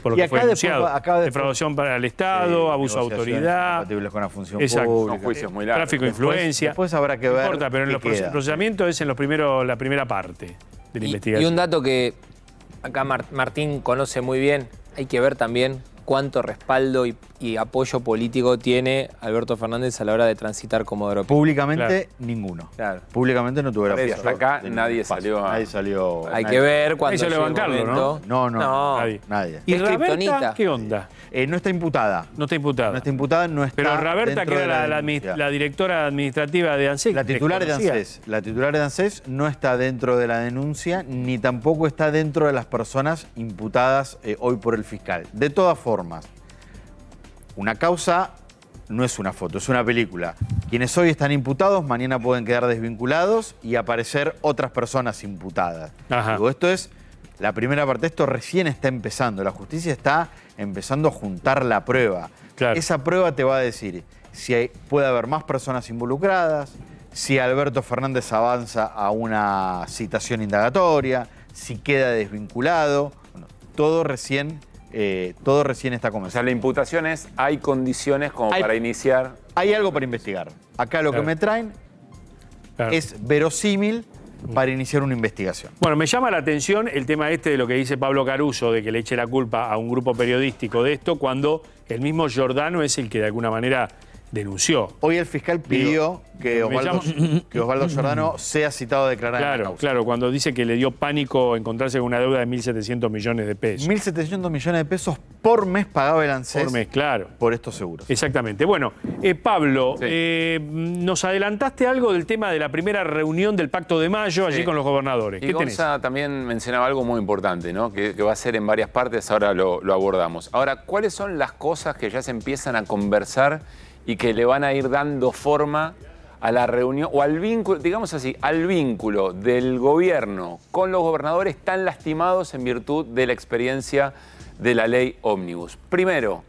por lo que fue denunciado. Defraudación para el Estado, abuso de autoridad. Compatibles con la función exacto, pública. Son juicios muy largos. Tráfico de influencia. Después habrá que ver. No importa, pero en el procesamiento es en la primera parte de la investigación. Y un dato que acá Martín conoce muy bien, hay que ver también cuánto respaldo y apoyo político tiene Alberto Fernández a la hora de transitar como europeo. Públicamente, ninguno. Claro. Públicamente no tuviera Y hasta acá nadie salió. Nadie salió. Hay que ver cuándo Eso le llegue el bancarlo, momento. No. Nadie. ¿Y ¿Y Raberta qué onda? No está imputada. No está imputada. No está imputada, no está. Pero Raberta, dentro que de era la directora administrativa de ANSES. La titular de ANSES. La titular de ANSES no está dentro de la denuncia, ni tampoco está dentro de las personas imputadas hoy por el fiscal. De todas formas, una causa no es una foto, es una película. Quienes hoy están imputados, mañana pueden quedar desvinculados y aparecer otras personas imputadas. Digo, esto es la primera parte, esto recién está empezando. La justicia está empezando a juntar la prueba. Claro. Esa prueba te va a decir si puede haber más personas involucradas, si Alberto Fernández avanza a una citación indagatoria, si queda desvinculado. Bueno, todo recién está comenzando. O sea, la imputación es, hay condiciones como para iniciar. Hay algo para investigar. Acá lo que me traen es verosímil para iniciar una investigación. Bueno, me llama la atención el tema de lo que dice Pablo Caruso, de que le eche la culpa a un grupo periodístico de esto, cuando el mismo Giordano es el que de alguna manera denunció. Hoy el fiscal pidió que Osvaldo Giordano sea citado a declarar en la causa. Claro, cuando dice que le dio pánico encontrarse con una deuda de 1.700 millones de pesos. 1.700 millones de pesos por mes pagaba el ANSES. Por mes, claro. Por estos seguros. Exactamente. Bueno, Pablo, nos adelantaste algo del tema de la primera reunión del Pacto de Mayo allí con los gobernadores. Y ¿Qué tenés? Gonza también mencionaba algo muy importante, ¿no? Que va a ser en varias partes, ahora lo abordamos. Ahora, ¿cuáles son las cosas que ya se empiezan a conversar y que le van a ir dando forma a la reunión, o al vínculo, digamos así, al vínculo del gobierno con los gobernadores tan lastimados en virtud de la experiencia de la ley Ómnibus? Primero,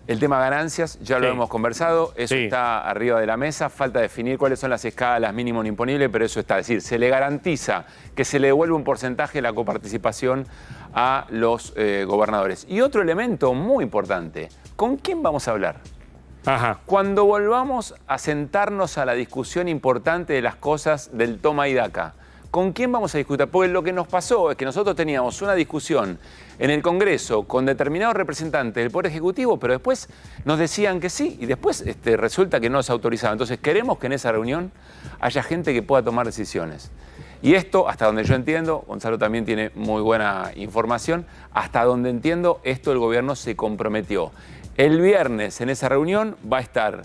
el tema ganancias, ya lo hemos conversado, eso está arriba de la mesa, falta definir cuáles son las escalas mínimo no imponible, pero eso está, es decir, se le garantiza que se le devuelve un porcentaje de la coparticipación a los gobernadores. Y otro elemento muy importante, ¿con quién vamos a hablar? Cuando volvamos a sentarnos a la discusión importante de las cosas del toma y daca, ¿con quién vamos a discutir? Porque lo que nos pasó es que nosotros teníamos una discusión en el Congreso con determinados representantes del Poder Ejecutivo, pero después nos decían que sí y después resulta que no se autorizaba. Entonces queremos que en esa reunión haya gente que pueda tomar decisiones. Y esto, hasta donde yo entiendo, Gonzalo también tiene muy buena información, hasta donde entiendo, esto el gobierno se comprometió. El viernes en esa reunión va a estar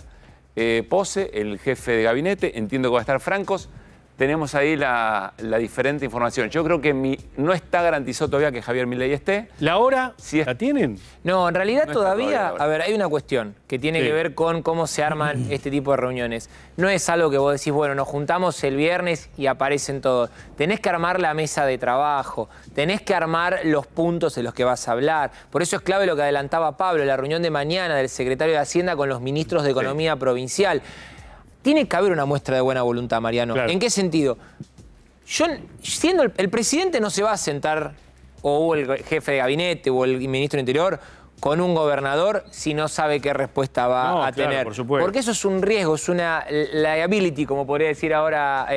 Pose, el jefe de gabinete, entiendo que va a estar Francos. Tenemos ahí la diferente información. Yo creo que no está garantizado todavía que Javier Milei esté. ¿La hora la tienen? No, en realidad No todavía, a ver, hay una cuestión que tiene que ver con cómo se arman este tipo de reuniones. No es algo que vos decís, bueno, nos juntamos el viernes y aparecen todos. Tenés que armar la mesa de trabajo, tenés que armar los puntos en los que vas a hablar. Por eso es clave lo que adelantaba Pablo, la reunión de mañana del secretario de Hacienda con los ministros de Economía provincial. Tiene que haber una muestra de buena voluntad, Mariano. Claro. ¿En qué sentido? Siendo el presidente no se va a sentar, o el jefe de gabinete, o el ministro del Interior, con un gobernador si no sabe qué respuesta va a tener. Por supuesto. Porque eso es un riesgo, es una liability, como podría decir ahora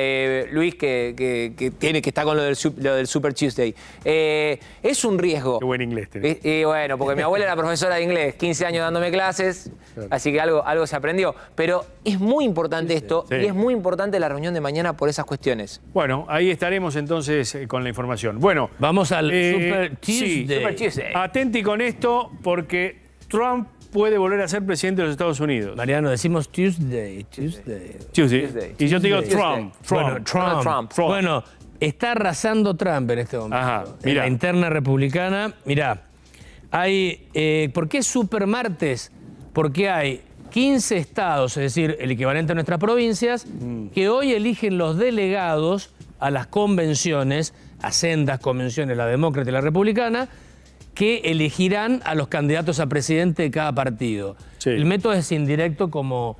Luis, que está con lo del Super Tuesday. Es un riesgo. Qué buen inglés tenés. Bueno, porque mi abuela era profesora de inglés, 15 años dándome clases, así que algo se aprendió. Pero es muy importante esto y es muy importante la reunión de mañana por esas cuestiones. Bueno, ahí estaremos entonces con la información. Bueno, vamos al Super Tuesday. Super Tuesday. Atenti con esto porque Trump puede volver a ser presidente de los Estados Unidos. Mariano, decimos Tuesday. Y yo te digo Trump. Bueno, Trump. Bueno, está arrasando Trump en este momento. Ajá, en la interna republicana. Mirá, hay, ¿por qué Super Martes? Porque hay 15 estados, es decir, el equivalente a nuestras provincias, que hoy eligen los delegados a las convenciones, a sendas convenciones, la demócrata y la republicana, que elegirán a los candidatos a presidente de cada partido. Sí. El método es indirecto como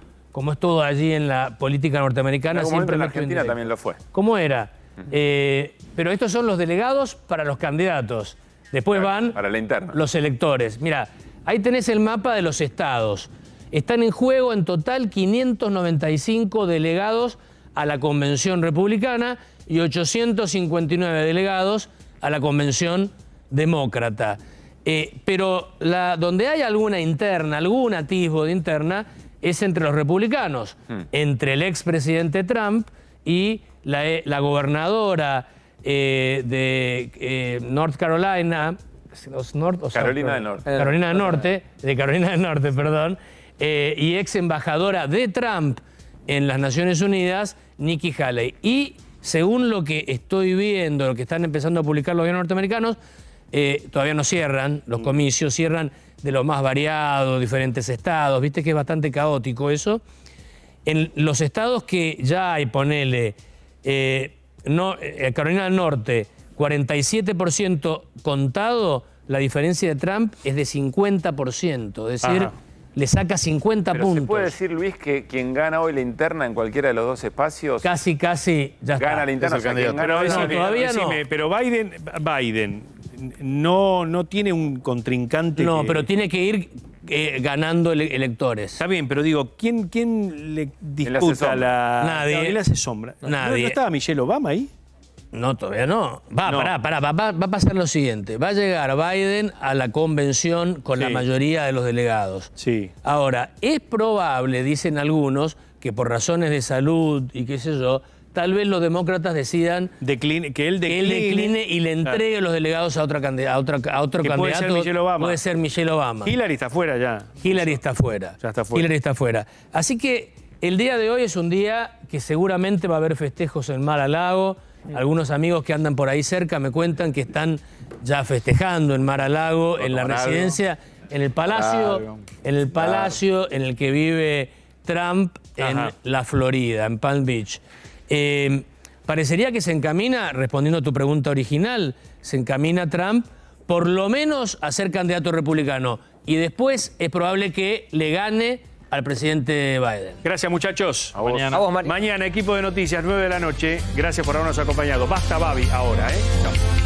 es todo allí en la política norteamericana. En algún momento Siempre en método Argentina indirecto. también lo fue. ¿Cómo era? Pero estos son los delegados para los candidatos. Después van Para la interna. los electores. Mira, ahí tenés el mapa de los estados. Están en juego en total 595 delegados a la Convención Republicana y 859 delegados a la Convención Demócrata. Pero donde hay alguna interna, algún atisbo de interna, es entre los republicanos, entre el expresidente Trump y la gobernadora de North Carolina, Carolina del Norte. Carolina del Norte, perdón, y ex embajadora de Trump en las Naciones Unidas, Nikki Haley. Y según lo que estoy viendo, lo que están empezando a publicar los gobiernos norteamericanos, todavía no cierran los comicios, cierran de lo más variado, diferentes estados, viste que es bastante caótico eso. En los estados que ya hay, ponele, Carolina del Norte, 47% contado, la diferencia de Trump es de 50%, es decir, le saca 50 Pero puntos. ¿se puede decir, Luis, que quien gana hoy la interna en cualquiera de los dos espacios Casi, ya está. gana la interna? Es el O sea, quien candidato. gana Pero hoy todavía no. Pero Biden no tiene un contrincante. No, que- pero tiene que ir ganando electores. Está bien, pero digo, ¿quién le hace disputa sombra? la... Nadie. No, él hace sombra. Nadie. ¿No estaba Michelle Obama ahí? No, todavía no. Va No. a pasar lo siguiente. Va a llegar Biden a la convención con la Sí. mayoría de los delegados. Sí. Ahora, es probable, dicen algunos, que por razones de salud y qué sé yo, tal vez los demócratas decidan que él decline y le entregue los delegados a otro Que candidato. puede ser Michelle Obama. Puede ser Michelle Obama. Hillary está fuera ya. Hillary está fuera. Ya está fuera. Hillary está fuera. Así que el día de hoy es un día que seguramente va a haber festejos en Mar-a-Lago. Algunos amigos que andan por ahí cerca me cuentan que están ya festejando en Mar-a-Lago, en la tomar algo. residencia, en el palacio, Claro. en el palacio en el que vive Trump en Ajá. la Florida, en Palm Beach. Parecería que se encamina, respondiendo a tu pregunta original, se encamina Trump por lo menos a ser candidato republicano y después es probable que le gane al presidente Biden. Gracias, muchachos. Mañana. A vos, Mario. Mañana, equipo de noticias, 9 de la noche. Gracias por habernos acompañado. Basta, Babi, ahora, ¿eh? Chao.